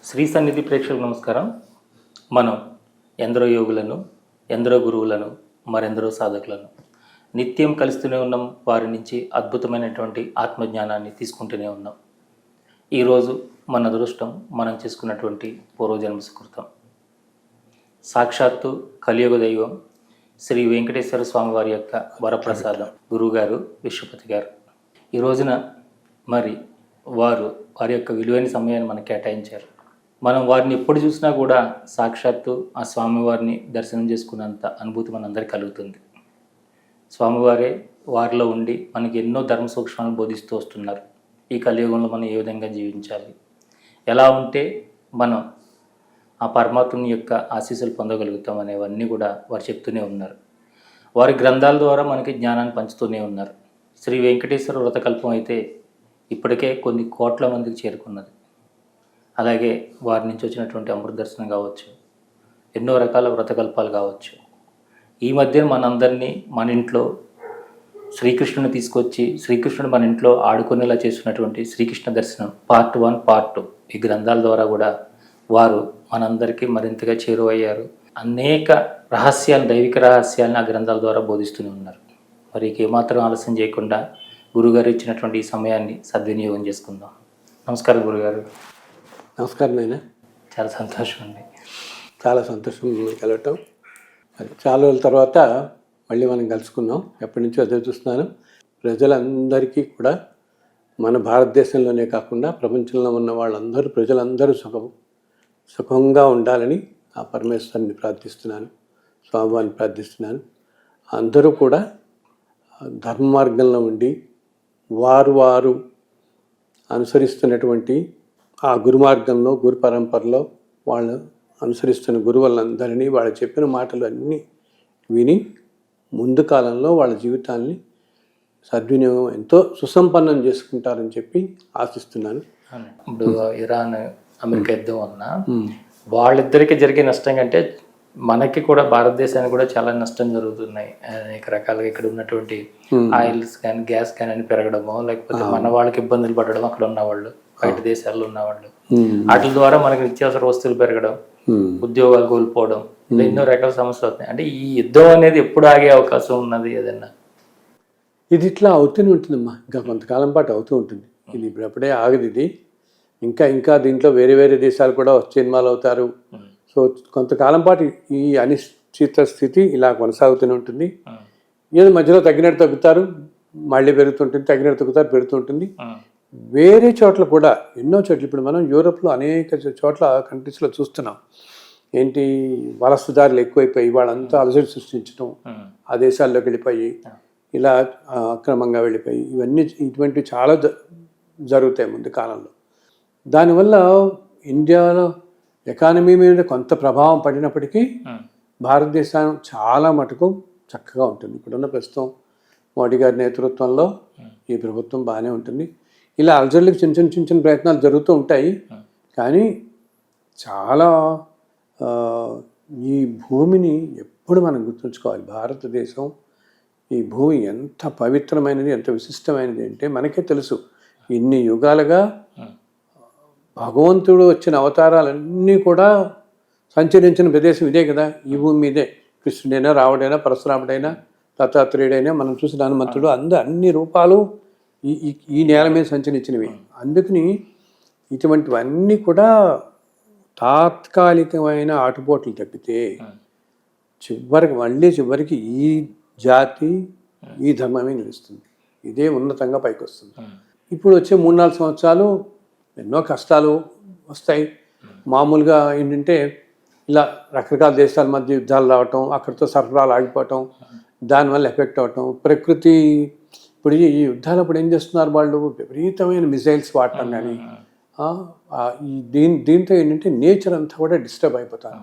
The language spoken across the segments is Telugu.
శ్రీ సన్నిధి ప్రేక్షకులకు నమస్కారం. మనం ఎందరో యోగులను, ఎందరో గురువులను, మరెందరో సాధకులను నిత్యం కలుస్తూనే ఉన్నాం. వారి నుంచి అద్భుతమైనటువంటి ఆత్మజ్ఞానాన్ని తీసుకుంటూనే ఉన్నాం. ఈరోజు మన అదృష్టం మనం చేసుకున్నటువంటి పూర్వజన్మ సుకృతం. సాక్షాత్తు కలియుగ దైవం శ్రీ వెంకటేశ్వర స్వామి వారి యొక్క వరప్రసాదం గురువుగారు విశ్వపతి గారు. ఈ రోజున మరి వారి యొక్క విలువైన సమయాన్ని మనకు కేటాయించారు. మనం వారిని ఎప్పుడు చూసినా కూడా సాక్షాత్తు ఆ స్వామివారిని దర్శనం చేసుకున్నంత అనుభూతి మనందరికీ కలుగుతుంది. స్వామివారే వారిలో ఉండి మనకి ఎన్నో ధర్మ సూక్ష్మాలను బోధిస్తూ వస్తున్నారు. ఈ కలియుగంలో మనం ఏ విధంగా జీవించాలి, ఎలా ఉంటే మనం ఆ పరమాత్ముని యొక్క ఆశీస్సులు పొందగలుగుతాం అనేవన్నీ కూడా వారు చెప్తూనే ఉన్నారు. వారి గ్రంథాల ద్వారా మనకి జ్ఞానాన్ని పంచుతూనే ఉన్నారు. శ్రీ వెంకటేశ్వర వ్రతకల్పం అయితే ఇప్పటికే కొన్ని కోట్ల మందికి చేరుకున్నది. అలాగే వారి నుంచి వచ్చినటువంటి అమృత దర్శనం కావచ్చు, ఎన్నో రకాల వ్రతకల్పాలు కావచ్చు. ఈ మధ్య మనందరినీ మన ఇంట్లో శ్రీకృష్ణుని తీసుకొచ్చి శ్రీకృష్ణుడు మన ఇంట్లో ఆడుకునేలా చేస్తున్నటువంటి శ్రీకృష్ణ దర్శనం పార్ట్ 1, పార్ట్ 2 ఈ గ్రంథాల ద్వారా కూడా వారు మనందరికీ మరింతగా చేరువయ్యారు. అనేక రహస్యాలు, దైవిక రహస్యాలను ఆ గ్రంథాల ద్వారా బోధిస్తూనే ఉన్నారు. మరి ఏమాత్రం ఆలస్యం చేయకుండా గురుగారు ఇచ్చినటువంటి ఈ సమయాన్ని సద్వినియోగం చేసుకుందాం. నమస్కారం గురుగారు. నమస్కారం నాయన. చాలా సంతోషం అండి. చాలా సంతోషం కలవటం. మరి చాలా రోజుల తర్వాత మళ్ళీ మనం కలుసుకున్నాం. ఎప్పటి నుంచో ఎదురు చూస్తున్నాను. ప్రజలందరికీ కూడా మన భారతదేశంలోనే కాకుండా ప్రపంచంలో ఉన్న వాళ్ళందరూ ప్రజలందరూ సుఖంగా ఉండాలని ఆ పరమేశ్వరుని ప్రార్థిస్తున్నాను, స్వామివారిని ప్రార్థిస్తున్నాను. అందరూ కూడా ధర్మ మార్గంలో ఉండి వారు అనుసరిస్తున్నటువంటి ఆ గురు మార్గంలో, గురు పరంపరలో వాళ్ళు అనుసరిస్తున్న గురువులందరినీ వాళ్ళు చెప్పిన మాటలు అన్నీ విని ముందు కాలంలో వాళ్ళ జీవితాన్ని సద్వినియోగం ఎంతో సుసంపన్నం చేసుకుంటారని చెప్పి ఆశిస్తున్నాను. ఇప్పుడు ఇరాన్ అమెరికా యుద్ధం వలన వాళ్ళిద్దరికీ జరిగే నష్టం కంటే మనకి కూడా భారతదేశానికి కూడా చాలా నష్టం జరుగుతున్నాయి. అనేక రకాలుగా ఇక్కడ ఉన్నటువంటి ఆయిల్స్ కానీ గ్యాస్ కానీ అని పెరగడమో, లేకపోతే మన వాళ్ళకి ఇబ్బందులు పడడం, అక్కడ ఉన్న వాళ్ళు బయట దేశాల్లో ఉన్నవాళ్ళు వాటి ద్వారా మనకి నిత్యావసర వస్తువులు పెరగడం, ఉద్యోగాలు కోల్పోవడం, ఎన్నో రకాల సమస్యలు అవుతున్నాయి. అంటే ఈ యుద్ధం అనేది ఎప్పుడు ఆగే అవకాశం ఉన్నది ఏదన్నా? ఇది ఇట్లా అవుతూనే ఉంటుందమ్మా, ఇంకా కొంతకాలం పాటు అవుతూ ఉంటుంది. ఇది ఇప్పుడప్పుడే ఆగదు. ఇది ఇంకా దీంట్లో వేరే వేరే దేశాలు కూడా వచ్చి ఇన్వాల్వ్ అవుతారు. సో కొంతకాలం పాటు ఈ అనిశ్చిత స్థితి ఇలా కొనసాగుతూనే ఉంటుంది. ఏదో మధ్యలో తగ్గినట్టు తగ్గుతారు, మళ్ళీ పెరుగుతుంటుంది, తగ్గినట్టు తగ్గుతారు, పెరుగుతుంటుంది. వేరే చోట్ల కూడా ఎన్నో చోట్ల ఇప్పుడు మనం యూరోప్లో అనేక చోట్ల కంట్రీస్లో చూస్తున్నాం. ఏంటి, వలసదారులు ఎక్కువైపోయి వాళ్ళంతా అలజడి సృష్టించడం, ఆ దేశాల్లోకి వెళ్ళిపోయి ఇలా అక్రమంగా వెళ్ళిపోయి ఇటువంటివి చాలా జరుగుతాయి ముందు కాలంలో. దానివల్ల ఇండియాలో ఎకానమీ మీద కొంత ప్రభావం పడినప్పటికీ భారతదేశం చాలా మటుకు చక్కగా ఉంటుంది. ఇప్పుడున్న ప్రస్తుతం మోడీ గారి నేతృత్వంలో ఈ ప్రభుత్వం బాగానే ఉంటుంది. ఇలా అలజడులకు చిన్న చిన్న ప్రయత్నాలు జరుగుతూ ఉంటాయి. కానీ చాలా ఈ భూమిని ఎప్పుడు మనం గుర్తుంచుకోవాలి. భారతదేశం ఈ భూమి ఎంత పవిత్రమైనది, ఎంత విశిష్టమైనది అంటే మనకే తెలుసు. ఇన్ని యుగాలుగా భగవంతుడు వచ్చిన అవతారాలన్నీ కూడా సంచరించిన ప్రదేశం ఇదే కదా. ఈ భూమి మీదే కృష్ణుడైనా, రావుడైనా, పరశురాముడైనా, దత్తాత్రేయుడైనా, మనం చూసిన హనుమంతుడు, అన్ని రూపాలు ఈ నేల మీద సంచరించినవి. అందుకని ఇటువంటివన్నీ కూడా తాత్కాలికమైన ఆటుపోట్లు తప్పితే చివరికి ఈ జాతి, ఈ ధర్మమే నిలుస్తుంది. ఇదే ఉన్నతంగా పైకి వస్తుంది. ఇప్పుడు వచ్చే 3-4 సంవత్సరాలు ఎన్నో కష్టాలు వస్తాయి. మామూలుగా ఏంటంటే ఇలా రకరకాల దేశాల మధ్య యుద్ధాలు రావటం, అక్కడితో సరఫరాలు ఆగిపోవటం, దానివల్ల ఎఫెక్ట్ అవటం. ప్రకృతి ఇప్పుడు ఈ యుద్ధాలప్పుడు ఏం చేస్తున్నారు వాళ్ళు, విపరీతమైన మిసైల్స్ వాడటం కానీ దీంతో ఏంటంటే నేచర్ అంతా కూడా డిస్టర్బ్ అయిపోతారు.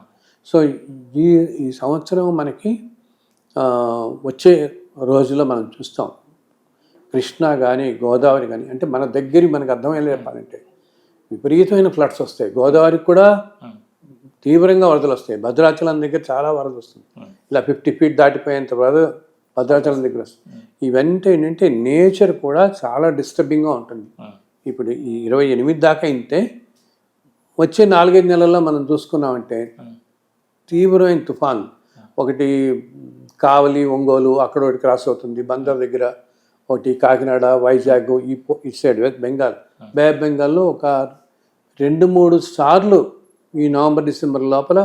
సో ఈ సంవత్సరం మనకి వచ్చే రోజుల్లో మనం చూస్తాం కృష్ణ కానీ గోదావరి కానీ, అంటే మన దగ్గరికి మనకు అర్థమయ్యేలా చెప్పాలంటే విపరీతమైన ఫ్లడ్స్ వస్తాయి. గోదావరికి కూడా తీవ్రంగా వరదలు వస్తాయి. భద్రాచలం దగ్గర చాలా వరద వస్తుంది. ఇలా 50 feet దాటిపోయేంత వరద భద్రాచలం దగ్గర వస్తుంది. ఇవంటే ఏంటంటే నేచర్ కూడా చాలా డిస్టర్బింగ్గా ఉంటుంది. ఇప్పుడు ఈ 28 దాకా ఇంతే వచ్చే 4-5 నెలల్లో మనం చూసుకున్నామంటే తీవ్రమైన తుఫాన్ ఒకటి కావలి, ఒంగోలు అక్కడ ఒకటి క్రాస్ అవుతుంది, బందర్ దగ్గర ఒకటి, కాకినాడ, వైజాగ్, ఈ side West Bengal, Bay of బెంగాల్లో ఒక 2-3 సార్లు ఈ నవంబర్ డిసెంబర్ లోపల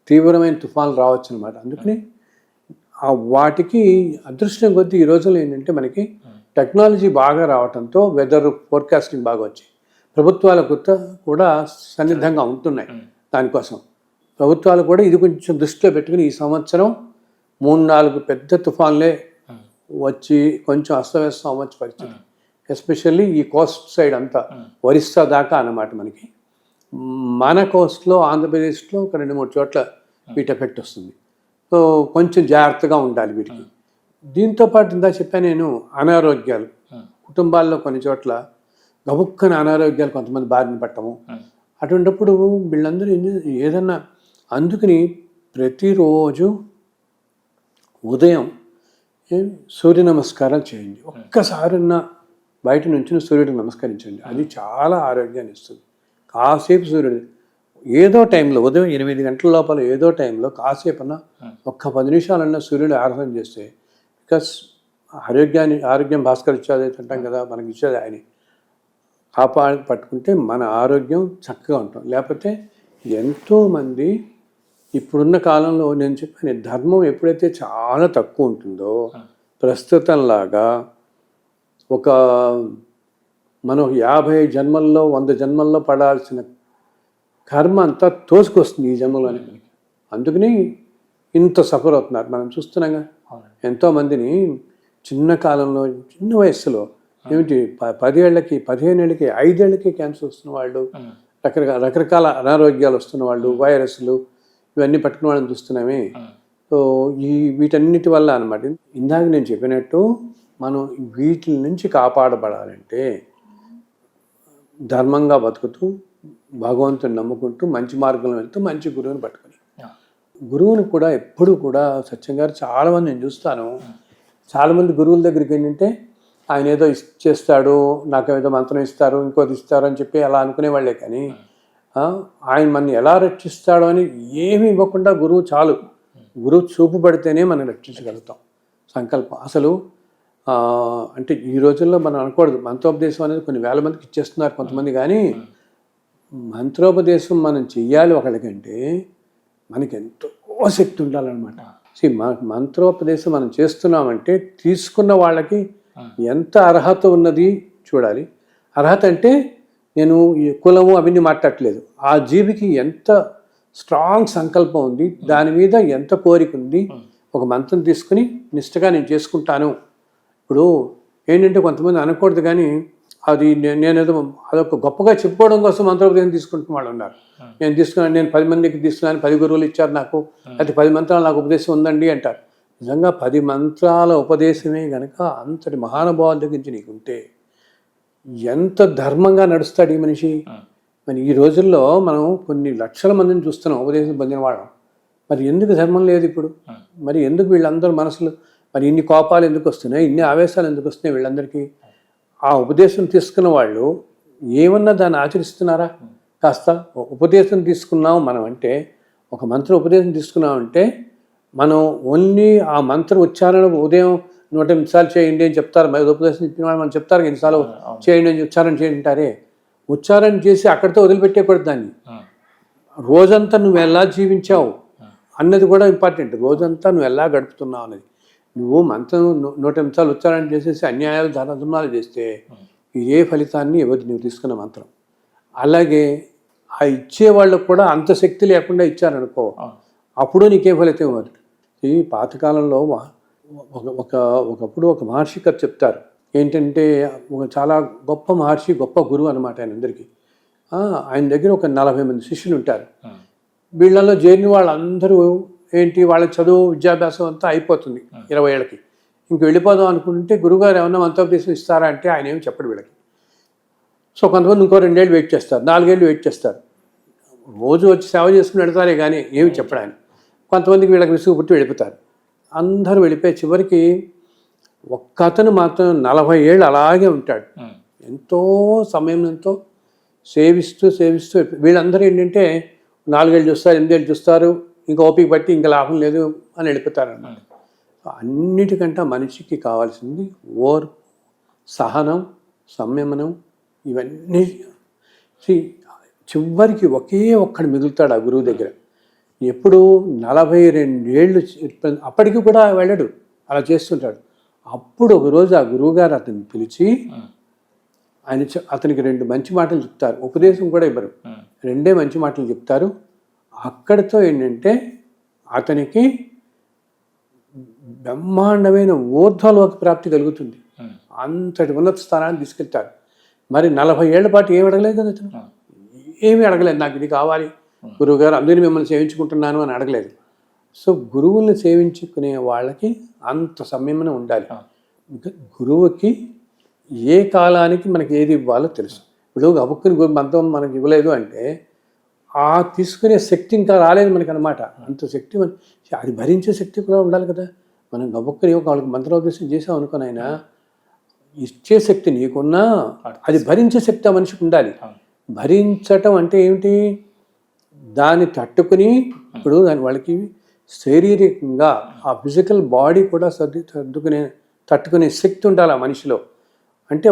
తీవ్రమైన తుఫాన్లు రావచ్చు అనమాట. అందుకని వాటికి అదృష్టం కొద్దీ ఈ రోజుల్లో ఏంటంటే మనకి టెక్నాలజీ బాగా రావడంతో వెదర్ ఫోర్కాస్టింగ్ బాగా వచ్చాయి. ప్రభుత్వాల కూడా సన్నిధంగా ఉంటున్నాయి. దానికోసం ప్రభుత్వాలు కూడా ఇది కొంచెం దృష్టిలో పెట్టుకుని ఈ సంవత్సరం 3-4 పెద్ద తుఫాన్లే వచ్చి కొంచెం అస్తవ్యస్తం అవ్వచ్చు పరిస్థితి. ఎస్పెషల్లీ ఈ కోస్ట్ సైడ్ అంతా ఒరిస్సా దాకా అన్నమాట. మనకి మన కోస్ట్లో ఆంధ్రప్రదేశ్లో ఒక 2-3 చోట్ల వీటి ఎఫెక్ట్ వస్తుంది. సో కొంచెం జాగ్రత్తగా ఉండాలి వీటికి. దీంతోపాటు ఇందా చెప్పాను నేను, అనారోగ్యాలు కుటుంబాల్లో కొన్ని చోట్ల గబుక్కన అనారోగ్యాలు కొంతమంది బారిన పట్టము. అటువంటిప్పుడు వీళ్ళందరూ ఏదన్నా, అందుకని ప్రతిరోజు ఉదయం సూర్య నమస్కారాలు చేయండి. ఒక్కసారన్నా బయట నుంచి సూర్యుడికి నమస్కరించండి. అది చాలా ఆరోగ్యాన్ని ఇస్తుంది. కాసేపు సూర్యుడు ఏదో టైంలో ఉదయం 8 గంటల లోపల ఏదో టైంలో కాసేపు అన్నా ఒక్క 10 నిమిషాలన్నా సూర్యుడు ఆరాధన చేస్తే, బికాస్ ఆరోగ్యం భాస్కర్ ఇచ్చేది అంటాం కదా, మనకి ఇచ్చేది ఆయన. పట్టుకుంటే మన ఆరోగ్యం చక్కగా ఉంటాం. లేకపోతే ఎంతోమంది ఇప్పుడున్న కాలంలో నేను చెప్పాను, ధర్మం ఎప్పుడైతే చాలా తక్కువ ఉంటుందో ప్రస్తుతంలాగా మనం 50 జన్మల్లో 100 జన్మల్లో పడాల్సిన కర్మ అంతా తోసుకొస్తుంది ఈ జన్మలోనే మనకి. అందుకని ఇంత సఫర్ అవుతున్నారు. మనం చూస్తున్నాగా ఎంతోమందిని చిన్న కాలంలో, చిన్న వయస్సులో, ఏమిటి 10 ఏళ్ళకి, 15 ఏళ్ళకి, 5 ఏళ్ళకి క్యాన్సర్ వస్తున్న వాళ్ళు, రకరకాల అనారోగ్యాలు వస్తున్న వాళ్ళు, వైరస్లు ఇవన్నీ పట్టుకున్న వాళ్ళని చూస్తున్నామే. సో వీటన్నిటి వల్ల అనమాట. ఇందాక నేను చెప్పినట్టు మనం వీటి నుంచి కాపాడబడాలంటే ధర్మంగా బతుకుతూ, భగవంతుని నమ్ముకుంటూ, మంచి మార్గంలో వెళ్తూ, మంచి గురువుని పట్టుకొని, గురువుని కూడా ఎప్పుడు కూడా సత్యం గారు చాలామంది నేను చూస్తాను, చాలామంది గురువుల దగ్గరికి ఏంటంటే ఆయన ఏదో ఇచ్చేస్తాడు, నాకు ఏదో మంత్రం ఇస్తారు, ఇంకోటి ఇస్తారు అని చెప్పి అలా అనుకునేవాళ్లే. కానీ ఆయన మనని ఎలా రక్షిస్తాడో అని ఏమీ ఇవ్వకుండా గురువు చూపు పడితేనే మనం రక్షించగలుగుతాం. సంకల్పం అసలు అంటే ఈ రోజుల్లో మనం అనకూడదు, మంత్రోపదేశం అనేది కొన్ని వేల మందికి ఇచ్చేస్తున్నారు కొంతమంది. కానీ మంత్రోపదేశం మనం చెయ్యాలి ఒకళ్ళకంటే మనకి ఎంతో శక్తి ఉండాలన్నమాట. మంత్రోపదేశం మనం చేస్తున్నామంటే తీసుకున్న వాళ్ళకి ఎంత అర్హత ఉన్నది చూడాలి. అర్హత అంటే నేను కులము అవన్నీ మాట్లాడట్లేదు. ఆ జీవికి ఎంత స్ట్రాంగ్ సంకల్పం ఉంది, దాని మీద ఎంత కోరిక ఉంది. ఒక మంత్రం తీసుకుని నిష్ఠగా నేను చేసుకుంటాను. ఇప్పుడు ఏంటంటే కొంతమంది అనకూడదు, కానీ అది నేనేదో అదొక గొప్పగా చెప్పుకోవడం కోసం మంత్రోపదేశం తీసుకుంటున్న వాళ్ళు ఉన్నారు. నేను 10 మందికి తీసుకున్నాను, 10 గురువులు ఇచ్చారు నాకు, అయితే 10 మంత్రాలు నాకు ఉపదేశం ఉందండి అంటారు. నిజంగా 10 మంత్రాల ఉపదేశమే కనుక అంతటి మహానుభావుల దగ్గర నుంచి నీకుంటే ఎంత ధర్మంగా నడుస్తాడు ఈ మనిషి. మరి ఈ రోజుల్లో మనం కొన్ని లక్షల మందిని చూస్తున్నాం ఉపదేశం పొందిన వాళ్ళం. మరి ఎందుకు ధర్మం లేదు ఇప్పుడు? మరి ఎందుకు వీళ్ళందరూ మనసులు, మరి ఇన్ని కోపాలు ఎందుకు వస్తున్నాయి, ఇన్ని ఆవేశాలు ఎందుకు వస్తున్నాయి వీళ్ళందరికీ? ఆ ఉపదేశం తీసుకున్న వాళ్ళు ఏమన్నా దాన్ని ఆచరిస్తున్నారా? కాస్త ఉపదేశం తీసుకున్నాం మనం అంటే, ఒక మంత్ర ఉపదేశం తీసుకున్నామంటే మనం ఓన్లీ ఆ మంత్ర ఉచ్చారణ ఉదయం 108 సార్లు చేయండి అని చెప్తారు. మరి ఉపదేశం ఇచ్చిన వాళ్ళు మనం చెప్తారు ఎన్నిసార్లు చేయండి అని ఉచ్చారణ చేయంటారే. ఉచ్చారణ చేసి అక్కడితో వదిలిపెట్టేకూడదు దాన్ని. రోజంతా నువ్వు ఎలా జీవించావు అన్నది కూడా ఇంపార్టెంట్. రోజంతా నువ్వు ఎలా గడుపుతున్నావు అన్నది. నువ్వు మంత్రం 108 సార్లు ఉచ్చారణ చేసేసి అన్యాయాలు ధర్మాలు చేస్తే ఇదే ఫలితాన్ని ఇవ్వదు నువ్వు తీసుకున్న మంత్రం. అలాగే ఆ ఇచ్చే వాళ్ళకు కూడా అంత శక్తి లేకుండా ఇచ్చారనుకో, అప్పుడు నీకే ఫలితం ఇవ్వదు. ఈ పాతకాలంలో ఒకప్పుడు ఒక మహర్షి కథ చెప్తారు. ఏంటంటే ఒక చాలా గొప్ప మహర్షి, గొప్ప గురువు అనమాట ఆయన అందరికీ. ఆయన దగ్గర ఒక 40 మంది శిష్యులు ఉంటారు. వీళ్ళల్లో చేరిన వాళ్ళందరూ ఏంటి, వాళ్ళ చదువు విద్యాభ్యాసం అంతా అయిపోతుంది 20 ఏళ్ళకి. ఇంక వెళ్ళిపోదాం అనుకుంటే గురువుగారు ఏమన్నా మంత్రోపదేశం ఇస్తారా అంటే ఆయన ఏమి చెప్పడు వీళ్ళకి. సో కొంతమంది ఇంకో 2 ఏళ్ళు వెయిట్ చేస్తారు, 4 ఏళ్ళు వెయిట్ చేస్తారు. రోజు వచ్చి సేవ చేసుకుని వెళ్తారే కానీ ఏమి చెప్పడు ఆయన. కొంతమందికి వీళ్ళకి విసుగు పుట్టి వెళ్ళిపోతారు. అందరూ వెళ్ళిపోయి చివరికి ఒక్క అతను మాత్రం 40 ఏళ్ళు అలాగే ఉంటాడు. ఎంతో సమయంతో సేవిస్తూ వీళ్ళందరూ ఏంటంటే 4 ఏళ్ళు చూస్తారు, 8 ఏళ్ళు చూస్తారు, ఇంకా ఓపిక పట్టి ఇంకా లాభం లేదు అని వెళ్ళిపోతారు అన్నమాట. అన్నిటికంటే మనిషికి కావాల్సింది ఓర్పు, సహనం, సంయమనం, ఇవన్నీ. చివరికి ఒకే ఒక్కడు మిగులుతాడు ఆ గురువు దగ్గర. ఎప్పుడు 42 ఏళ్ళు, అప్పటికి కూడా వెళ్ళడు, అలా చేస్తుంటాడు. అప్పుడు ఒకరోజు ఆ గురువుగారు అతన్ని పిలిచి అతనికి 2 మంచి మాటలు చెప్తారు. ఉపదేశం కూడా ఇవ్వరు, 2 మంచి మాటలు చెప్తారు. అక్కడితో ఏంటంటే అతనికి బ్రహ్మాండమైన ఊర్ధ్వలోక ప్రాప్తి కలుగుతుంది. అంతటి ఉన్నత స్థానాన్ని తీసుకెళ్తారు. మరి 40 ఏళ్ల పాటు ఏమి అడగలేదు కదా అతను, ఏమీ అడగలేదు. నాకు ఇది కావాలి గురువుగారు, అందుకని మిమ్మల్ని సేవించుకుంటున్నాను అని అడగలేదు. సో గురువుల్ని సేవించుకునే వాళ్ళకి అంత సంయమనం ఉండాలి. ఇంకా గురువుకి ఏ కాలానికి మనకి ఏది ఇవ్వాలో తెలుసు. ఇప్పుడు గబుక్కుని మంత్రం మనకి ఇవ్వలేదు అంటే ఆ తీసుకునే శక్తి ఇంకా రాలేదు మనకి అనమాట. అంత శక్తి అది భరించే శక్తి కూడా ఉండాలి కదా. మనం గబుక్కుని వాళ్ళకి మంత్రోపదేశం చేసాం అనుకుని ఆయన ఇచ్చే శక్తి నీకున్నా అది భరించే శక్తి ఆ మనిషికి ఉండాలి. భరించటం అంటే ఏమిటి, దాన్ని తట్టుకుని, ఇప్పుడు వాళ్ళకి శారీరకంగా ఆ ఫిజికల్ బాడీ కూడా తట్టుకునే శక్తి ఉండాలి ఆ మనిషిలో. అంటే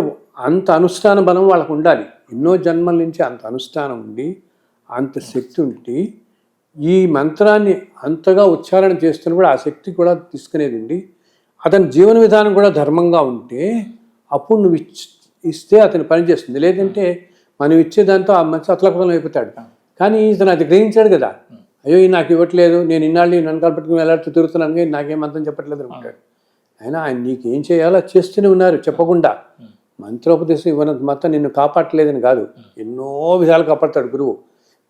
అంత అనుష్ఠాన బలం వాళ్ళకు ఉండాలి. ఎన్నో జన్మల నుంచి అంత అనుష్ఠానం ఉండి అంత శక్తి ఉండి ఈ మంత్రాన్ని అంతగా ఉచ్చారణ చేస్తున్నప్పుడు ఆ శక్తి కూడా తీసుకునేది ఉండి అతని జీవన విధానం కూడా ధర్మంగా ఉంటే అప్పుడు నువ్వు ఇస్తే అతను పనిచేస్తుంది. లేదంటే మనం ఇచ్చేదాంతో ఆ మనిషి అతలకుతలం అయిపోతాడు. కానీ ఇతను అది గ్రహించాడు కదా, అయ్యో నాకు ఇవ్వట్లేదు, నేను ఇన్నాళ్ళు నన్ను కలపట్టుకుని వెళ్ళాడుతూ తిరుగుతున్నాను కానీ నాకేం మంత్రం చెప్పట్లేదు అనుకుంటాడు. ఆయన నీకేం చేయాలో చేస్తూనే ఉన్నారు చెప్పకుండా. మంత్రోపదేశం ఇవ్వనంత మొత్తం నిన్ను కాపాడలేదని కాదు, ఎన్నో విధాలు కాపాడతాడు గురువు.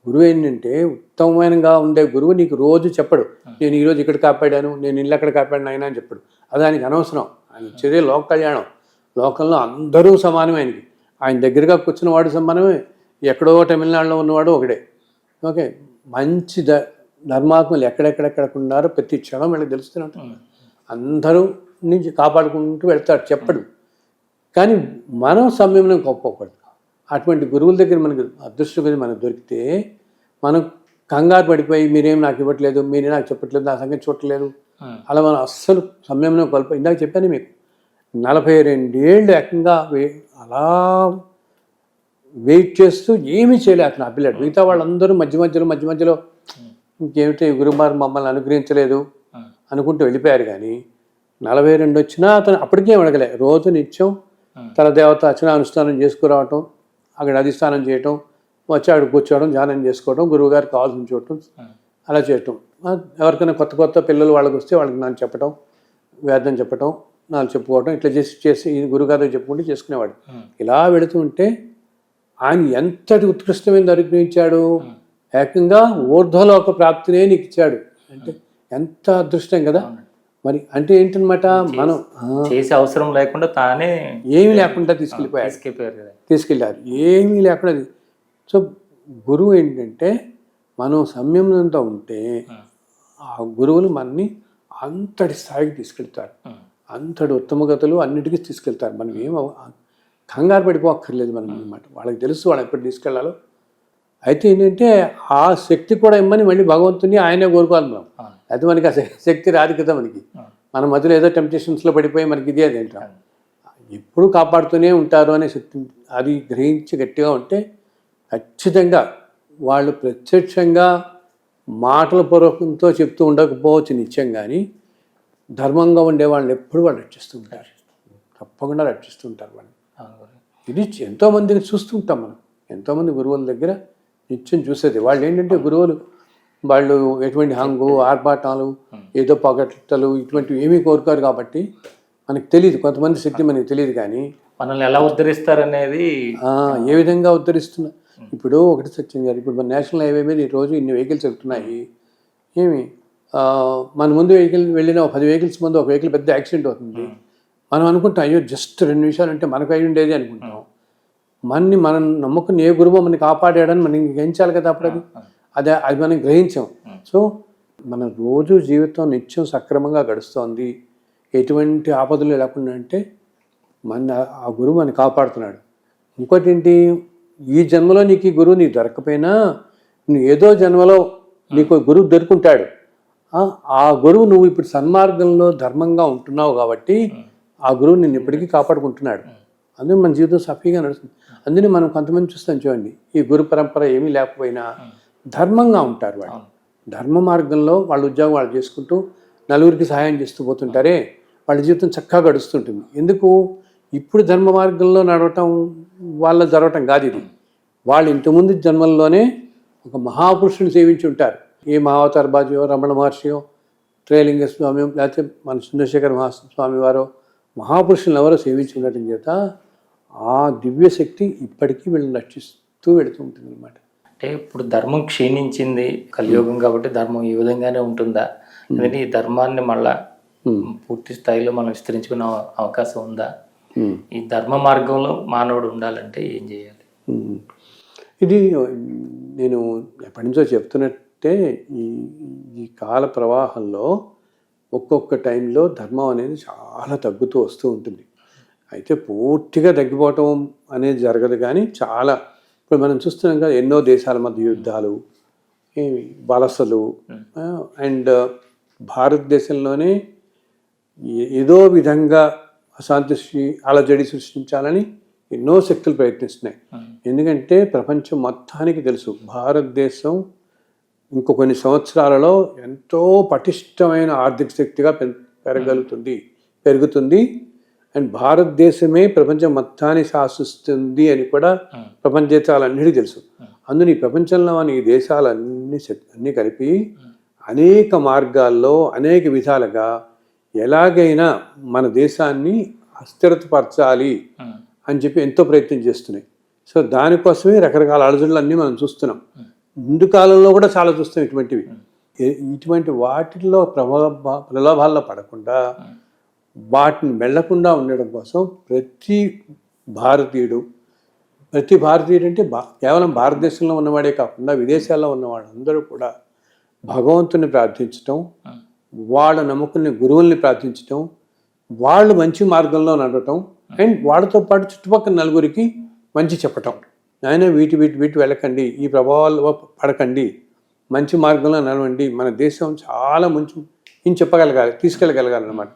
గురువు ఏంటంటే ఉత్తమమైనగా ఉండే గురువు నీకు రోజు చెప్పడు, నేను ఈరోజు ఇక్కడ కాపాడాను, నేను ఇల్లు అక్కడ కాపాడిన ఆయన అని చెప్పడు. అది ఆయనకి అనవసరం. ఆయన చర్య లోక కళ్యాణం. లోకంలో అందరూ సమానమే ఆయనకి. ఆయన దగ్గరగా కూర్చున్న వాడు సమానమే, ఎక్కడో తమిళనాడులో ఉన్నవాడు ఒకడే. ఓకే, మంచి ధర్మాత్మలు ఎక్కడెక్కడెక్కడున్నారో ప్రతి క్షణం వీళ్ళకి తెలుస్తూనే ఉంటుంది. అందరూ నుంచి కాపాడుకుంటూ వెళ్తాడు, చెప్పడు. కానీ మనం సంయమనం కోప్పకూడదు. అటువంటి గురువుల దగ్గర మనకు అదృష్టం కొద్ది మనకు దొరికితే మనం కంగారు పడిపోయి మీరేం నాకు ఇవ్వట్లేదు, మీరే నాకు చెప్పట్లేదు, నా సంగతి చూడట్లేదు, అలా మనం అస్సలు సంయమనం కోల్పోయి. ఇందాక చెప్పాను మీకు 42 ఏళ్ళు ఏకంగా అలా వెయిట్ చేస్తూ ఏమీ చేయలేదు అతను ఆ పిల్లడు. మిగతా వాళ్ళందరూ మధ్య మధ్యలో ఇంకేమిటి గురుమారు మమ్మల్ని అనుగ్రహించలేదు అనుకుంటూ వెళ్ళిపోయారు. కానీ 42 వచ్చినా అతను అప్పటికేం అడగలే. రోజు నిత్యం తన దేవత అర్చన అనుష్ఠానం చేసుకురావటం, అక్కడ అధిష్టానం చేయటం, వచ్చి అక్కడ కూర్చోవడం, ధ్యానం చేసుకోవడం, గురువుగారికి కావాల్సిన చూడటం, అలా చేయటం. ఎవరికైనా కొత్త పిల్లలు వాళ్ళకి వస్తే వాళ్ళకి నాకు చెప్పటం, వేదం చెప్పటం, నాకు చెప్పుకోవటం, ఇట్లా చేసి గురుగారు చెప్పుకుంటూ చేసుకునేవాడు. ఇలా వెళుతూ ఉంటే ఆయన ఎంతటి ఉత్కృష్టమైన అనుగ్రహించాడు. ఏకంగా ఊర్ధ్వలోక ప్రాప్తినే నీకు ఇచ్చాడు అంటే ఎంత అదృష్టం కదా. మరి అంటే ఏంటనమాట, మనం చేసే అవసరం లేకుండా తానే ఏమీ లేకుండా తీసుకెళ్ళారు, ఏమీ లేకుండా. సో గురువు ఏంటంటే మనం సంయమనంతో ఉంటే ఆ గురువులు మనని అంతటి స్థాయికి తీసుకెళ్తారు, అంతటి ఉత్తమగతులు అన్నిటికీ తీసుకెళ్తారు. మనం ఏమో కంగారు పడిపోక్కర్లేదు మనం అనమాట. వాళ్ళకి తెలుసు వాళ్ళు ఎప్పుడు తీసుకెళ్లాలో. అయితే ఏంటంటే ఆ శక్తి కూడా ఇమ్మని మళ్ళీ భగవంతుని ఆయనే కోరుకోవాలి మనం. అయితే మనకి ఆ శక్తి రాదు కదా మనకి. మన మధ్యలో ఏదో టెంప్టేషన్స్లో పడిపోయి మనకి ఇది అదేంటా ఎప్పుడు కాపాడుతూనే ఉంటారు అనే శక్తి అది గ్రహించి గట్టిగా ఉంటే ఖచ్చితంగా వాళ్ళు ప్రత్యక్షంగా మాటల పూర్వకంతో చెప్తూ ఉండకపోవచ్చు నిత్యం, కానీ ధర్మంగా ఉండే వాళ్ళని ఎప్పుడు వాళ్ళు రక్షిస్తూ ఉంటారు, తప్పకుండా రక్షిస్తూ ఉంటారు వాళ్ళు. ఇది ఎంతోమందిని చూస్తూ ఉంటాం మనం, ఎంతోమంది గురువుల దగ్గర నిత్యం చూసేది. వాళ్ళు ఏంటంటే గురువులు వాళ్ళు ఎటువంటి హంగు ఆర్భాటాలు ఏదో పగట్టలు ఇటువంటివి ఏమీ కోరుకోరు కాబట్టి మనకు తెలియదు. కొంతమంది శక్తి మనకి తెలియదు, కానీ మనల్ని ఎలా ఉద్ధరిస్తారనేది ఏ విధంగా ఉద్ధరిస్తున్నా. ఇప్పుడు ఒకటి సత్యం గారు, ఇప్పుడు మన నేషనల్ హైవే మీద ఈరోజు ఇన్ని వెహికల్స్ వెళ్తున్నాయి. ఏమి మన ముందు వెళ్ళిన 10 వెహికల్స్ ముందు ఒక వెహికల్ పెద్ద యాక్సిడెంట్ అవుతుంది. మనం అనుకుంటాం అయ్యో జస్ట్ 2 నిమిషాలు అంటే మనకు అయి ఉండేది అనుకుంటాం. మనం నమ్ముకుని ఏ గురువు మనని కాపాడాడని మనం గ్రహించాలి కదా. అప్పుడు అది మనం గ్రహించాం. సో మన రోజు జీవితం నిత్యం సక్రమంగా గడుస్తోంది, ఎటువంటి ఆపదలు లేకుండా అంటే ఆ గురువు మనని కాపాడుతున్నాడు. ఇంకోటి ఏంటి, ఈ జన్మలో నీకు ఈ గురువు నీకు దొరకపోయినా నువ్వు ఏదో జన్మలో నీకు గురువు దొరుకుంటాడు. ఆ గురువు నువ్వు ఇప్పుడు సన్మార్గంలో ధర్మంగా ఉంటున్నావు కాబట్టి ఆ గురువు నిన్ను ఇప్పటికీ కాపాడుకుంటున్నాడు. అందుకే మన జీవితం సఫీగా నడుస్తుంది. అందుకని మనం కొంతమంది చూస్తాం చూడండి, ఈ గురు పరంపర ఏమీ లేకపోయినా ధర్మంగా ఉంటారు. వాళ్ళు ధర్మ మార్గంలో వాళ్ళ ఉద్యోగం వాళ్ళు చేసుకుంటూ నలుగురికి సహాయం చేస్తూ పోతుంటారే, వాళ్ళ జీవితం చక్కగా గడుస్తుంటుంది. ఎందుకు? ఇప్పుడు ధర్మ మార్గంలో నడవటం వాళ్ళ జరగటం కాదు ఇది. వాళ్ళు ఇంతకుముందు జన్మల్లోనే ఒక మహాపురుషుని సేవించి ఉంటారు. ఏ మహావతార బాజీయో, రమణ మహర్షియో, త్రైలింగ స్వామి, లేకపోతే మన చంద్రశేఖర మహాస్వామి వారో మహాపురుషులను ఎవరో సేవించి ఉండటం చేత ఆ దివ్యశక్తి ఇప్పటికీ వీళ్ళని రక్షిస్తూ వెళుతూ ఉంటుంది అనమాట. అంటే ఇప్పుడు ధర్మం క్షీణించింది, కలియుగం కాబట్టి ధర్మం ఈ విధంగానే ఉంటుందా? అందుకని ఈ ధర్మాన్ని మళ్ళా పూర్తి స్థాయిలో మనం విస్తరించుకునే అవకాశం ఉందా? ఈ ధర్మ మార్గంలో మానవుడు ఉండాలంటే ఏం చేయాలి? ఇది నేను ఎప్పటి నుంచో చెప్తున్నట్టే, ఈ కాల ప్రవాహంలో ఒక్కొక్క టైంలో ధర్మం అనేది చాలా తగ్గుతూ వస్తూ ఉంటుంది. అయితే పూర్తిగా తగ్గిపోవటం అనేది జరగదు, కానీ చాలా ఇప్పుడు మనం చూస్తున్నాం కదా, ఎన్నో దేశాల మధ్య యుద్ధాలు, వలసలు, అండ్ భారతదేశంలోనే ఏదో విధంగా అశాంతి అలజడి సృష్టించాలని ఎన్నో శక్తులు ప్రయత్నిస్తున్నాయి. ఎందుకంటే ప్రపంచం మొత్తానికి తెలుసు భారతదేశం ఇంకో కొన్ని సంవత్సరాలలో ఎంతో పటిష్టమైన ఆర్థిక శక్తిగా పెరుగుతుంది. అండ్ భారతదేశమే ప్రపంచం మొత్తాన్ని శాసిస్తుంది అని కూడా ప్రపంచ దేశాలన్నిటికీ తెలుసు. అందులో ఈ ప్రపంచంలో ఈ దేశాలన్నీ కలిపి అనేక మార్గాల్లో అనేక విధాలుగా ఎలాగైనా మన దేశాన్ని అస్థిరతపరచాలి అని చెప్పి ఎంతో ప్రయత్నం చేస్తున్నాయి. సో దానికోసమే రకరకాల అలజడులన్నీ మనం చూస్తున్నాం. ముందు కాలంలో కూడా చాలా చూస్తాం ఇటువంటివి. ఇటువంటి వాటిల్లో ప్రలోభాల్లో పడకుండా వాటిని వెళ్లకుండా ఉండడం కోసం ప్రతి భారతీయుడు అంటే కేవలం భారతదేశంలో ఉన్నవాడే కాకుండా విదేశాల్లో ఉన్న వాళ్ళందరూ కూడా భగవంతుని ప్రార్థించటం, వాళ్ళ నమ్మకుల్ని గురువుల్ని ప్రార్థించటం, వాళ్ళు మంచి మార్గంలో నడవటం, అండ్ వాళ్ళతో పాటు చుట్టుపక్కల నలుగురికి మంచి చెప్పటం. ఆయన వీటి వెళ్ళకండి, ఈ ప్రభావాల్లో పడకండి, మంచి మార్గంలో నడవండి, మన దేశం చాలా మంచి తీసుకెళ్ళగలగాలన్నమాట.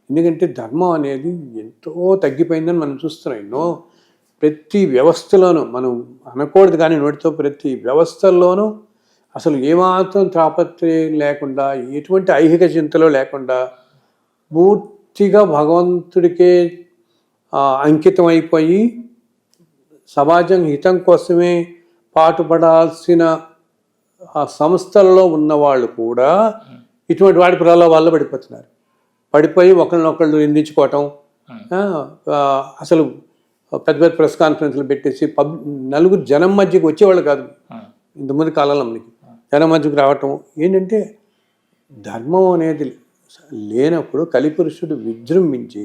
ఎందుకంటే ధర్మం అనేది ఎంతో తగ్గిపోయిందని మనం చూస్తున్నాం. ప్రతి వ్యవస్థలోనూ మనం అనకూడదు కానీ నోటితో ప్రతి వ్యవస్థల్లోనూ అసలు ఏమాత్రం తాపత్రయం లేకుండా, ఎటువంటి ఐహిక చింతలో లేకుండా పూర్తిగా భగవంతుడికే అంకితం అయిపోయి సమాజం హితం కోసమే పాటుపడాల్సిన ఆ సంస్థలలో ఉన్నవాళ్ళు కూడా ఇటువంటి వాడి ప్రలోభాల్లో పడిపోయి ఒకళ్ళనొకళ్ళు నిందించుకోవటం, అసలు పెద్ద పెద్ద ప్రెస్ కాన్ఫరెన్స్లు పెట్టేసి నలుగురు జనం మధ్యకి వచ్చేవాళ్ళు కాదు. ఇంతమంది కాలంలో మనకి జనం మధ్యకి రావటం ఏంటంటే ధర్మం అనేది లేనప్పుడు కలిపురుషుడు విజృంభించి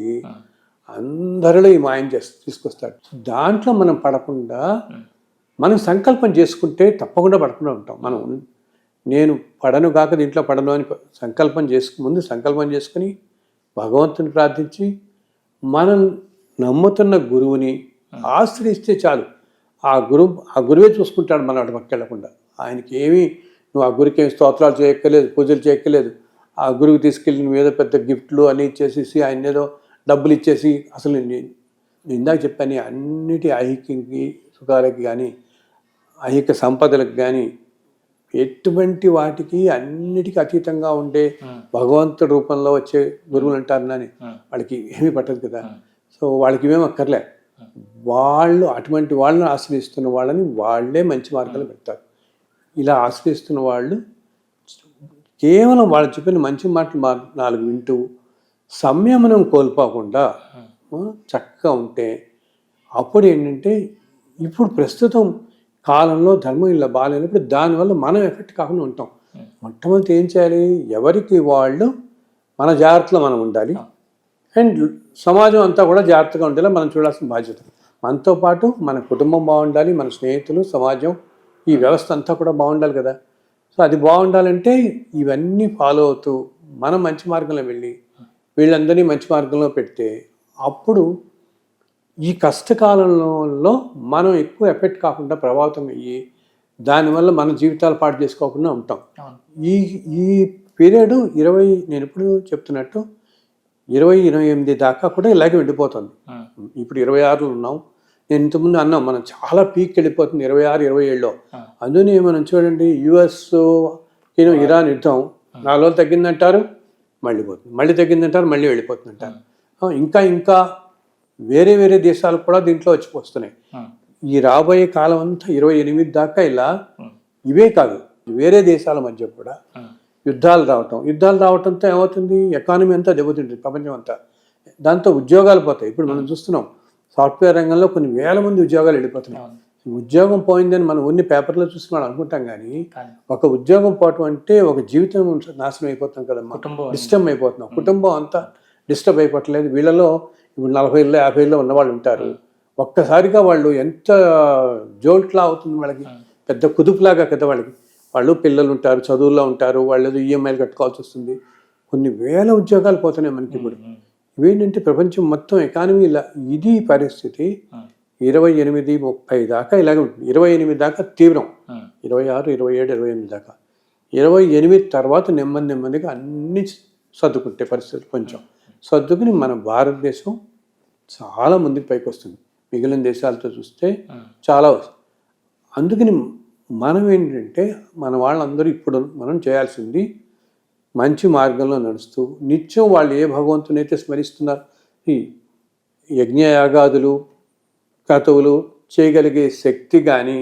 అందరిలో ఈ మాయం తీసుకొస్తాడు. దాంట్లో మనం పడకుండా మనం సంకల్పం చేసుకుంటే తప్పకుండా పడకుండా ఉంటాం. నేను పడను కాక దీంట్లో పడను అని ముందు సంకల్పం చేసుకుని భగవంతుని ప్రార్థించి మనం నమ్ముతున్న గురువుని ఆశ్రయిస్తే చాలు. ఆ గురువే చూసుకుంటాడు మన అటు పక్క వెళ్ళకుండా. ఆయనకి ఏమీ నువ్వు ఆ గురికి ఏమి స్తోత్రాలు చేయక్కర్లేదు, పూజలు చేయక్కర్లేదు. ఆ గురువుకి తీసుకెళ్ళి నువ్వు ఏదో పెద్ద గిఫ్ట్లు అన్నీ ఇచ్చేసేసి ఆయన ఏదో డబ్బులు ఇచ్చేసి, అసలు నేను ఇందాక చెప్పాను అన్నిటి ఐహికకి సుఖాలకి కానీ ఐహిక సంపదలకు కానీ ఎటువంటి వాటికి అన్నిటికీ అతీతంగా ఉండే భగవంతుడి రూపంలో వచ్చే గురువులు అంటారని వాళ్ళకి ఏమీ పట్టదు కదా. సో వాళ్ళకి ఇవేం అక్కర్లే. వాళ్ళు అటువంటి వాళ్ళని ఆశ్రయిస్తున్న వాళ్ళని వాళ్ళే మంచి మార్గాలు పెడతారు. ఇలా ఆశ్రయిస్తున్న వాళ్ళు కేవలం వాళ్ళు చెప్పిన మంచి మాటలు 4 వింటూ సంయమనం కోల్పోకుండా చక్కగా ఉంటే అప్పుడు ఏంటంటే ఇప్పుడు ప్రస్తుతం కాలంలో ధర్మం ఇలా బాగాలేనప్పుడు దానివల్ల మనం ఎఫెక్ట్ కాకుండా ఉంటాం. మొట్టమొదటి ఏం చేయాలి? ఎవరికి వాళ్ళు మన జాగ్రత్తలో మనం ఉండాలి. అండ్ సమాజం అంతా కూడా జాగ్రత్తగా ఉండేలా మనం చూడాల్సిన బాధ్యత. మనతో పాటు మన కుటుంబం బాగుండాలి, మన స్నేహితులు, సమాజం, ఈ వ్యవస్థ అంతా కూడా బాగుండాలి కదా. సో అది బాగుండాలంటే ఇవన్నీ ఫాలో అవుతూ మనం మంచి మార్గంలో వెళ్ళి వీళ్ళందరినీ మంచి మార్గంలో పెడితే అప్పుడు ఈ కష్టకాలంలో మనం ఎక్కువ ఎఫెక్ట్ కాకుండా ప్రభావితం అయ్యి దానివల్ల మన జీవితాలు పాటు చేసుకోకుండా ఉంటాం. అవును. ఈ ఈ పీరియడ్ నేను ఎప్పుడు చెప్తున్నట్టు 28 దాకా కూడా ఇలాగే వెళ్ళిపోతుంది. ఇప్పుడు 26లో ఉన్నాం. నేను ఇంతకుముందు అన్నాం మనం చాలా పీక్ వెళ్ళిపోతుంది 26, 27లో. అందుకని మనం చూడండి యుఎస్ ఇరాన్ యుద్ధం 4 రోజులు తగ్గిందంటారు, మళ్ళీ పోతుంది, మళ్ళీ తగ్గిందంటారు, మళ్ళీ వెళ్ళిపోతుందంటారు. ఇంకా వేరే వేరే దేశాలు కూడా దీంట్లో వస్తున్నాయి. ఈ రాబోయే కాలం అంతా 28 దాకా ఇలా ఇవే కాదు వేరే దేశాల మధ్య కూడా యుద్ధాలు రావటంతో ఏమవుతుంది, ఎకానమీ అంతా దెబ్బతింటుంది ప్రపంచం అంతా. దాంతో ఉద్యోగాలు పోతాయి. ఇప్పుడు మనం చూస్తున్నాం సాఫ్ట్వేర్ రంగంలో కొన్ని వేల మంది ఉద్యోగాలు వెళ్ళిపోతున్నాయి. ఉద్యోగం పోయిందని మనం ఉన్ని పేపర్లో చూసి మనం అనుకుంటాం, కానీ ఒక ఉద్యోగం పోవటం అంటే ఒక జీవితం నాశనం అయిపోతాం కదమ్మా, డిస్టర్బ్ అయిపోతున్నాం. కుటుంబం అంతా డిస్టర్బ్ అయిపోవట్లేదు. వీళ్ళలో ఇప్పుడు 40 50 ఉన్నవాళ్ళు ఉంటారు. ఒక్కసారిగా వాళ్ళు ఎంత జోల్ట్లా అవుతుంది వాళ్ళకి, పెద్ద కుదుపులాగా కదా వాళ్ళకి. వాళ్ళు పిల్లలు ఉంటారు, చదువుల్లో ఉంటారు, వాళ్ళు ఈఎంఐలు కట్టుకోవాల్సి వస్తుంది. కొన్ని వేల ఉద్యోగాలు పోతున్నాయి మనకి ఇప్పుడు. ఇవేంటంటే ప్రపంచం మొత్తం ఎకానమీ ఇలా, ఇది పరిస్థితి 28, 30 దాకా ఇలాగే ఉంటుంది. 28 దాకా తీవ్రం, 26, 27, 28 దాకా. 28 తర్వాత నెమ్మదిగా అన్ని సర్దుకుంటే పరిస్థితులు కొంచెం సర్దుకుని మన భారతదేశం చాలా ముందుకు పైకి వస్తుంది. మిగిలిన దేశాలతో చూస్తే చాలా వస్తుంది. అందుకని మనం ఏంటంటే మన వాళ్ళందరూ ఇప్పుడు మనం చేయాల్సింది మంచి మార్గంలో నడుస్తూ నిత్యం వాళ్ళు ఏ భగవంతునైతే స్మరిస్తున్నారు, ఈ యజ్ఞయాగాదులు క్రతువులు చేయగలిగే శక్తి కానీ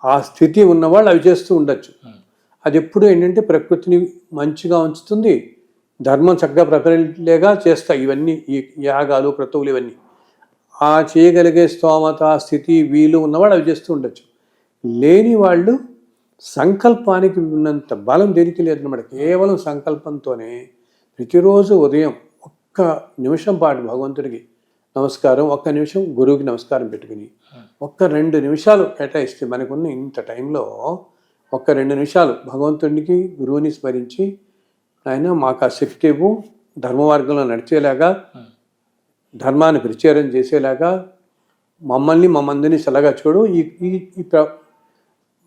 ఆ స్థితి ఉన్నవాళ్ళు అవి చేస్తూ ఉండొచ్చు. అది ఎప్పుడు ఏంటంటే ప్రకృతిని మంచిగా ఉంచుతుంది, ధర్మం చక్కగా ప్రపరేగా చేస్తాయి. ఇవన్నీ ఈ యాగాలు క్రతువులు ఇవన్నీ ఆ చేయగలిగే స్తోమత స్థితి వీలు ఉన్నవాళ్ళు అవి చేస్తూ ఉండొచ్చు. లేని వాళ్ళు సంకల్పానికి ఉన్నంత బలం దేనికి లేదన్నమాట. కేవలం సంకల్పంతోనే ప్రతిరోజు ఉదయం ఒక్క నిమిషం పాటు భగవంతుడికి నమస్కారం, ఒక్క నిమిషం గురువుకి నమస్కారం పెట్టుకుని ఒక్క 2 నిమిషాలు కేటాయిస్తే మనకున్న ఇంత టైంలో ఒక్క 2 నిమిషాలు భగవంతుడికి గురువుని స్మరించి ఆయన మాకు ఆ శక్తి ఇవ్వు, ధర్మ మార్గంలో నడిచేలాగా, ధర్మాన్ని ప్రచారం చేసేలాగా మమ్మందిని చల్లగా చూడు, ఈ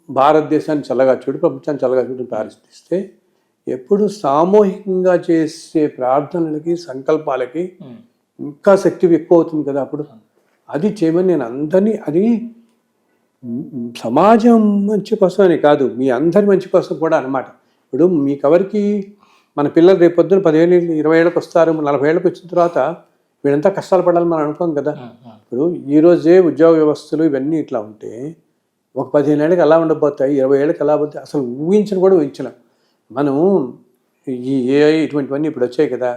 భారతదేశాన్ని చల్లగా చూడు, ప్రపంచాన్ని చల్లగా చూడు ప్రార్థిస్తే ఎప్పుడు సామూహికంగా చేసే ప్రార్థనలకి సంకల్పాలకి ఇంకా శక్తి ఎక్కువ అవుతుంది కదా. అప్పుడు అది చేయమని నేను అందరినీ, అది సమాజం మంచి కోసం అని కాదు, మీ అందరి మంచి కోసం కూడా అన్నమాట. ఇప్పుడు మీకెవరికి మన పిల్లలు రేపు పొద్దున 15 20 ఏళ్ళకి వస్తారు, 40 ఏళ్ళకి వచ్చిన తర్వాత వీళ్ళంతా కష్టాలు పడాలని మనం అనుకోం కదా. ఇప్పుడు ఈరోజే ఉద్యోగ వ్యవస్థలు ఇవన్నీ ఇట్లా ఉంటే ఒక 15 ఏళ్ళకి ఎలా ఉండబోతాయి, 20 ఏళ్ళకి ఎలా పోతాయి అసలు ఊహించను కూడా ఊహించలేం మనం. ఈ ఏఐ ఇటువంటివన్నీ ఇప్పుడు వచ్చాయి కదా,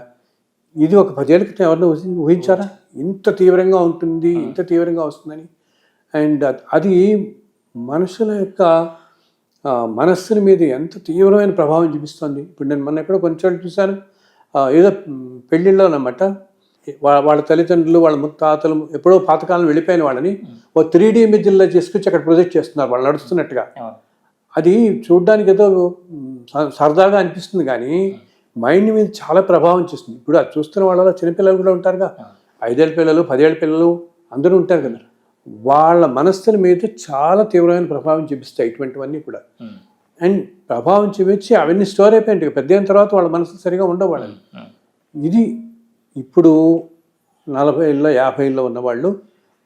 ఇది ఒక 10 ఏళ్ళ క్రితం ఎవరిని ఊహించారా ఇంత తీవ్రంగా ఉంటుంది, ఇంత తీవ్రంగా వస్తుందని. అండ్ అది మనుషుల యొక్క మనస్సుల మీద ఎంత తీవ్రమైన ప్రభావం చూపిస్తుంది. ఇప్పుడు నేను మొన్న ఎక్కడో కొంచెం చూశాను, ఏదో పెళ్ళిళ్ళలో అన్నమాట వాళ్ళ తల్లిదండ్రులు వాళ్ళ ముత్తాతలు ఎప్పుడో పాతకాలం వెళ్ళిపోయిన వాళ్ళని ఓ 3D ఇమేజ్లో చేసుకొచ్చి అక్కడ ప్రొజెక్ట్ చేస్తున్నారు వాళ్ళు నడుస్తున్నట్టుగా. అది చూడ్డానికి ఏదో సరదాగా అనిపిస్తుంది కానీ మైండ్ మీద చాలా ప్రభావం చేస్తుంది. ఇప్పుడు అది చూస్తున్న వాళ్ళలో చిన్నపిల్లలు కూడా ఉంటారుగా, 5 ఏళ్ళ పిల్లలు 10 ఏళ్ళ పిల్లలు అందరూ ఉంటారు కదా, వాళ్ళ మనస్సుల మీద చాలా తీవ్రమైన ప్రభావం చూపిస్తాయి ఇటువంటివన్నీ కూడా. అండ్ ప్రభావం చూపించి అవన్నీ స్టోర్ అయిపోయింటాయి, పెద్ద అయిన తర్వాత వాళ్ళ మనసు సరిగా ఉండవు వాళ్ళని. ఇది ఇప్పుడు 40 ఏళ్ళ 50 ఏళ్ళలో ఉన్నవాళ్ళు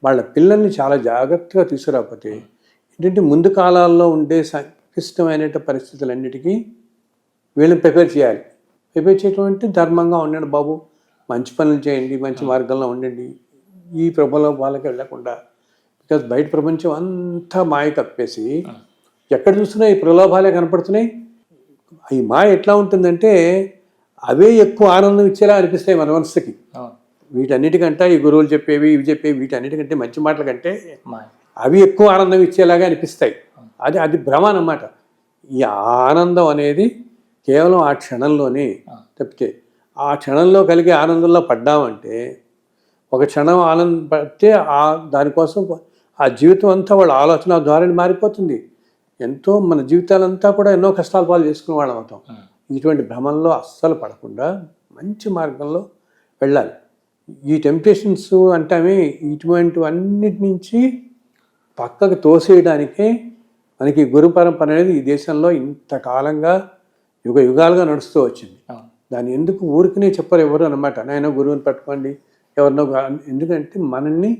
వాళ్ళ పిల్లల్ని చాలా జాగ్రత్తగా తీసుకురాకపోతే ఏంటంటే ముందు కాలాల్లో ఉండే సంక్లిష్టమైన పరిస్థితులన్నిటికీ వీళ్ళని ప్రిపేర్ చేయాలి. ప్రిపేర్ చేయటం అంటే ధర్మంగా ఉండండి బాబు, మంచి పనులు చేయండి, మంచి మార్గంలో ఉండండి, ఈ ప్రబోధాలకు వెళ్ళకుండా. బికాజ్ బయట ప్రపంచం అంతా మాయ కప్పేసి ఎక్కడ చూసినా ఈ ప్రలోభాలే కనపడుతున్నాయి. ఈ మాయ ఎట్లా ఉంటుందంటే అవే ఎక్కువ ఆనందం ఇచ్చేలా అనిపిస్తాయి మన మనసుకి. వీటన్నిటికంటే ఈ గురువులు చెప్పేవి ఇవి చెప్పేవి వీటన్నిటికంటే మంచి మాటల కంటే అవి ఎక్కువ ఆనందం ఇచ్చేలాగా అనిపిస్తాయి. అది భ్రమ అన్నమాట. ఈ ఆనందం అనేది కేవలం ఆ క్షణంలోనే తప్పితే ఆ క్షణంలో కలిగే ఆనందంలో పడ్డామంటే ఒక క్షణం ఆనందం పడితే దానికోసం ఆ జీవితం అంతా వాళ్ళ ఆలోచన ధోరణి మారిపోతుంది. ఎంతో మన జీవితాలంతా కూడా ఎన్నో కష్టాలు పాలు చేసుకునే వాళ్ళం అవుతాం. ఇటువంటి భ్రమంలో అస్సలు పడకుండా మంచి మార్గంలో వెళ్ళాలి. ఈ టెంప్టేషన్స్ అంటే ఇటువంటివన్నిటి నుంచి పక్కకు తోసేయడానికే మనకి గురు పరంపర అనేది ఈ దేశంలో ఇంతకాలంగా యుగాలుగా నడుస్తూ వచ్చింది. దాన్ని ఎందుకు ఊరికనే చెప్పరు ఎవరు అనమాట, నాయన గురువుని పట్టుకోండి ఎవరినో ఎందుకంటే మనల్ని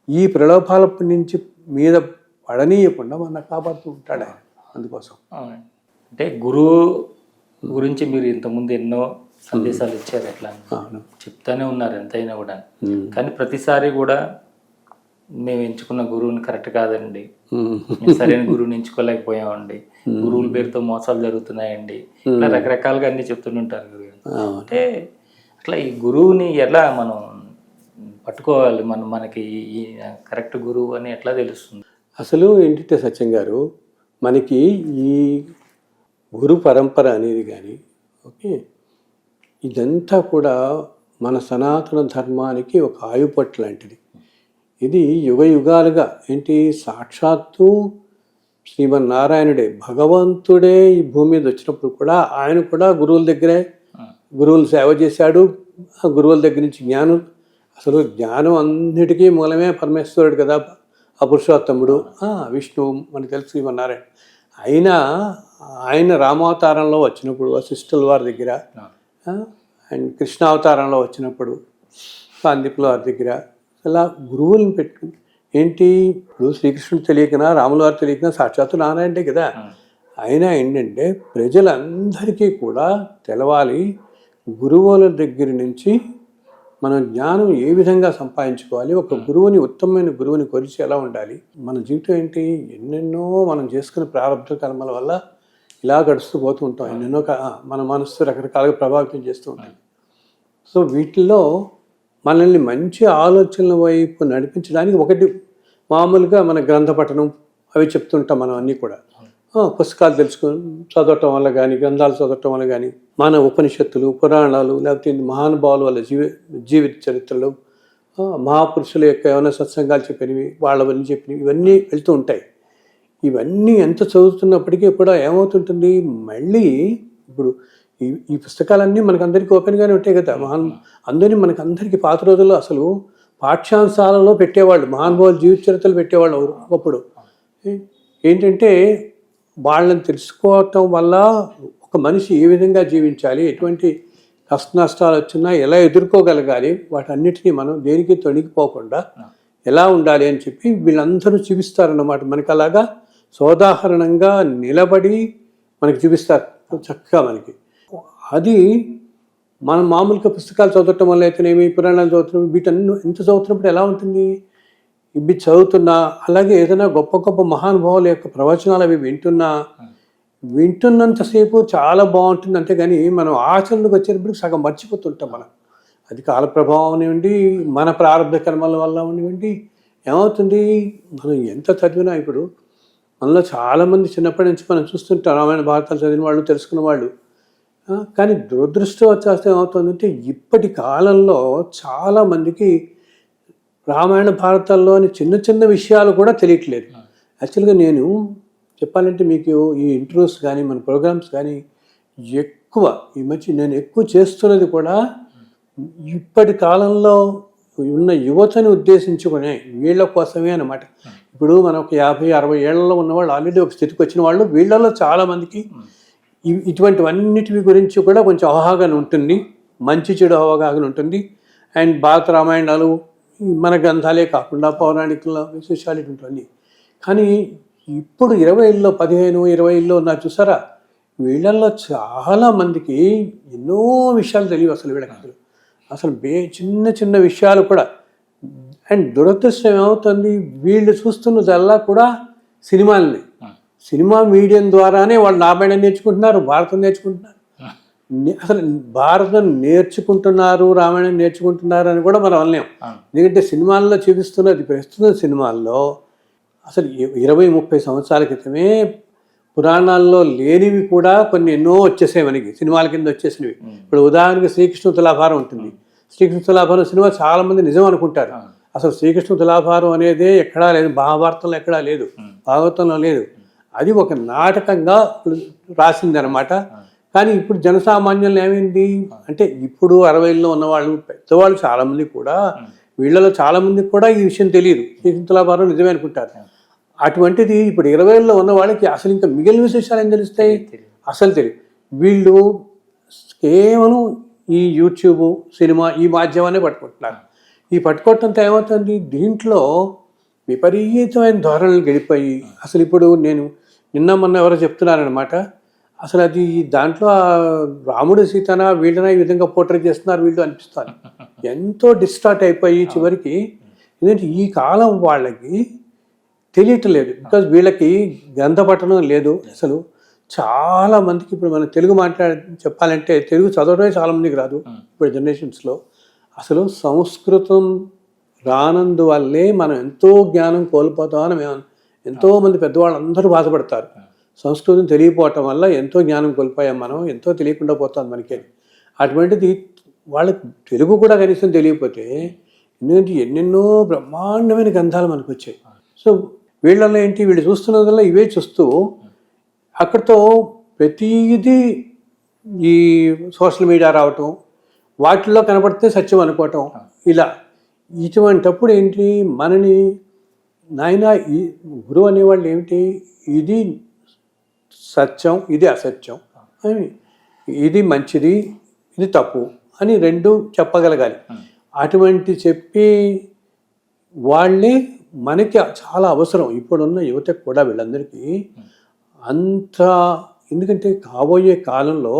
ఈ ప్రలోభాల నుంచి మీద పడనీయకుండా మన కాపాడుతూ ఉంటాడు ఆయన. అందుకోసం అంటే గురువు గురించి మీరు ఇంతకుముందు ఎన్నో సందేశాలు ఇచ్చారు, ఎట్లా చెప్తానే ఉన్నారు ఎంతైనా కూడా. కానీ ప్రతిసారి కూడా మేము ఎంచుకున్న గురువుని కరెక్ట్ కాదండి, మేము సరైన గురువుని ఎంచుకోలేకపోయామండి, గురువుల పేరుతో మోసాలు జరుగుతున్నాయండి, ఇలా రకరకాలుగా అన్ని చెప్తుంటారు గురువు. అంటే అట్లా ఈ గురువుని ఎలా మనం పట్టుకోవాలి, మనకి ఈ కరెక్ట్ గురువు అని ఎట్లా తెలుస్తుంది? అసలు ఏంటంటే సత్యం గారు, మనకి ఈ గురు పరంపర అనేది కానీ ఓకే, ఇదంతా కూడా మన సనాతన ధర్మానికి ఒక ఆయుపట్టు లాంటిది. ఇది యుగాలుగా ఏంటి, సాక్షాత్తు శ్రీమన్నారాయణుడే భగవంతుడే ఈ భూమి మీద వచ్చినప్పుడు కూడా ఆయన కూడా గురువుల దగ్గరే గురువులు సేవ చేశాడు. ఆ గురువుల దగ్గర నుంచి జ్ఞానం, అసలు జ్ఞానం అన్నిటికీ మూలమే పరమేశ్వరుడు కదా, ఆ పురుషోత్తముడు విష్ణువు మనకు తెలుసు శ్రీమన్నారాయణ. ఆయన రామావతారంలో వచ్చినప్పుడు వశిష్ఠుల వారి దగ్గర, అండ్ కృష్ణావతారంలో వచ్చినప్పుడు సాందీపుల వారి దగ్గర అలా గురువులను పెట్టుకుని ఏంటి, ఇప్పుడు శ్రీకృష్ణుడు తెలియకనా రాముల వారు తెలియకనా సాక్షాత్తు నారాయణే కదా. అయినా ఏంటంటే ప్రజలందరికీ కూడా తెలవాలి గురువుల దగ్గర నుంచి మనం జ్ఞానం ఏ విధంగా సంపాదించుకోవాలి, ఒక గురువుని ఉత్తమమైన గురువుని కొలిచి ఎలా ఉండాలి. మన జీవితం ఏంటి, ఎన్నెన్నో మనం చేసుకునే ప్రారంభ కర్మల వల్ల ఇలా గడుస్తూ పోతూ ఉంటాం. ఎన్నెన్నో మన మనస్సు రకరకాలుగా ప్రభావితం చేస్తూ ఉంటుంది. సో వీటిల్లో మనల్ని మంచి ఆలోచనల వైపు నడిపించడానికి ఒకటి మామూలుగా మన గ్రంథ పఠనం అవి చెప్తుంటాం మనం అన్నీ కూడా. పుస్తకాలు చదవటం వల్ల కానీ, గ్రంథాలు చదవటం వల్ల కానీ, మన ఉపనిషత్తులు, పురాణాలు, లేకపోతే మహానుభావుల వల్ల జీవిత చరిత్రలు, మహాపురుషుల యొక్క ఏమైనా సత్సంగాలు చెప్పినవి, వాళ్ళవన్నీ చెప్పినవి, ఇవన్నీ వెళ్తూ ఉంటాయి. ఇవన్నీ ఎంత చదువుతున్నప్పటికీ కూడా ఏమవుతుంటుంది, మళ్ళీ ఇప్పుడు ఈ పుస్తకాలన్నీ మనకందరికీ ఓపెన్గానే ఉంటాయి కదా. అందరినీ మనకందరికీ పాత రోజుల్లో అసలు పాఠ్యాంశాలలో పెట్టేవాళ్ళు, మహానుభావుల జీవిత చరిత్రలు పెట్టేవాళ్ళు ఒకప్పుడు. ఏంటంటే వాళ్ళని తెలుసుకోవటం వల్ల ఒక మనిషి ఏ విధంగా జీవించాలి, ఎటువంటి కష్ట నష్టాలు వచ్చినా ఎలా ఎదుర్కోగలగాలి, వాటన్నిటినీ మనం దేనికి తొణిగిపోకుండా ఎలా ఉండాలి అని చెప్పి వీళ్ళందరూ చూపిస్తారన్నమాట. మనకి అలాగా సోదాహరణంగా నిలబడి మనకి చూపిస్తారు చక్కగా మనకి. అది మనం మామూలుగా పుస్తకాలు చదవటం వల్ల అయితేనేమి, పురాణాలు చదువుతున్నాం, వీటన్ని ఎంత చదువుతున్నప్పుడు ఎలా ఉంటుంది, ఇవి చదువుతున్నా, అలాగే ఏదైనా గొప్ప గొప్ప మహానుభావుల యొక్క ప్రవచనాలు అవి వింటున్నంతసేపు చాలా బాగుంటుంది. అంతేగాని మనం ఆచరణకు వచ్చేటప్పటికి సగం మర్చిపోతుంటాం మనం. అది కాల ప్రభావం అనివ్వండి, మన ప్రారంభ కర్మల వల్ల అనివ్వండి, ఏమవుతుంది మనం ఎంత చదివినా. ఇప్పుడు మనలో చాలామంది చిన్నప్పటి నుంచి మనం చూస్తుంటాం రామాయణ భారతాలు చదివిన వాళ్ళు, తెలుసుకున్న వాళ్ళు. కానీ దురదృష్టవశాత్తు ఏమవుతుందంటే ఇప్పటి కాలంలో చాలామందికి రామాయణ భారతాల్లోని చిన్న చిన్న విషయాలు కూడా తెలియట్లేదు. యాక్చువల్గా నేను చెప్పాలంటే మీకు ఈ ఇంటర్వ్యూస్ కానీ మన ప్రోగ్రామ్స్ కానీ ఎక్కువ ఈ మధ్య నేను ఎక్కువ చేస్తున్నది కూడా ఇప్పటి కాలంలో ఉన్న యువతని ఉద్దేశించుకునే వీళ్ళ కోసమే అన్నమాట. ఇప్పుడు మనం ఒక 50-60 ఏళ్లలో ఉన్నవాళ్ళు ఆల్రెడీ ఒక స్థితికి వచ్చిన వాళ్ళు, వీళ్ళలో చాలామందికి ఇటువంటివన్నిటి గురించి కూడా కొంచెం అవగాహన ఉంటుంది, మంచి చెడు అవగాహన ఉంటుంది. అండ్ భారత రామాయణాలు మన గ్రంథాలే కాకుండా పౌరాణికుల విశేషాలు ఉంటుంది. కానీ ఇప్పుడు 20 15-20 నాకు చూసారా, వీళ్ళల్లో చాలామందికి ఎన్నో విషయాలు తెలియవు అసలు వీళ్ళకి. అసలు చిన్న చిన్న విషయాలు కూడా. అండ్ దురదృష్టం ఏమవుతుంది, వీళ్ళు చూస్తున్నదల్లా కూడా సినిమాలని, సినిమా మీడియం ద్వారానే వాళ్ళు రామాయణం నేర్చుకుంటున్నారు, భారతం నేర్చుకుంటున్నారు. అసలు భారతం నేర్చుకుంటున్నారు, రామాయణం నేర్చుకుంటున్నారు అని కూడా మనం అనలేం. ఎందుకంటే సినిమాల్లో చూపిస్తున్నది, ప్రస్తుత సినిమాల్లో అసలు 20-30 సంవత్సరాల క్రితమే పురాణాల్లో లేనివి కూడా కొన్ని ఎన్నో వచ్చేసాయి మనకి, సినిమాల కింద వచ్చేసినవి. ఇప్పుడు ఉదాహరణకి శ్రీకృష్ణ తులాభారం ఉంటుంది. శ్రీకృష్ణ తులాభారం సినిమా చాలామంది నిజం అనుకుంటారు. అసలు శ్రీకృష్ణ తులాభారం అనేదే ఎక్కడా లేదు, మహాభారతంలో ఎక్కడా లేదు, భాగవతంలో లేదు. అది ఒక నాటకంగా రాసింది అనమాట. కానీ ఇప్పుడు జనసామాన్యులు ఏమైంది అంటే ఇప్పుడు 60లో ఉన్నవాళ్ళు పెద్దవాళ్ళు చాలామంది కూడా వీళ్ళలో చాలామందికి కూడా ఈ విషయం తెలియదు. తులాభారం నిజమే అనుకుంటారు. అటువంటిది ఇప్పుడు 20లో ఉన్న వాళ్ళకి అసలు ఇంకా మిగిలిన విశేషాలు ఏం తెలుస్తాయి? అసలు తెలియదు. వీళ్ళు కేవలం ఈ యూట్యూబ్, సినిమా ఈ మాధ్యమాన్ని పట్టుకుంటున్నారు. ఈ పట్టుకోవటంతో ఏమవుతుంది, దీంట్లో విపరీతమైన ధోరణులు గడిపోయి అసలు ఇప్పుడు నేను నిన్న మొన్న ఎవరో చెప్తున్నారనమాట, అసలు అది దాంట్లో రాముడు సీతన వీళ్ళన ఈ విధంగా పోర్ట్రేట్ చేస్తున్నారు వీళ్ళు అనిపిస్తారు. ఎంతో డిస్టార్ట్ అయిపోయి చివరికి ఎందుకంటే ఈ కాలం వాళ్ళకి తెలియట్లేదు. బికాజ్ వీళ్ళకి గ్రంథ పఠనం లేదు. అసలు చాలా మందికి ఇప్పుడు మనం తెలుగు చెప్పాలంటే తెలుగు చదవడమే చాలామందికి రాదు ఇప్పుడు జనరేషన్స్లో. అసలు సంస్కృతం రానందువల్లే మనం ఎంతో జ్ఞానం కోల్పోతామని మేము ఎంతోమంది పెద్దవాళ్ళు అందరూ బాధపడతారు. సంస్కృతం తెలియకపోవటం వల్ల ఎంతో జ్ఞానం కోల్పోయాం మనం, ఎంతో తెలియకుండా పోతాం మనకి. అటువంటిది వాళ్ళకి తెలుగు కూడా కనీసం తెలియకపోతే ఎందుకంటే ఎన్నెన్నో బ్రహ్మాండమైన గ్రంథాలు మనకు వచ్చాయి. సో వీళ్ళల్లో ఏంటి, వీళ్ళు చూస్తున్నదల్లా ఇవే చూస్తూ అక్కడితో ప్రతిదీ ఈ సోషల్ మీడియా రావటం, వాటిల్లో కనపడితే సత్యం అనుకోవటం, ఇలా ఇటువంటప్పుడు ఏంటి మనని నాయన ఈ గురువు అనేవాళ్ళు ఏమిటి, ఇది సత్యం ఇది అసత్యం అని, ఇది మంచిది ఇది తప్పు అని రెండు చెప్పగలగాలి. అటువంటి చెప్పి వాళ్ళే మనకి చాలా అవసరం ఇప్పుడున్న యువతకు కూడా. వీళ్ళందరికీ అంత ఎందుకంటే కాబోయే కాలంలో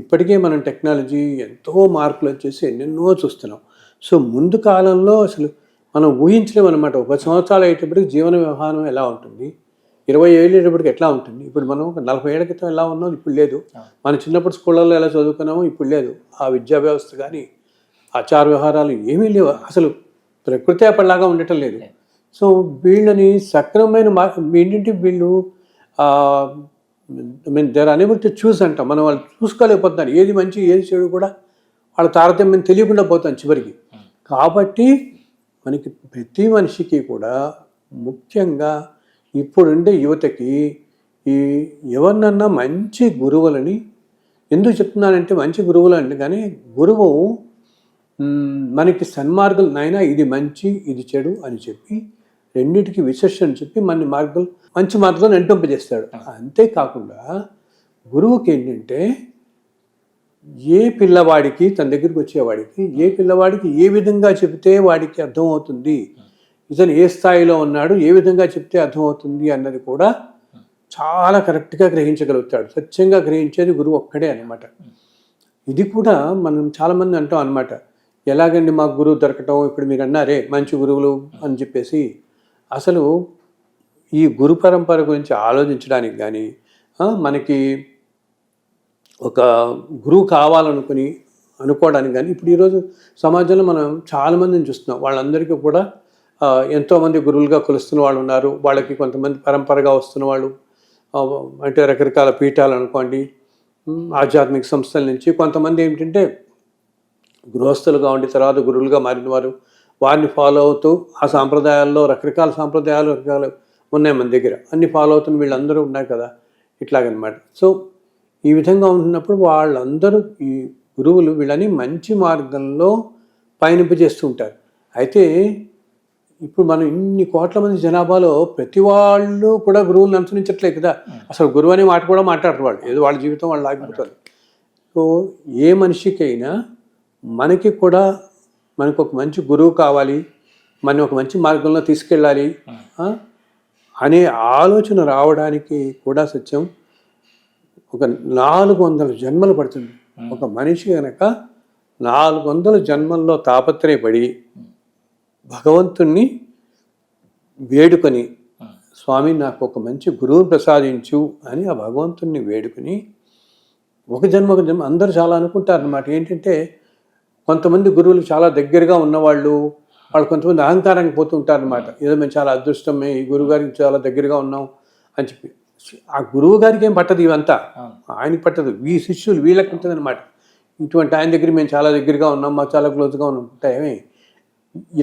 ఇప్పటికే మనం టెక్నాలజీ ఎంతో మార్పులు వచ్చేసి ఎన్నెన్నో చూస్తున్నాం. సో ముందు కాలంలో అసలు మనం ఊహించలేము అనమాట. 10 సంవత్సరాలు అయ్యేటప్పటికి జీవన వ్యవహారం ఎలా ఉంటుంది, 20 ఏళ్ళు అయ్యేటప్పటికి ఎట్లా ఉంటుంది. ఇప్పుడు మనం 40 ఏళ్ల క్రితం ఎలా ఉన్నాం ఇప్పుడు లేదు. మన చిన్నప్పుడు స్కూళ్ళల్లో ఎలా చదువుకున్నామో ఇప్పుడు లేదు. ఆ విద్యా వ్యవస్థ కానీ ఆచార వ్యవహారాలు ఏమీ లేవు. అసలు ప్రకృతి అప్పటిలాగా ఉండటం లేదు. సో వీళ్ళని సక్రమమైన ఏంటంటే వీళ్ళు దేర్ అనేబుల్ టు చూస్ అంటాం. మనం వాళ్ళు చూసుకోలేకపోతున్నారు. ఏది మంచి ఏది చెడు కూడా వాళ్ళ తారతమ్యం తెలియకుండా పోతాం చివరికి. కాబట్టి మనకి ప్రతి మనిషికి కూడా ముఖ్యంగా ఇప్పుడుండే యువతకి ఈ ఎవరినన్నా మంచి గురువులని ఎందుకు చెప్తున్నానంటే మంచి గురువులు అంటే కానీ గురువు మనకి సన్మార్గం నాయన ఇది మంచి ఇది చెడు అని చెప్పి రెండింటికి విశేషణ చెప్పి మన మార్గం మంచి మార్గం నెంటింపజేస్తాడు. అంతేకాకుండా గురువుకి ఏంటంటే ఏ పిల్లవాడికి తన దగ్గరికి వచ్చేవాడికి ఏ పిల్లవాడికి ఏ విధంగా చెబితే వాడికి అర్థమవుతుంది, ఇతను ఏ స్థాయిలో ఉన్నాడు ఏ విధంగా చెప్తే అర్థమవుతుంది అన్నది కూడా చాలా కరెక్ట్గా గ్రహించగలుగుతాడు. సత్యంగా గ్రహించేది గురువు ఒక్కడే అనమాట. ఇది కూడా మనం చాలామంది అంటాం అనమాట, ఎలాగండి మాకు గురువు దొరకటం, ఇప్పుడు మీరు అన్నారే మంచి గురువులు అని చెప్పేసి. అసలు ఈ గురు పరంపర గురించి ఆలోచించడానికి కానీ మనకి ఒక గురువు కావాలనుకుని అనుకోవడానికి కానీ ఇప్పుడు ఈరోజు సమాజంలో మనం చాలామందిని చూస్తున్నాం. వాళ్ళందరికీ కూడా ఎంతోమంది గురువులుగా కొలుస్తున్న వాళ్ళు ఉన్నారు. వాళ్ళకి కొంతమంది పరంపరగా వస్తున్న వాళ్ళు అంటే రకరకాల పీఠాలు అనుకోండి, ఆధ్యాత్మిక సంస్థల నుంచి కొంతమంది ఏమిటంటే గృహస్థులుగా ఉండి తర్వాత గురువులుగా మారిన వారు, వారిని ఫాలో అవుతూ ఆ సాంప్రదాయాల్లో రకరకాల సాంప్రదాయాలు రకరకాలు ఉన్నాయి మన దగ్గర, అన్ని ఫాలో అవుతున్న వీళ్ళందరూ ఉన్నారు కదా ఇట్లాగనమాట. సో ఈ విధంగా ఉంటున్నప్పుడు వాళ్ళందరూ ఈ గురువులు వీళ్ళని మంచి మార్గంలో పయనింపజేస్తూ ఉంటారు. అయితే ఇప్పుడు మనం ఇన్ని కోట్ల మంది జనాభాలో ప్రతి వాళ్ళు కూడా గురువులను అనుసరించట్లేదు కదా. అసలు గురువు అనే మాట కూడా మాట్లాడరు వాళ్ళు, ఏదో వాళ్ళ జీవితం వాళ్ళు ఆగిపోతారు. సో ఏ మనిషికైనా మనకి కూడా మనకు ఒక మంచి గురువు కావాలి, మనం ఒక మంచి మార్గంలో తీసుకెళ్ళాలి అనే ఆలోచన రావడానికి కూడా సత్యం ఒక 400 జన్మలు పడుతుంది. ఒక మనిషి కనుక 400 జన్మల్లో తాపత్రయపడి భగవంతుణ్ణి వేడుకొని స్వామి నాకు ఒక మంచి గురువు ప్రసాదించు అని ఆ భగవంతుణ్ణి వేడుకొని ఒక జన్మ అందరూ చాలా అనుకుంటారనమాట. ఏంటంటే కొంతమంది గురువులు చాలా దగ్గరగా ఉన్నవాళ్ళు వాళ్ళు కొంతమంది అహంకారానికి పోతూ ఉంటారనమాట. ఏదో మేము చాలా అదృష్టమే ఈ గురువు గారికి చాలా దగ్గరగా ఉన్నాం అని చెప్పి. ఆ గురువు గారికి ఏం పట్టదు ఇవంతా, ఆయనకి పట్టదు, ఈ శిష్యులు వీళ్ళకి ఉంటుంది అనమాట. ఇటువంటి ఆయన దగ్గర మేము చాలా దగ్గరగా ఉన్నాం, మాకు చాలా క్లోజ్గా ఉన్నాం ఏమి.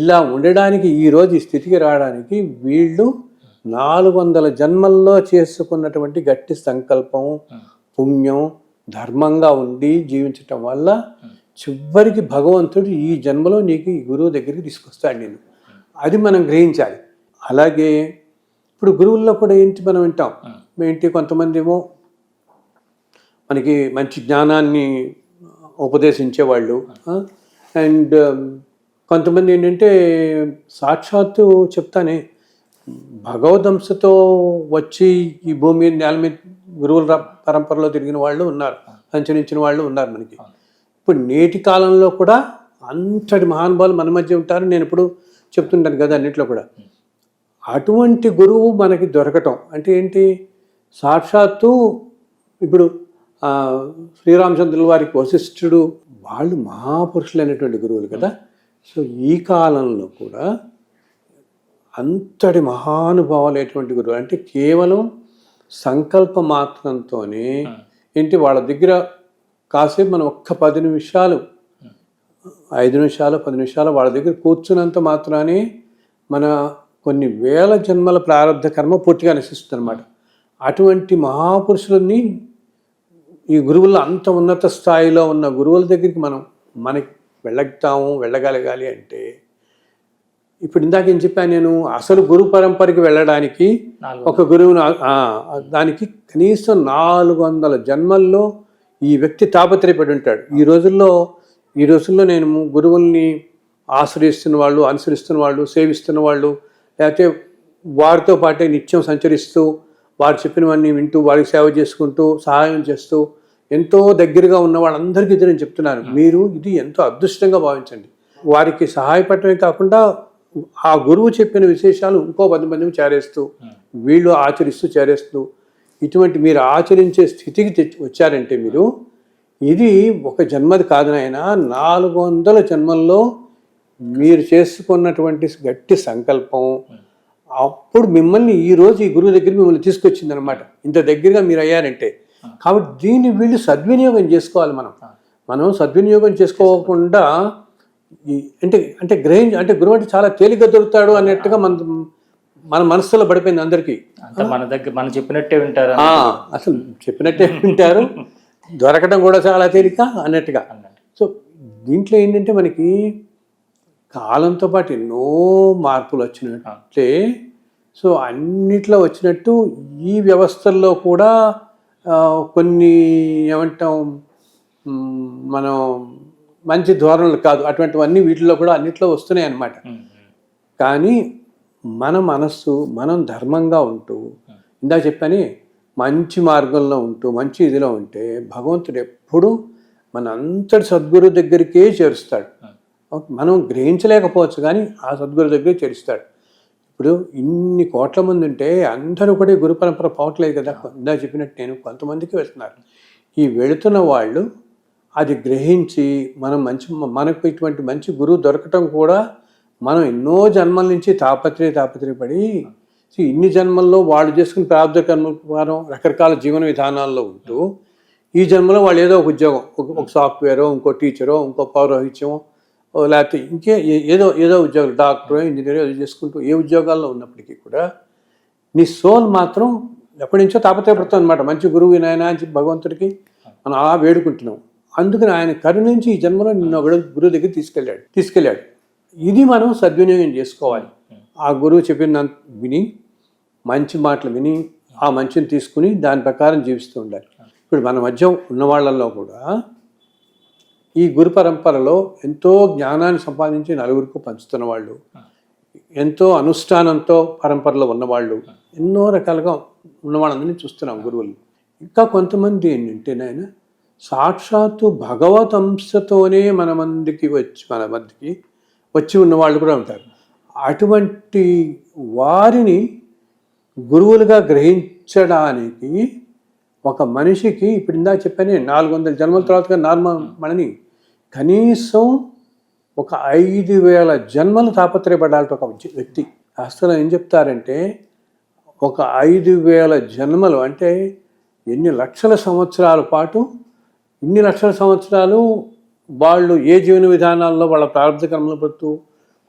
ఇలా ఉండడానికి ఈరోజు ఈ స్థితికి రావడానికి వీళ్ళు 400 జన్మల్లో చేసుకున్నటువంటి గట్టి సంకల్పం, పుణ్యం, ధర్మంగా ఉండి జీవించటం వల్ల చివరికి భగవంతుడు ఈ జన్మలో నీకు ఈ గురువు దగ్గరికి తీసుకొస్తాడు నేను. అది మనం గ్రహించాలి. అలాగే ఇప్పుడు గురువుల్లో కూడా ఏంటి మనం వింటాం, కొంతమంది ఏమో మనకి మంచి జ్ఞానాన్ని ఉపదేశించేవాళ్ళు, అండ్ కొంతమంది ఏంటంటే సాక్షాత్తు చెప్తానే భగవదంశతో వచ్చి ఈ భూమి మీద నేల మీద గురువుల పరంపరలో తిరిగిన వాళ్ళు ఉన్నారు, సంచరించిన వాళ్ళు ఉన్నారు మనకి. ఇప్పుడు నేటి కాలంలో కూడా అంతటి మహానుభావులు మన మధ్య ఉంటారు. నేను ఇప్పుడు చెప్తుంటాను కదా అన్నింటిలో కూడా. అటువంటి గురువు మనకి దొరకటం అంటే ఏంటి, సాక్షాత్తు ఇప్పుడు శ్రీరామచంద్రుల వారికి వశిష్ఠుడు వాళ్ళు మహాపురుషులైనటువంటి గురువులు కదా. సో ఈ కాలంలో కూడా అంతటి మహానుభావులైనటువంటి గురువు అంటే కేవలం సంకల్ప మాత్రంతోనే ఏంటి వాళ్ళ దగ్గర కాసేపు మనం ఒక్క 10 నిమిషాలు 5 నిమిషాలు 10 నిమిషాలు వాళ్ళ దగ్గర కూర్చున్నంత మాత్రానే మన కొన్ని వేల జన్మల ప్రారంభ కర్మ పూర్తిగా నశిస్తుంది అనమాట. అటువంటి మహాపురుషులని ఈ గురువుల్లో అంత ఉన్నత స్థాయిలో ఉన్న గురువుల దగ్గరికి మనకి వెళ్ళగలగాలి అంటే ఇప్పుడు ఇందాక ఏం చెప్పాను నేను, అసలు గురు పరంపరకి వెళ్ళడానికి ఒక గురువును దానికి కనీసం 400 జన్మల్లో ఈ వ్యక్తి తాపత్రయపడి ఉంటాడు. ఈ రోజుల్లో నేను గురువుల్ని ఆశ్రయిస్తున్న వాళ్ళు, అనుసరిస్తున్న వాళ్ళు, సేవిస్తున్న వాళ్ళు, లేకపోతే వారితో పాటే నిత్యం సంచరిస్తూ వారు చెప్పినవన్నీ వింటూ వారికి సేవ చేసుకుంటూ సహాయం చేస్తూ ఎంతో దగ్గరగా ఉన్న వాళ్ళందరికీ ఇది నేను చెప్తున్నాను, మీరు ఇది ఎంతో అదృష్టంగా భావించండి. వారికి సహాయపడటమే కాకుండా ఆ గురువు చెప్పిన విశేషాలు ఇంకో 10 మందిని చేరేస్తూ వీళ్ళు ఆచరిస్తూ చేరేస్తూ ఇటువంటి మీరు ఆచరించే స్థితికి వచ్చారంటే మీరు ఇది ఒక జన్మది కాదు నాయన, 400 జన్మల్లో మీరు చేసుకున్నటువంటి గట్టి సంకల్పం అప్పుడు మిమ్మల్ని ఈరోజు ఈ గురువు దగ్గర మిమ్మల్ని తీసుకొచ్చింది అనమాట. ఇంత దగ్గరగా మీరు అయ్యారంటే. కాబట్టి దీన్ని వీళ్ళు సద్వినియోగం చేసుకోవాలి. మనం సద్వినియోగం చేసుకోకుండా అంటే గురువు అంటే చాలా తేలిగ్గా దొరుకుతాడు అన్నట్టుగా మన మనసులో పడిపోయింది అందరికీ. మన దగ్గర మనం చెప్పినట్టే వింటారు, అసలు చెప్పినట్టే వింటారు, దొరకడం కూడా చాలా తేలిక అన్నట్టుగా. సో దీంట్లో ఏంటంటే మనకి కాలంతో పాటు ఎన్నో మార్పులు వచ్చినట్లే, సో అన్నిట్లో వచ్చినట్టు ఈ వ్యవస్థల్లో కూడా కొన్ని ఏమంటాం మనం మంచి ధోరణులు కాదు అటువంటివన్నీ వీటిల్లో కూడా అన్నిట్లో వస్తున్నాయి అన్నమాట. కానీ మన మనస్సు మనం ధర్మంగా ఉంటూ ఇందా చెప్పని మంచి మార్గంలో ఉంటూ మంచి ఇదిలో ఉంటే భగవంతుడు ఎప్పుడూ మన అంతటి సద్గురు దగ్గరికే చేరుస్తాడు. మనం గ్రహించలేకపోవచ్చు కానీ ఆ సద్గురు దగ్గరే చేరుస్తాడు. ఇప్పుడు ఇన్ని కోట్ల మంది ఉంటే అందరూ కూడా గురు పరంపర పోవట్లేదు కదా. ఇందా చెప్పినట్టు నేను కొంతమందికి వెళ్తున్నారు. ఈ వెళుతున్న వాళ్ళు అది గ్రహించి మనకు ఇటువంటి మంచి గురువు దొరకటం కూడా మనం ఎన్నో జన్మల నుంచి తాపత్రయపడి ఇన్ని జన్మల్లో వాళ్ళు చేసుకుని ప్రారంభ కర్మ ప్రకారం రకరకాల జీవన విధానాల్లో ఉంటూ ఈ జన్మలో వాళ్ళు ఏదో ఒక ఉద్యోగం, ఒక సాఫ్ట్వేరో, ఇంకో టీచరో, ఇంకో పౌరోహిత్యమో, లేకపోతే ఇంకే ఏదో ఉద్యోగాలు, డాక్టరో, ఇంజనీరో ఏదో చేసుకుంటూ ఏ ఉద్యోగాల్లో ఉన్నప్పటికీ కూడా నీ సోల్ మాత్రం ఎప్పటి నుంచో తాపత్రయపడుతుంది అనమాట. మంచి గురువు నాయన అని చెప్పి భగవంతుడికి మనం అలా వేడుకుంటున్నాం. అందుకని ఆయన కరుణించి ఈ జన్మలో నిన్న గురువు దగ్గర తీసుకెళ్ళాడు. ఇది మనం సద్వినియోగం చేసుకోవాలి. ఆ గురువు చెప్పిన విని మంచి మాటలు విని ఆ మంచిని తీసుకుని దాని ప్రకారం జీవిస్తూ ఉండాలి. ఇప్పుడు మన మధ్య ఉన్న వాళ్ళల్లో కూడా ఈ గురు పరంపరలో ఎంతో జ్ఞానాన్ని సంపాదించి నలుగురికి పంచుతున్న వాళ్ళు, ఎంతో అనుష్ఠానంతో పరంపరలో ఉన్నవాళ్ళు, ఎన్నో రకాలుగా ఉన్నవాళ్ళందరినీ చూస్తున్నాం గురువులు. ఇంకా కొంతమంది ఏంటంటే నాయన సాక్షాత్తు భగవత్ అంశతోనే మన మధ్యకి వచ్చి ఉన్నవాళ్ళు కూడా ఉంటారు. అటువంటి వారిని గురువులుగా గ్రహించడానికి ఒక మనిషికి ఇప్పుడు ఇందాక చెప్పానే 400 జన్మల తర్వాత మనని కనీసం ఒక 5000 జన్మలు తాపత్రయపడాలి ఒక వ్యక్తి. అసలు ఏం చెప్తారంటే ఒక 5000 జన్మలు అంటే ఎన్ని లక్షల సంవత్సరాల పాటు, ఇన్ని లక్షల సంవత్సరాలు వాళ్ళు ఏ జీవన విధానాల్లో వాళ్ళ ప్రారంభ కర్మలు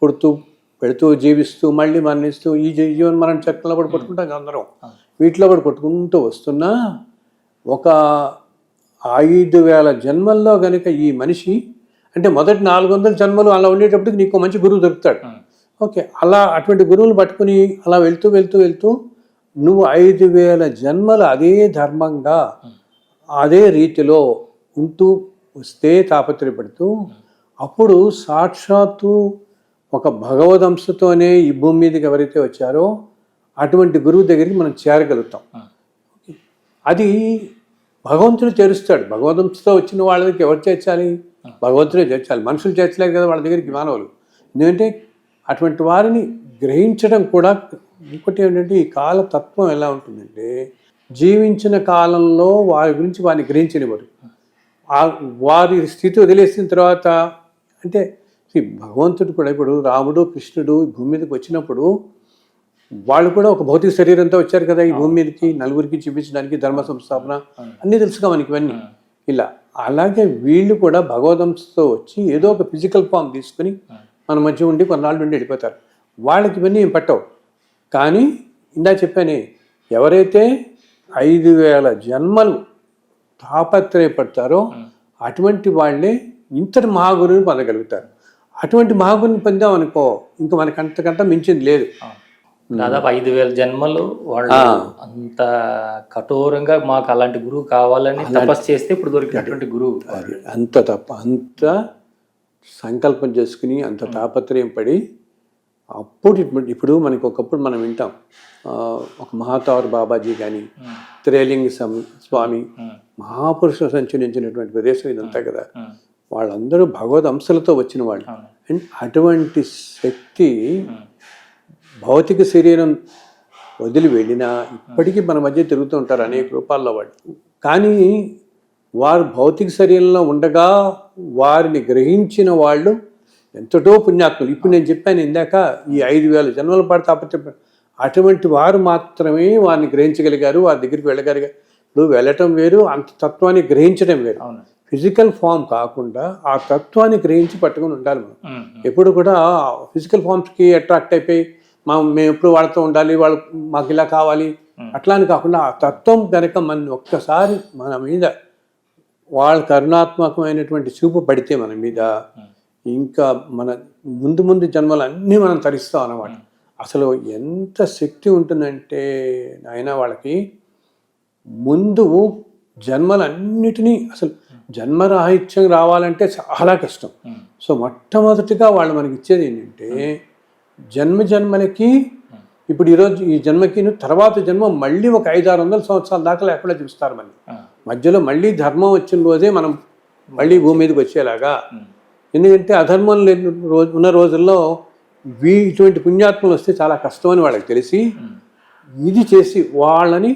పుడుతూ పెడుతూ జీవిస్తూ మళ్ళీ మరణిస్తూ ఈ జీవన మరణ చక్రంలో పడి కొట్టుకుంటాం అందరం. వీటిలో పడి కొట్టుకుంటూ వస్తున్నా ఒక 5,000 జన్మల్లో గనుక ఈ మనిషి అంటే మొదటి 400 జన్మలు అలా ఉండేటప్పటికి నీకు మంచి గురువు దొరుకుతాడు. ఓకే, అలా అటువంటి గురువులు పట్టుకుని అలా వెళ్తూ వెళ్తూ వెళ్తూ నువ్వు 5,000 జన్మలు అదే ధర్మంగా అదే రీతిలో ఉంటూ వస్తే తాపత్రయపడుతూ అప్పుడు సాక్షాత్తు ఒక భగవదంశతోనే ఈ భూమి మీదకి ఎవరైతే వచ్చారో అటువంటి గురువు దగ్గరికి మనం చేరగలుగుతాం. అది భగవంతుడు చేరుస్తాడు. భగవదంశతో వచ్చిన వాళ్ళ దగ్గరికి ఎవరు చేర్చాలి? భగవంతుడే చేర్చాలి. మనుషులు చేర్చలేరు కదా వాళ్ళ దగ్గరికి, మానవులు. ఎందుకంటే అటువంటి వారిని గ్రహించడం కూడా. ఇంకోటి ఏంటంటే ఈ కాలతత్వం ఎలా ఉంటుందంటే జీవించిన కాలంలో వారి గురించి వారిని గ్రహించనివ్వరు. వారి స్థితి వదిలేసిన తర్వాత అంటే భగవంతుడు కూడా ఇప్పుడు రాముడు కృష్ణుడు ఈ భూమి మీదకి వచ్చినప్పుడు వాళ్ళు కూడా ఒక భౌతిక శరీరంతో వచ్చారు కదా ఈ భూమి మీదకి, నలుగురికి చూపించడానికి, ధర్మ సంస్థాపన అన్నీ తెలుసుగా మనకి ఇవన్నీ. ఇలా అలాగే వీళ్ళు కూడా భగవదంశతో వచ్చి ఏదో ఒక ఫిజికల్ ఫామ్ తీసుకుని మన మధ్య ఉండి కొన్నాళ్ళు నుండి వెళ్ళిపోతారు. వాళ్ళకి ఇవన్నీ ఏం పట్టవు. కానీ ఇందా చెప్పానే, ఎవరైతే 5,000 జన్మలు తాపత్రయపడతారో అటువంటి వాళ్ళే ఇంతటి మహాగురువుని పొందగలుగుతారు. అటువంటి మహాగురుని పొందామనుకో ఇంకా మనకి అంతకంటే మించింది లేదు. దాదాపు 5,000 జన్మలు వాళ్ళు అంత కఠోరంగా మాకు అలాంటి గురువు కావాలని తపస్సు చేస్తే ఇప్పుడు దొరికినటువంటి గురువు. అంత సంకల్పం చేసుకుని అంత తాపత్రయం పడి అప్పుడు ఇప్పుడు మనకి ఒకప్పుడు మనం వింటాం ఒక మహాతావర్ బాబాజీ కానీ, త్రేలింగ స్వామి, మహాపురుషులు సంచరించినటువంటి ప్రదేశం ఇదంతా కదా. వాళ్ళందరూ భగవద్ అంశలతో వచ్చిన వాళ్ళు. అండ్ అటువంటి శక్తి భౌతిక శరీరం వదిలి వెళ్ళినా ఇప్పటికీ మన మధ్య తిరుగుతూ ఉంటారు అనేక రూపాల్లో వాళ్ళు. కానీ వారు భౌతిక శరీరంలో ఉండగా వారిని గ్రహించిన వాళ్ళు ఎంతటో పుణ్యాత్ములు. ఇప్పుడు నేను చెప్పాను ఇందాక ఈ 5,000 జన్మల పాటు తాపత్రయం అటువంటి వారు మాత్రమే వారిని గ్రహించగలిగారు, వారి దగ్గరికి వెళ్ళగలిగారు. ఇప్పుడు వెళ్ళటం వేరు, అంత తత్వాన్ని గ్రహించడం వేరు. ఫిజికల్ ఫామ్ కాకుండా ఆ తత్వాన్ని గ్రహించి పట్టుకుని ఉండాలి మనం. ఎప్పుడు కూడా ఫిజికల్ ఫామ్స్కి అట్రాక్ట్ అయిపోయి మేము ఎప్పుడు వాళ్ళతో ఉండాలి, వాళ్ళు మాకు ఇలా కావాలి అట్లా అని కాకుండా ఆ తత్వం కనుక మన ఒక్కసారి మన మీద వాళ్ళ కరుణాత్మకమైనటువంటి చూపు పడితే మన మీద ఇంకా మన ముందు ముందు జన్మలు అన్నీ మనం తరిస్తాం అన్నమాట. అసలు ఎంత శక్తి ఉంటుందంటే నాయన వాళ్ళకి ముందు జన్మలన్నిటినీ అసలు జన్మరాహిత్యం రావాలంటే చాలా కష్టం. సో మొట్టమొదటిగా వాళ్ళు మనకి ఇచ్చేది ఏంటంటే జన్మలకి ఇప్పుడు ఈరోజు ఈ జన్మకి తర్వాత జన్మ మళ్ళీ ఒక 500-600 సంవత్సరాల దాకా లేకుండా చూస్తారు. మనకి మధ్యలో మళ్ళీ ధర్మం వచ్చిన రోజే మనం మళ్ళీ భూమి మీదకి వచ్చేలాగా. ఎందుకంటే అధర్మం లేని ఉన్న రోజుల్లో ఇటువంటి పుణ్యాత్మలు వస్తే చాలా కష్టం అని వాళ్ళకి తెలిసి ఇది చేసి వాళ్ళని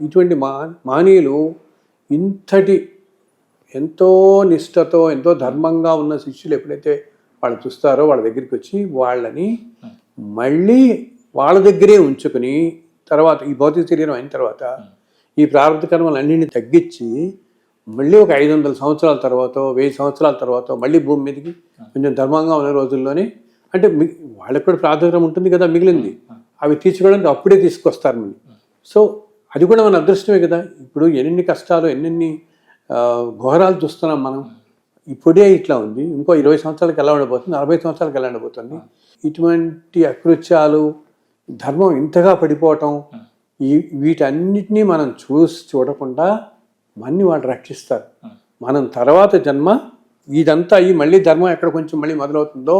ఇటువంటి మానీయులు ఇంతటి ఎంతో నిష్ఠతో ఎంతో ధర్మంగా ఉన్న శిష్యులు ఎప్పుడైతే వాళ్ళు చూస్తారో వాళ్ళ దగ్గరికి వచ్చి వాళ్ళని మళ్ళీ వాళ్ళ దగ్గరే ఉంచుకుని తర్వాత ఈ భౌతిక శరీరం అయిన తర్వాత ఈ ప్రారంభ కర్మలన్నింటినీ తగ్గించి మళ్ళీ ఒక 500 సంవత్సరాల తర్వాత 1000 సంవత్సరాల తర్వాత మళ్ళీ భూమి మీదకి కొంచెం ధర్మంగా ఉన్న రోజుల్లోనే అంటే వాళ్ళకి కూడా ప్రార్థన ఉంటుంది కదా మిగిలింది, అవి తీర్చుకోవడానికి అప్పుడే తీసుకొస్తారు మళ్ళీ. సో అది కూడా మన అదృష్టమే కదా. ఇప్పుడు ఎన్ని కష్టాలు ఎన్ని ఘోరాలు చూస్తున్నాం మనం. ఇప్పుడే ఇట్లా ఉంది, ఇంకో 20 సంవత్సరాలకు ఎలా ఉండబోతుంది, 40 సంవత్సరాలకు ఎలా ఉండబోతుంది. ఇటువంటి అకృత్యాలు ధర్మం ఇంతగా పడిపోవటం వీటన్నిటినీ మనం చూడకుండా మన్ని వాళ్ళు రక్షిస్తారు. మనం తర్వాత జన్మ ఇదంతా అయ్యి మళ్ళీ ధర్మం ఎక్కడ కొంచెం మళ్ళీ మొదలవుతుందో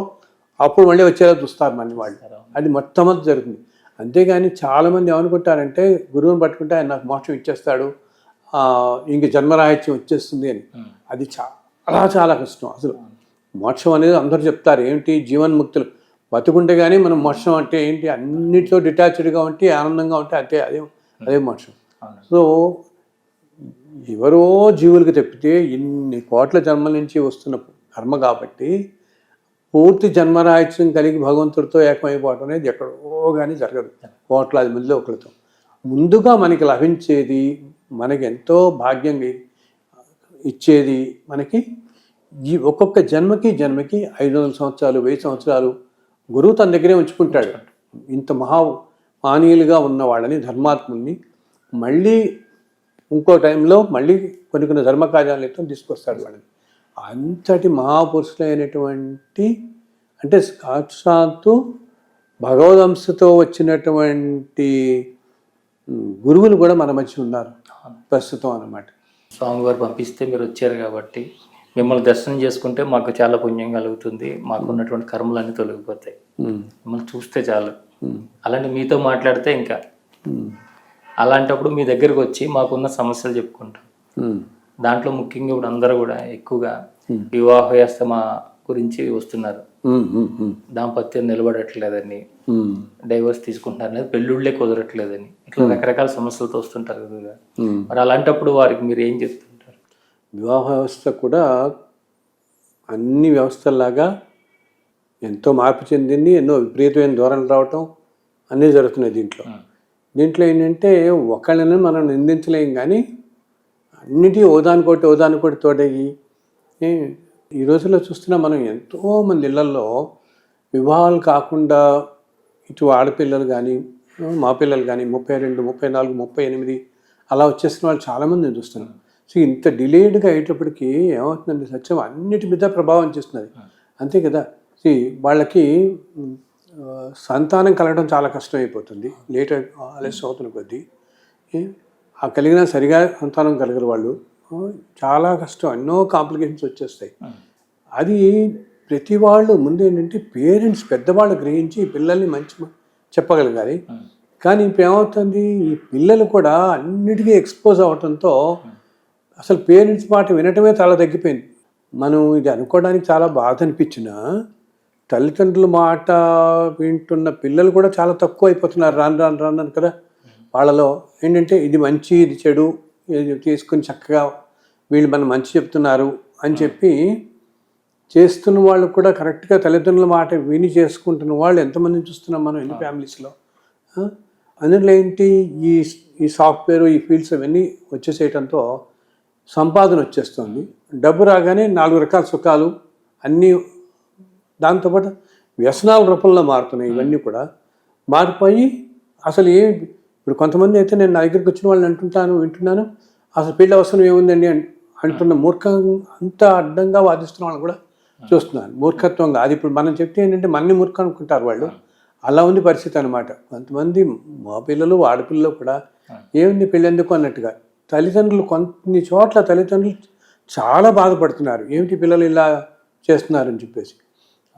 అప్పుడు మళ్ళీ వచ్చేలా చూస్తారు మన్ని వాళ్ళు. అది మొట్టమొదటి జరుగుతుంది. అంతేగాని చాలామంది ఏమనుకుంటారంటే గురువుని పట్టుకుంటే ఆయన నాకు మోక్షం ఇచ్చేస్తాడు, ఇంక జన్మరాహిత్యం వచ్చేస్తుంది అని. అది చాలా కష్టం. అసలు మోక్షం అనేది అందరూ చెప్తారు ఏంటి జీవన్ముక్తులు బతుకుంటే కానీ మనం మోక్షం అంటే ఏంటి, అన్నిటితో డిటాచ్డ్గా ఉంటే ఆనందంగా ఉంటే అదే మోక్షం. సో ఎవరో జీవులకు తప్పితే ఇన్ని కోట్ల జన్మల నుంచి వస్తున్న కర్మ కాబట్టి పూర్తి జన్మరాహిత్యం కలిగి భగవంతుడితో ఏకమైపోవటం అనేది ఎక్కడో కానీ జరగదు. కోట్లాది మందిలో ఒకరితో ముందుగా మనకి లభించేది, మనకి ఎంతో భాగ్యంగా ఇచ్చేది మనకి ఈ ఒక్కొక్క జన్మకి 500 సంవత్సరాలు 1000 సంవత్సరాలు గురువు తన దగ్గరే ఉంచుకుంటాడు. ఇంత మానీయులుగా ఉన్న వాళ్ళని ధర్మాత్ముల్ని మళ్ళీ ఇంకో టైంలో మళ్ళీ కొన్ని కొన్ని ధర్మకార్యాలతో తీసుకొస్తాడు వాళ్ళని. అంతటి మహాపురుషులైనటువంటి అంటే సాక్షాత్తు భగవదంశతో వచ్చినటువంటి గురువులు కూడా మన మధ్య ఉన్నారు ప్రస్తుతం అన్నమాట. స్వామివారు పంపిస్తే మీరు వచ్చారు కాబట్టి మిమ్మల్ని దర్శనం చేసుకుంటే మాకు చాలా పుణ్యం కలుగుతుంది, మాకు ఉన్నటువంటి కర్మలన్నీ తొలగిపోతాయి, మిమ్మల్ని చూస్తే చాలు. అలాంటి మీతో మాట్లాడితే ఇంకా అలాంటప్పుడు మీ దగ్గరకు వచ్చి మాకున్న సమస్యలు చెప్పుకుంటాం. దాంట్లో ముఖ్యంగా ఇప్పుడు అందరూ కూడా ఎక్కువగా వివాహ వ్యవస్థ గురించి వస్తున్నారు. దాంపత్యం నిలబడట్లేదని, డైవర్స్ తీసుకుంటున్నారు, పెళ్ళిళ్ళే కుదరట్లేదని, ఇట్లా రకరకాల సమస్యలతో వస్తుంటారు కదా. మరి అలాంటప్పుడు వారికి మీరు ఏం చెప్తుంటారు? వివాహ వ్యవస్థ కూడా అన్ని వ్యవస్థల్లాగా ఎంతో మార్పు చెందింది, ఎన్నో విపరీతమైన ధోరణులు రావటం అన్నీ జరుగుతున్నాయి. దీంట్లో ఏంటంటే ఒకళ్ళని మనం నిందించలేం, కానీ అన్నిటి ఓదానికోటి తోడయ్యి ఈ రోజుల్లో చూస్తున్నా మనం ఎంతోమంది ఇళ్లలో వివాహాలు కాకుండా ఇటు ఆడపిల్లలు కానీ మా పిల్లలు కానీ 32, 34, 38 అలా వచ్చేసిన వాళ్ళు చాలామంది నేను చూస్తున్నాను. సో ఇంత డిలేడ్గా అయ్యేటప్పటికి ఏమవుతుందండి, సత్యం అన్నిటి మీద ప్రభావం చేస్తున్నది, అంతే కదా. వాళ్ళకి సంతానం కలగడం చాలా కష్టం అయిపోతుంది, ఆలస్యం అవుతున్న కొద్దీ. ఆ కలిగినా సరిగా సంతానం కలగరు వాళ్ళు, చాలా కష్టం, ఎన్నో కాంప్లికేషన్స్ వచ్చేస్తాయి. అది ప్రతి వాళ్ళు ముందు ఏంటంటే పేరెంట్స్ పెద్దవాళ్ళు గ్రహించి పిల్లల్ని మంచి చెప్పగలగాలి. కానీ ఇప్పుడు ఏమవుతుంది, ఈ పిల్లలు కూడా అన్నిటికీ ఎక్స్పోజ్ అవడంతో అసలు పేరెంట్స్ మాట వినటమే చాలా తగ్గిపోయింది. మనం ఇది అనుకోవడానికి చాలా బాధ అనిపించినా తల్లిదండ్రుల మాట వింటున్న పిల్లలు కూడా చాలా తక్కువ అయిపోతున్నారు రాను కదా. వాళ్ళలో ఏంటంటే ఇది మంచి ఇది చెడు తీసుకుని చక్కగా వీళ్ళు మనం మంచి చెప్తున్నారు అని చెప్పి చేస్తున్న వాళ్ళు కూడా కరెక్ట్గా తల్లిదండ్రుల మాట విని చేసుకుంటున్న వాళ్ళు ఎంతమందిని చూస్తున్నాం మనం ఎన్ని ఫ్యామిలీస్లో. అందులో ఏంటి ఈ సాఫ్ట్వేర్ ఈ ఫీల్డ్స్ అవన్నీ వచ్చేసేయటంతో సంపాదన వచ్చేస్తుంది, డబ్బు రాగానే 4 రకాల సుఖాలు అన్నీ, దాంతోపాటు వ్యసనాల రూపంలో మారుతున్నాయి. ఇవన్నీ కూడా మారిపోయి అసలు ఇప్పుడు కొంతమంది అయితే నేను నా దగ్గరికి వచ్చిన వాళ్ళని వింటున్నాను అసలు పెళ్ళి అవసరం ఏముందండి అంటున్న అంత అడ్డంగా వాదిస్తున్న వాళ్ళు కూడా చూస్తున్నాను, మూర్ఖత్వంగా. అది ఇప్పుడు మనం చెప్తే ఏంటంటే మనని మూర్ఖం అనుకుంటారు వాళ్ళు, అలా ఉంది పరిస్థితి అనమాట. కొంతమంది మా పిల్లలు ఆడపిల్లలు కూడా ఏముంది పెళ్ళి ఎందుకు అన్నట్టుగా. తల్లిదండ్రులు కొన్ని చోట్ల తల్లిదండ్రులు చాలా బాధపడుతున్నారు, ఏమిటి పిల్లలు ఇలా చేస్తున్నారని చెప్పేసి.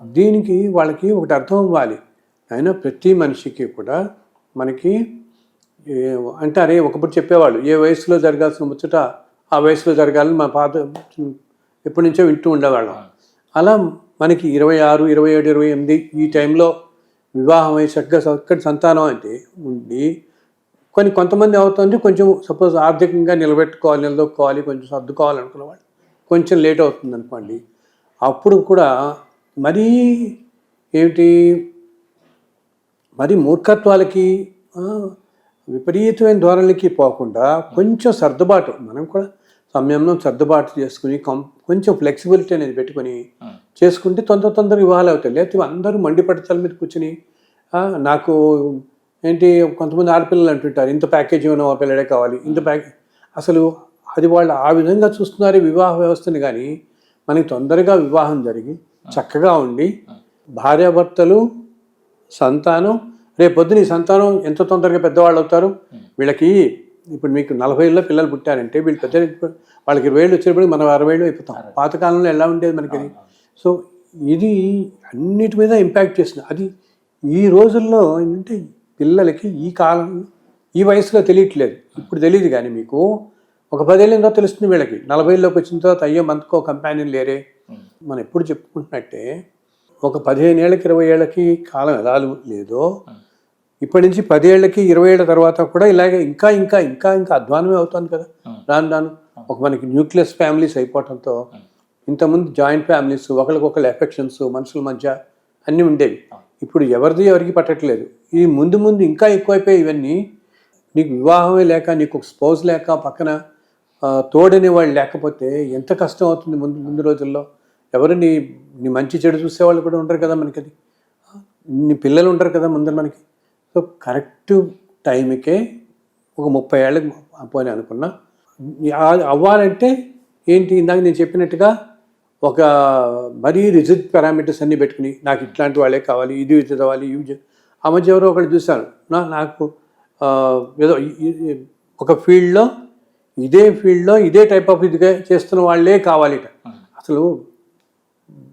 దీనికి వాళ్ళకి ఒకటి అర్థం అవ్వాలి, అయినా ప్రతి మనిషికి కూడా మనకి అంటారే ఒకప్పుడు చెప్పేవాళ్ళు ఏ వయసులో జరగాల్సిన ముచ్చట ఆ వయసులో జరగాలని మా పాత ఎప్పటి నుంచో వింటూ ఉండేవాళ్ళం. అలా మనకి 26, 27, 28 ఈ టైంలో వివాహం అయ్యి చక్కటి సంతానం అంటే ఉండి కొంతమంది అవుతుంది కొంచెం సపోజ్ ఆర్థికంగా నిలదొక్కోవాలి, కొంచెం సర్దుకోవాలనుకున్న వాళ్ళు కొంచెం లేట్ అవుతుంది అనుకోండి. అప్పుడు కూడా మరీ మూర్ఖత్వాలకి విపరీతమైన ధోరణికి పోకుండా కొంచెం సర్దుబాటు, మనం కూడా సమయంలో సర్దుబాటు చేసుకుని కొంచెం ఫ్లెక్సిబిలిటీ అనేది పెట్టుకొని చేసుకుంటే తొందరగా వివాహాలు అవుతాయి. లేకపోతే అందరూ మండిపడతల మీద కూర్చుని నాకు ఏంటి కొంతమంది ఆడపిల్లలు అంటుంటారు ఇంత ప్యాకేజ్ ఇవ్వను ఆ పిల్లడే కావాలి ఇంత అసలు అది వాళ్ళు ఆ విధంగా చూస్తున్నారు వివాహ వ్యవస్థని. కానీ మనకి తొందరగా వివాహం జరిగి చక్కగా ఉండి భార్యాభర్తలు సంతానం రేపొద్దున ఈ సంతానం ఎంత తొందరగా పెద్దవాళ్ళు అవుతారు. వీళ్ళకి ఇప్పుడు మీకు 40 ఏళ్ళలో పిల్లలు పుట్టారంటే వీళ్ళు వాళ్ళకి 20 ఏళ్ళు వచ్చినప్పుడు మనం 60 ఏళ్ళు అయిపోతాం. పాతకాలంలో ఎలా ఉండేది మనకి. సో ఇది అన్నిటి మీద ఇంపాక్ట్ చేస్తుంది. అది ఈ రోజుల్లో ఏంటంటే పిల్లలకి ఈ కాలం ఈ వయసులో తెలియట్లేదు. ఇప్పుడు తెలియదు, కానీ మీకు ఒక 10 ఏళ్ళ తర్వాత తెలుస్తుంది వీళ్ళకి. 40 ఏళ్ళలోకి వచ్చిన తర్వాత అయ్యో మనకో కంపానియన్ లేరే. మనం ఎప్పుడు చెప్పుకుంటున్నట్టే ఒక 15 ఏళ్ళకి 20 ఏళ్ళకి కాలం ఎలా లేదో ఇప్పటి నుంచి 10 ఏళ్ళకి 20 ఏళ్ళ తర్వాత కూడా ఇలాగే ఇంకా ఇంకా ఇంకా ఇంకా అధ్వానమే అవుతుంది కదా. రాను ఒక మనకి న్యూక్లియస్ ఫ్యామిలీస్ అయిపోవడంతో ఇంతకుముందు జాయింట్ ఫ్యామిలీస్ ఒకరికొకరు ఎఫెక్షన్స్ మనుషుల మధ్య అన్నీ ఉండేవి. ఇప్పుడు ఎవరికి పట్టట్లేదు. ఈ ముందు ఇంకా ఎక్కువైపోయి ఇవన్నీ. నీకు వివాహమే లేక నీకు ఒక స్పౌజ్ లేక పక్కన తోడనే వాళ్ళు లేకపోతే ఎంత కష్టం అవుతుంది ముందు రోజుల్లో. ఎవరు నీ మంచి చెడు చూసేవాళ్ళు కూడా ఉంటారు కదా మనకి. అది నీ పిల్లలు ఉంటారు కదా ముందర మనకి. సో కరెక్ట్ టైంకే ఒక 30 ఏళ్ళకి పోనీ అనుకున్నా అవ్వాలంటే ఏంటి, ఇందాక నేను చెప్పినట్టుగా ఒక మరీ రిజిడ్ పారామీటర్స్ అన్నీ పెట్టుకుని నాకు ఇట్లాంటి వాళ్ళే కావాలి, ఇది చదవాలి, ఆ మధ్య ఎవరో ఒకటి చూశాను, నాకు ఏదో ఒక ఫీల్డ్లో ఇదే టైప్ ఆఫ్ ఇదిగా చేస్తున్న వాళ్ళే కావాలి. అసలు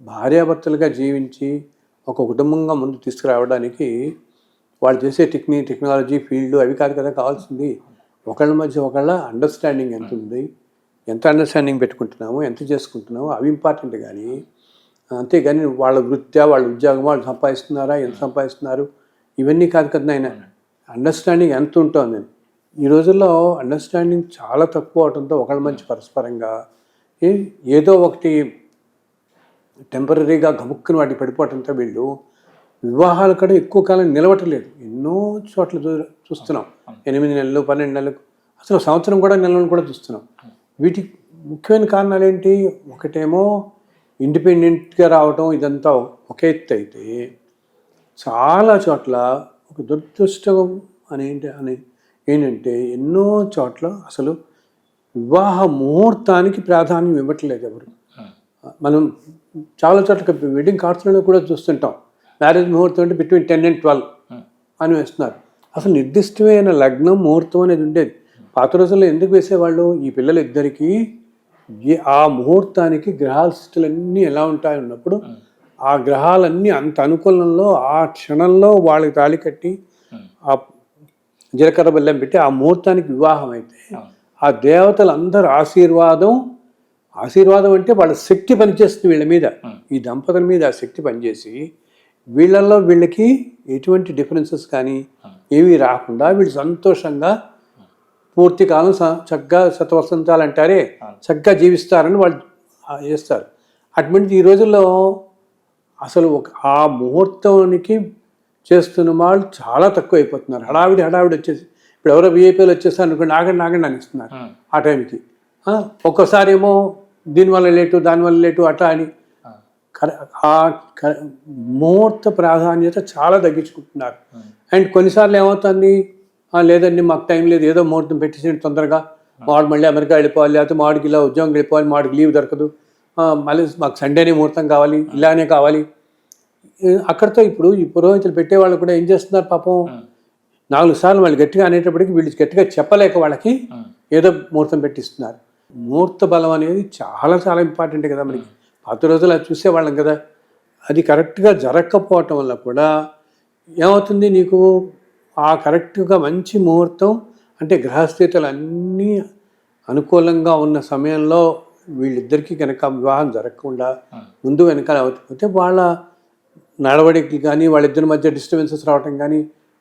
భార్యాభర్తలుగా జీవించి ఒక కుటుంబంగా ముందు తీసుకురావడానికి వాళ్ళు చేసే టెక్నాలజీ ఫీల్డ్ అవి కాదు కదా కావాల్సింది. ఒకళ్ళ మధ్య ఒకళ్ళ అండర్స్టాండింగ్ ఎంత ఉంది, ఎంత అండర్స్టాండింగ్ పెట్టుకుంటున్నాము, ఎంత చేసుకుంటున్నాము, అవి ఇంపార్టెంట్. కానీ అంతేగాని వాళ్ళ వృత్యా, వాళ్ళ ఉద్యోగం, వాళ్ళు సంపాదిస్తున్నారా, ఎంత సంపాదిస్తున్నారు, ఇవన్నీ కాదు కదా ఆయన. అండర్స్టాండింగ్ ఎంత ఉంటుంది. ఈ రోజుల్లో అండర్స్టాండింగ్ చాలా తక్కువ అవడంతో ఒకళ్ళ మధ్య పరస్పరంగా ఏదో ఒకటి టెంపరీగా గబుక్కుని వాటికి పడిపోవడంతో వీళ్ళు వివాహాలు కూడా ఎక్కువ కాలం నిలవటలేదు. ఎన్నో చోట్ల చూస్తున్నాం, 8 నెలలు 12 నెలలు, అసలు సంవత్సరం కూడా నెలలను కూడా చూస్తున్నాం. వీటికి ముఖ్యమైన కారణాలు ఏంటి? ఒకటేమో ఇండిపెండెంట్గా రావటం, ఇదంతా ఒక ఎత్తు అయితే చాలా చోట్ల ఒక దురదృష్టం ఏంటంటే ఎన్నో చోట్ల అసలు వివాహ ముహూర్తానికి ప్రాధాన్యం ఇవ్వట్లేదు ఎవరు. మనం చాలా చోట్ల వెడ్డింగ్ కార్డ్స్లో కూడా చూస్తుంటాం, మ్యారేజ్ ముహూర్తం అంటే బిట్వీన్ 10 and 12 అని వేస్తున్నారు. అసలు నిర్దిష్టమైన లగ్నం ముహూర్తం అనేది ఉండేది. పాత రోజుల్లో ఎందుకు వేసేవాళ్ళు? ఈ పిల్లలు ఇద్దరికీ ఆ ముహూర్తానికి గ్రహాల స్థితులన్నీ ఎలా ఉంటాయన్నప్పుడు ఆ గ్రహాలన్నీ అంత అనుకూలంలో ఆ క్షణంలో వాళ్ళకి తాళి కట్టి ఆ జీలకర్ర బెల్లం పెట్టి ఆ ముహూర్తానికి వివాహం అయితే ఆ దేవతలందరూ ఆశీర్వాదం అంటే వాళ్ళ శక్తి పనిచేస్తుంది వీళ్ళ మీద, ఈ దంపతుల మీద ఆ శక్తి పనిచేసి వీళ్ళకి ఎటువంటి డిఫరెన్సెస్ కానీ ఏమీ రాకుండా వీళ్ళు సంతోషంగా పూర్తి కాలం చక్కగా శతవసంతాలు అంటారే చక్కగా జీవిస్తారని వాళ్ళు చేస్తారు. అటువంటి ఈ రోజుల్లో అసలు ఆ ముహూర్తానికి చేస్తున్న వాళ్ళు చాలా తక్కువ అయిపోతున్నారు. హడావిడి వచ్చేసి ఇప్పుడు ఎవరో విఐపీలు వచ్చేస్తారు అనుకోండి, ఆగండి అనిస్తున్నారు ఆ టైంకి. ఒక్కోసారి ఏమో దీనివల్ల లేటు దానివల్ల లేటు అట్లా అని ముహూర్త ప్రాధాన్యత చాలా తగ్గించుకుంటున్నారు. అండ్ కొన్నిసార్లు ఏమవుతుంది, లేదండి మాకు టైం లేదు, ఏదో ముహూర్తం పెట్టేసి తొందరగా మావాడు మళ్ళీ అమెరికా వెళ్ళిపోవాలి, లేకపోతే మావాడికి ఇలా ఉద్యోగం వెళ్ళిపోవాలి, మావాడికి లీవ్ దొరకదు, మళ్ళీ మాకు సండేనే ముహూర్తం కావాలి, ఇలానే కావాలి. అక్కడితో ఇప్పుడు ఈ పురోహితులు పెట్టేవాళ్ళు కూడా ఏం చేస్తున్నారు పాపం, 4 సార్లు వాళ్ళు గట్టిగా అనేటప్పటికి వీళ్ళు గట్టిగా చెప్పలేక వాళ్ళకి ఏదో ముహూర్తం పెట్టిస్తున్నారు. ముహూర్త బలం అనేది చాలా చాలా ఇంపార్టెంట్ కదా మనకి. పాత రోజులు అది చూసేవాళ్ళం కదా. అది కరెక్ట్గా జరగకపోవటం వల్ల కూడా ఏమవుతుంది, నీకు ఆ కరెక్ట్గా మంచి ముహూర్తం అంటే గ్రహస్థితులు అన్నీ అనుకూలంగా ఉన్న సమయంలో వీళ్ళిద్దరికీ కనుక వివాహం జరగకుండా ముందు వెనకాల అవుతుంటే వాళ్ళ నడవడికి కానీ వాళ్ళిద్దరి మధ్య డిస్టర్బెన్సెస్ రావటం కానీ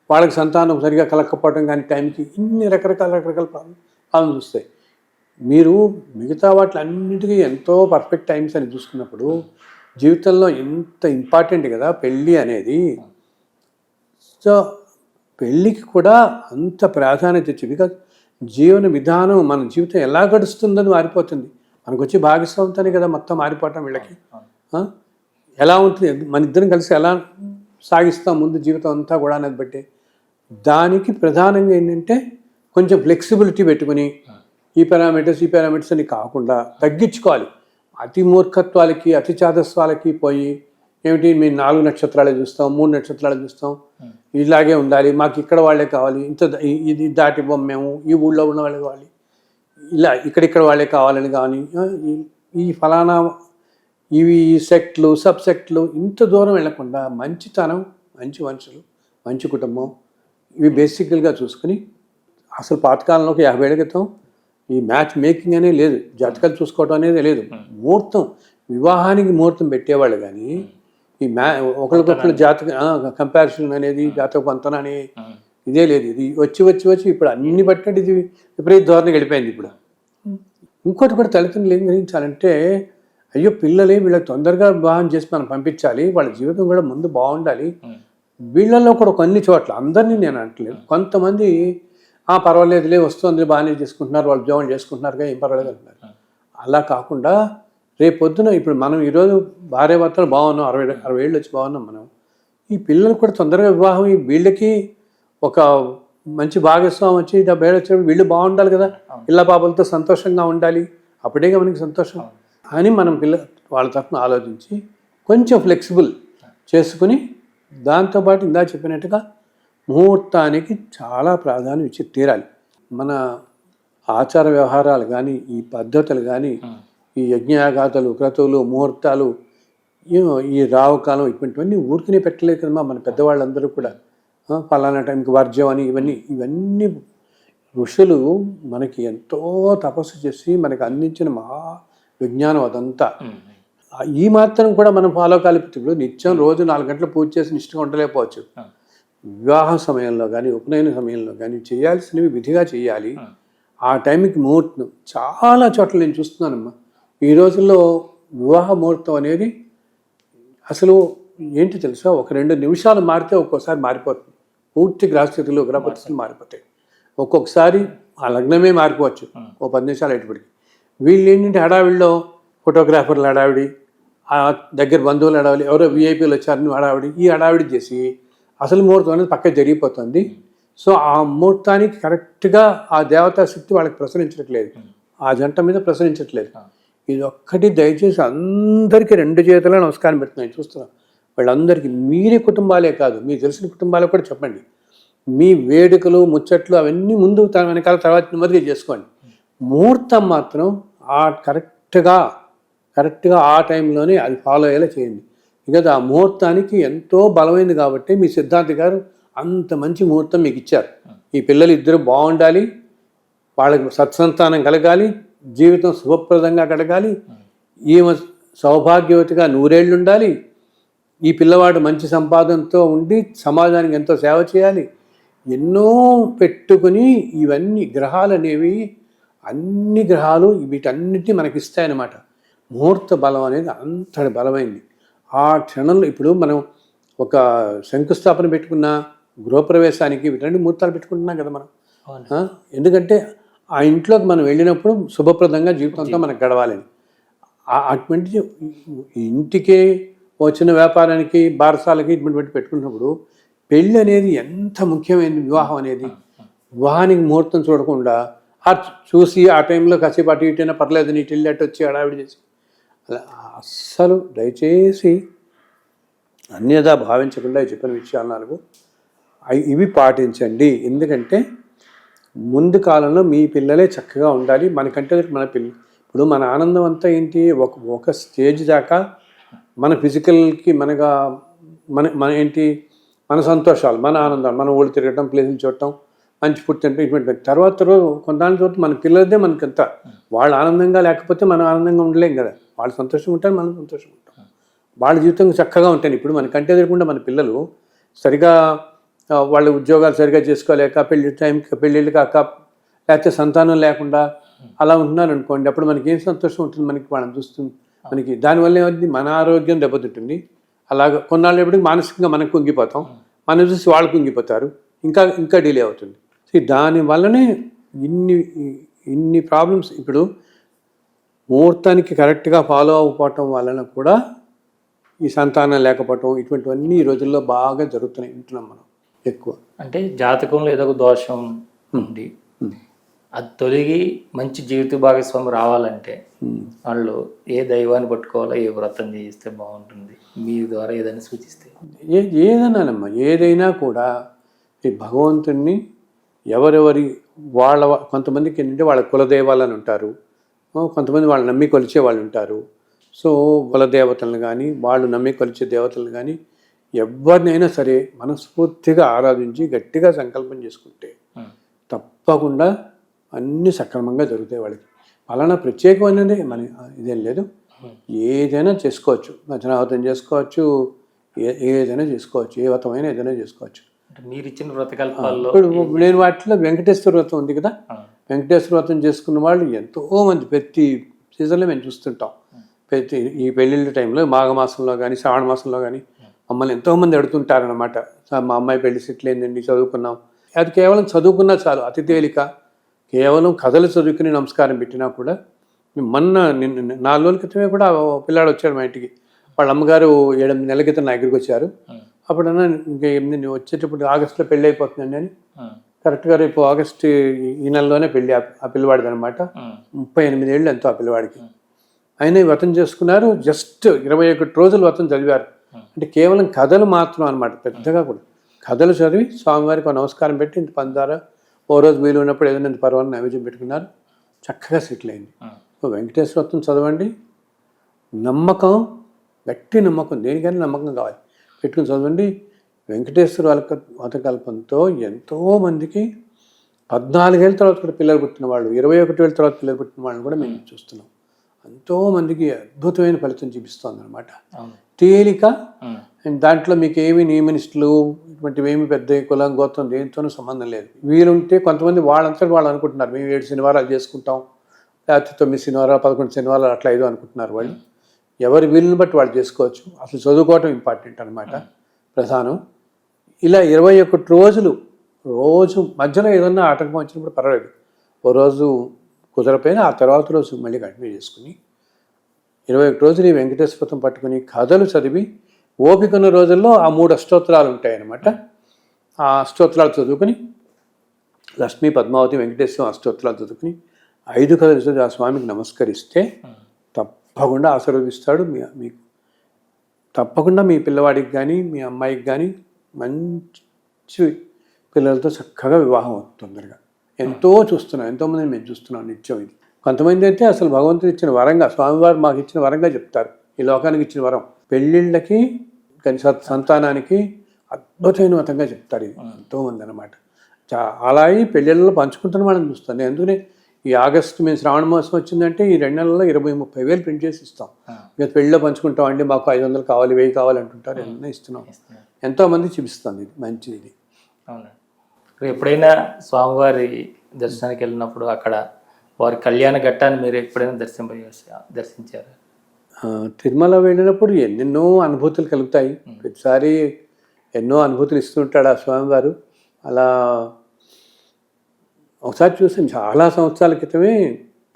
వాళ్ళకి సంతానం సరిగా కలగకపోవటం కానీ టైంకి ఇన్ని రకరకాల ప్రాబ్లమ్స్ వస్తాయి. మీరు మిగతా వాటిలన్నిటికీ ఎంతో పర్ఫెక్ట్ టైమ్స్ అని చూసుకున్నప్పుడు జీవితంలో ఎంత ఇంపార్టెంట్ కదా పెళ్ళి అనేది. సో పెళ్ళికి కూడా అంత ప్రాధాన్యత ఇచ్చి, బికాజ్ జీవన విధానం మన జీవితం ఎలా గడుస్తుందని మారిపోతుంది. మనకు వచ్చి భాగస్వామితోనే కదా మొత్తం మారిపోవటం వీళ్ళకి. ఎలా ఉంటుంది మన ఇద్దరం కలిసి ఎలా సాగిస్తాం ముందు జీవితం అంతా కూడా అనేది బట్టి. దానికి ప్రధానంగా ఏంటంటే కొంచెం ఫ్లెక్సిబిలిటీ పెట్టుకుని ఈ పారామీటర్స్ అని కాకుండా తగ్గించుకోవాలి. అతి మూర్ఖత్వాలకి అతి చాదస్వాలకి పోయి ఏమిటి మేము 4 నక్షత్రాలే చూస్తాం, 3 నక్షత్రాలు చూస్తాం, ఇలాగే ఉండాలి, మాకు ఇక్కడ వాళ్ళే కావాలి, ఇది దాటిపోం మేము, ఈ ఊళ్ళో ఉన్న వాళ్ళే కావాలి, ఇలా ఇక్కడిక్కడ వాళ్ళే కావాలని కానీ ఈ ఫలానా ఇవి సెక్ట్లు సబ్ సెక్ట్లు ఇంత దూరం వెళ్లకుండా మంచితనం, మంచి మనుషులు, మంచి కుటుంబం ఇవి బేసికల్గా చూసుకుని, అసలు పాతకాలంలో 50 ఏళ్ల క్రితం ఈ మ్యాచ్ మేకింగ్ అనేది లేదు, జాతకాలు చూసుకోవటం అనేది లేదు. ముహూర్తం వివాహానికి ముహూర్తం పెట్టేవాళ్ళు కానీ ఈ ఒకరికొకరు జాతక కంపారిజన్ అనేది జాతక పంతన అనే ఇదే లేదు. ఇది వచ్చి ఇప్పుడు అన్ని బట్టి ఇది విపరీత ధోరణి గడిపోయింది. ఇప్పుడు ఇంకోటి కూడా తల్లిదండ్రులు ఏం గ్రహించాలంటే, అయ్యో పిల్లలే వీళ్ళకి తొందరగా వివాహం చేసి మనం పంపించాలి, వాళ్ళ జీవితం కూడా ముందు బాగుండాలి. వీళ్ళల్లో కూడా కొన్ని చోట్ల, అందరినీ నేను అంటలేదు, కొంతమంది పర్వాలేదులే వస్తుంది బాగానే చేసుకుంటున్నారు, వాళ్ళు ఉద్యోగం చేసుకుంటున్నారుగా ఏం పర్వాలేదు అంటున్నారు. అలా కాకుండా రేపు పొద్దున ఇప్పుడు మనం ఈరోజు భార్యాభర్తలు బాగున్నాం, 60 ఏళ్ళు వచ్చి బాగున్నాం మనం, ఈ పిల్లలు కూడా తొందరగా వివాహం వీళ్ళకి ఒక మంచి భాగస్వామి వచ్చి డబ్బేళ్ళు వచ్చినప్పుడు వీళ్ళు బాగుండాలి కదా, పిల్ల పాపలతో సంతోషంగా ఉండాలి, అప్పుడేగా మనకి సంతోషం అని మనం వాళ్ళ తరఫున ఆలోచించి కొంచెం ఫ్లెక్సిబుల్ చేసుకుని, దాంతోపాటు ఇందా చెప్పినట్టుగా ముహూర్తానికి చాలా ప్రాధాన్యం ఇచ్చి తీరాలి. మన ఆచార వ్యవహారాలు కానీ, ఈ పద్ధతులు కానీ, ఈ యజ్ఞయాగాతలు, క్రతువులు, ముహూర్తాలు, ఈ రావుకాలం ఇటువంటివన్నీ ఊరికనే పెట్టలేదు కదమ్మా మన పెద్దవాళ్ళందరూ కూడా. ఫలానా టైంకి వర్జ్యం అని ఇవన్నీ ఋషులు మనకి ఎంతో తపస్సు చేసి మనకి అందించిన మహా విజ్ఞానం అదంతా. ఈ మాత్రం కూడా మనం ఫాలో కాలిపోతే ఇప్పుడు నిత్యం రోజు 4 గంటలు పూజ చేసి నిష్ఠగా ఉండలేకపోవచ్చు. వివాహ సమయంలో కానీ, ఉపనయన సమయంలో కానీ చేయాల్సినవి విధిగా చేయాలి. ఆ టైంకి ముహూర్తం చాలా చోట్ల నేను చూస్తున్నానమ్మా. ఈ రోజుల్లో వివాహ ముహూర్తం అనేది అసలు ఏంటి తెలుసా, 1-2 నిమిషాలు మారితే ఒక్కోసారి మారిపోతుంది. పూర్తి గ్రహస్థితులు గ్రహపరిస్థితులు మారిపోతాయి. ఒక్కొక్కసారి ఆ లగ్నమే మారిపోవచ్చు 10 నిమిషాలు అయ్యేటప్పటికి. వీళ్ళు ఏంటంటే హడావిడిలో ఫోటోగ్రాఫర్లు హడావిడి, ఆ దగ్గర బంధువులు హడావిడి, ఎవరో విఐపీలు వచ్చారని హడావిడి, ఈ హడావిడి చేసి అసలు ముహూర్తం అనేది పక్కకి జరిగిపోతుంది. సో ఆ ముహూర్తానికి కరెక్ట్గా ఆ దేవతా శక్తి వాళ్ళకి ప్రసరించట్లేదు, ఆ జంట మీద ప్రసరించట్లేదు. ఇది ఒక్కటి దయచేసి అందరికీ 2 చేతుల్లో నమస్కారం పెడుతున్నాను. చూస్తున్నాం వాళ్ళందరికీ, మీరే కుటుంబాలే కాదు, మీకు తెలిసిన కుటుంబాలకు కూడా చెప్పండి. మీ వేడుకలు ముచ్చట్లు అవన్నీ ముందు వెనకాల తర్వాత నెమ్మదిగా చేసుకోండి. ముహూర్తం మాత్రం ఆ కరెక్ట్గా ఆ టైంలోనే అది ఫాలో అయ్యేలా చేయండి. ఇక ఆ ముహూర్తానికి ఎంతో బలమైంది కాబట్టి మీ సిద్ధార్థ గారు అంత మంచి ముహూర్తం మీకు ఇచ్చారు. ఈ పిల్లలు ఇద్దరు బాగుండాలి, వాళ్ళకి సత్సంతానం కలగాలి, జీవితం శుభప్రదంగా గడగాలి, ఈమె సౌభాగ్యవతిగా 100 ఏళ్ళు ఉండాలి, ఈ పిల్లవాడు మంచి సంపాదనతో ఉండి సమాజానికి ఎంతో సేవ చేయాలి, ఎన్నో పెట్టుకుని ఇవన్నీ గ్రహాలు అనేవి, అన్ని గ్రహాలు వీటన్నిటిని మనకి ఇస్తాయన్నమాట. ముహూర్త బలం అనేది అంతటి బలమైంది. ఆ క్షణంలో ఇప్పుడు మనం ఒక శంకుస్థాపన పెట్టుకున్న, గృహప్రవేశానికి వీటన్ని ముహూర్తాలు పెట్టుకుంటున్నాం కదా మనం. ఎందుకంటే ఆ ఇంట్లోకి మనం వెళ్ళినప్పుడు శుభప్రదంగా జీవితంతో మనకు గడవాలని. అటువంటి ఇంటికి వచ్చిన వ్యాపారానికి, బారసాలకి ఇటువంటి పెట్టుకున్నప్పుడు పెళ్ళి అనేది ఎంత ముఖ్యమైనది. వివాహం అనేది, వివాహానికి ముహూర్తం చూడకుండా చూసి ఆ టైంలో కాసేపు అటు ఇటైనా పర్లేదు నీటి వెళ్ళి అటు వచ్చి హడావిడి చేసి అలా అస్సలు దయచేసి అన్యదా భావించకుండా చెప్పిన విషయాలు 4 ఇవి పాటించండి. ఎందుకంటే ముందు కాలంలో మీ పిల్లలే చక్కగా ఉండాలి, మనకంటే మన ఇప్పుడు మన ఆనందం అంతా ఏంటి, ఒక స్టేజ్ దాకా మన ఫిజికల్కి మన ఏంటి, మన సంతోషాలు, మన ఆనందాలు, మన ఊళ్ళు తిరగటం, ప్లేసులు చూడటం, మంచి ఫుడ్ తింటాం, ఇటువంటి తర్వాత కొంతమంది తర్వాత మన పిల్లలదే మనకంత. వాళ్ళు ఆనందంగా లేకపోతే మనం ఆనందంగా ఉండలేం కదా. వాళ్ళు సంతోషంగా ఉంటారు, మనం సంతోషంగా ఉంటాం, వాళ్ళ జీవితం చక్కగా ఉంటాయి. ఇప్పుడు మనకంటే ఎదురకుండా మన పిల్లలు సరిగా వాళ్ళ ఉద్యోగాలు సరిగా చేసుకోలేక, పెళ్ళిళ్ళు కాక, లేకపోతే సంతానం లేకుండా అలా ఉంటున్నారు అనుకోండి, అప్పుడు మనకి ఏం సంతోషం ఉంటుంది, మనకి వాళ్ళని చూస్తుంది. మనకి దానివల్ల ఏమవుతుంది, మన ఆరోగ్యం దెబ్బతింటుంది. అలాగ కొన్నాళ్ళు ఎప్పటికి మానసికంగా మనకు కుంగిపోతాం, మనం చూసి వాళ్ళు కుంగిపోతారు, ఇంకా డిలే అవుతుంది. దానివల్లనే ఇన్ని ప్రాబ్లమ్స్. ఇప్పుడు ముహూర్తానికి కరెక్ట్గా ఫాలో అవ్వకపోవటం వలన కూడా ఈ సంతానం లేకపోవటం, ఇటువంటివన్నీ ఈ రోజుల్లో బాగా జరుగుతున్నాయి, వింటున్నాం మనం ఎక్కువ. అంటే జాతకంలో ఏదో ఒక దోషం ఉంది, అది తొలగి మంచి జీవిత భాగస్వామి రావాలంటే వాళ్ళు ఏ దైవాన్ని పట్టుకోవాలో, ఏ వ్రతం చేయిస్తే బాగుంటుంది, మీ ద్వారా ఏదైనా సూచిస్తే? ఏదైనానమ్మా, ఏదైనా కూడా ఈ భగవంతుణ్ణి ఎవరెవరి కొంతమందికి ఏంటంటే వాళ్ళ కులదేవాలని ఉంటారు, కొంతమంది వాళ్ళు నమ్మి కొలిచే వాళ్ళు ఉంటారు. సో కులదేవతలను కానీ, వాళ్ళు నమ్మి కొలిచే దేవతలను కానీ ఎవరినైనా సరే మనస్ఫూర్తిగా ఆరాధించి గట్టిగా సంకల్పం చేసుకుంటే తప్పకుండా అన్నీ సక్రమంగా జరుగుతాయి. వాళ్ళకి పలానా ప్రత్యేకమైనది మన ఇదేం లేదు, ఏదైనా చేసుకోవచ్చు, నచనావతం చేసుకోవచ్చు, ఏదైనా చేసుకోవచ్చు, ఏ వ్రతమైనా ఏదైనా చేసుకోవచ్చు. మీరు ఇచ్చిన వ్రతకల్పాల్లో ఇప్పుడు నేను వాటిలో వెంకటేశ్వర వ్రతం ఉంది కదా, వెంకటేశ్వర వ్రతం చేసుకున్న వాళ్ళు ఎంతోమంది ప్రతి సీజన్లో మేము చూస్తుంటాం. ప్రతి ఈ పెళ్ళిళ్ళ టైంలో మాఘమాసంలో కానీ, శ్రావణ మాసంలో కానీ మమ్మల్ని ఎంతోమంది అడుగుతుంటారనమాట, మా అమ్మాయి పెళ్లి సెటిల్ అయిందండి, చదువుకున్నాం. అది కేవలం చదువుకున్నా చాలు, అతి తేలిక. కేవలం కథలు చదువుకుని నమస్కారం పెట్టినా కూడా. మొన్న 4 రోజుల క్రితమే కూడా పిల్లాడు వచ్చాడు మా ఇంటికి, వాళ్ళ అమ్మగారు 7-8 నెలల క్రితం నా దగ్గరికి వచ్చారు. అప్పుడు అన్నా ఇంకా 8 వచ్చేటప్పుడు ఆగస్టులో పెళ్ళి అయిపోతుందండి అని, కరెక్ట్గా రేపు ఆగస్టు ఈ నెలలోనే పెళ్ళి ఆ పిల్లవాడిది అనమాట. 38 ఏళ్ళు ఎంతో ఆ పిల్లవాడికి. ఆయన వ్రతం చేసుకున్నారు. జస్ట్ 21 రోజులు వ్రతం చదివారు. అంటే కేవలం కథలు మాత్రం అనమాట, పెద్దగా కూడా కథలు చదివి స్వామివారికి ఒక నమస్కారం పెట్టి ఇంత పందారా ఓ రోజు వీలు ఉన్నప్పుడు ఏదైనా ఇంత పర్వాలని నైవేద్యం పెట్టుకున్నారు. చక్కగా సెటిల్ అయింది. సో వెంకటేశ్వర వ్రతం చదవండి. నమ్మకం, గట్టి నమ్మకం, దేనికైనా నమ్మకం కావాలి, పెట్టుకుని చదవండి. వెంకటేశ్వర వ్రతకల్పంతో ఎంతోమందికి 14 ఏళ్ళ తర్వాత కూడా పిల్లలు పుట్టిన వాళ్ళు, 21 ఏళ్ళ తర్వాత పిల్లలు పుట్టిన వాళ్ళని కూడా మేము చూస్తున్నాం. ఎంతోమందికి అద్భుతమైన ఫలితం చూపిస్తుంది అనమాట. తేలిక, అండ్ దాంట్లో మీకు ఏమి నియమనిస్టులు ఇటువంటివి ఏమి పెద్ద కులం గోత్రం దేనితోనూ సంబంధం లేదు. వీలుంటే కొంతమంది వాళ్ళంతా వాళ్ళు అనుకుంటున్నారు మేము 7 శనివారాలు చేసుకుంటాం, లేకపోతే 9 శనివారాలు 11 శనివారాలు అట్లా ఏదో అనుకుంటున్నారు. వాళ్ళు ఎవరి వీలుని బట్టి వాళ్ళు చేసుకోవచ్చు. అసలు చదువుకోవటం ఇంపార్టెంట్ అనమాట, ప్రధానం. ఇలా 21 రోజులు, రోజు మధ్యలో ఏదన్నా ఆటంకం వచ్చినప్పుడు పర్వాలేదు, ఓ రోజు కుదరపోయినా ఆ తర్వాత రోజు మళ్ళీ కంటిన్యూ చేసుకుని 21 రోజులు ఈ వెంకటేశ్వర వ్రతం పట్టుకుని కథలు చదివి ఓపిక ఉన్న రోజుల్లో ఆ 3 అష్టోత్తరాలు ఉంటాయన్నమాట. ఆ అష్టోత్తరాలు చదువుకుని లక్ష్మీ పద్మావతి వెంకటేశ్వర అష్టోత్తరాలు చదువుకుని 5 కథలు చదివి ఆ స్వామికి నమస్కరిస్తే తప్పకుండా ఆశీర్వదిస్తాడు. మీకు తప్పకుండా మీ పిల్లవాడికి కానీ మీ అమ్మాయికి కానీ మంచి పిల్లలతో చక్కగా వివాహం అవుతుంది తొందరగా. ఎంతో చూస్తున్నాం, ఎంతోమందిని మేము చూస్తున్నాం నిత్యం. ఇది కొంతమంది అయితే అసలు భగవంతుడు ఇచ్చిన వరంగా, స్వామివారు మాకు ఇచ్చిన వరంగా చెప్తారు, ఈ లోకానికి ఇచ్చిన వరం. పెళ్ళిళ్ళకి సంతానానికి అద్భుతమైన మతంగా చెప్తారు. ఇది ఎంతోమంది అనమాట. అలాగే పెళ్ళిళ్ళలో పంచుకుంటున్న వాళ్ళని చూస్తాను నేను. ఎందుకని ఈ ఆగస్టు మేము శ్రావణ మాసం వచ్చిందంటే ఈ 2 నెలల్లో 20-30 వేలు ప్రింట్ చేసి ఇస్తాం. ఇక పెళ్ళిలో పంచుకుంటాం అండి, మాకు 500 కావాలి 1000 కావాలి అంటుంటారు. ఏమన్నా ఇస్తున్నాం, ఎంతోమంది చూపిస్తుంది. ఇది మంచిది. ఇది అవునండి. ఎప్పుడైనా స్వామివారి దర్శనానికి వెళ్ళినప్పుడు అక్కడ వారి కళ్యాణ ఘట్టాన్ని మీరు ఎప్పుడైనా దర్శించారు? తిరుమల వెళ్ళినప్పుడు ఎన్నెన్నో అనుభూతులు కలుగుతాయి. ప్రతిసారి ఎన్నో అనుభూతులు ఇస్తుంటాడు ఆ స్వామివారు. అలా ఒకసారి చూసాను, చాలా సంవత్సరాల క్రితమే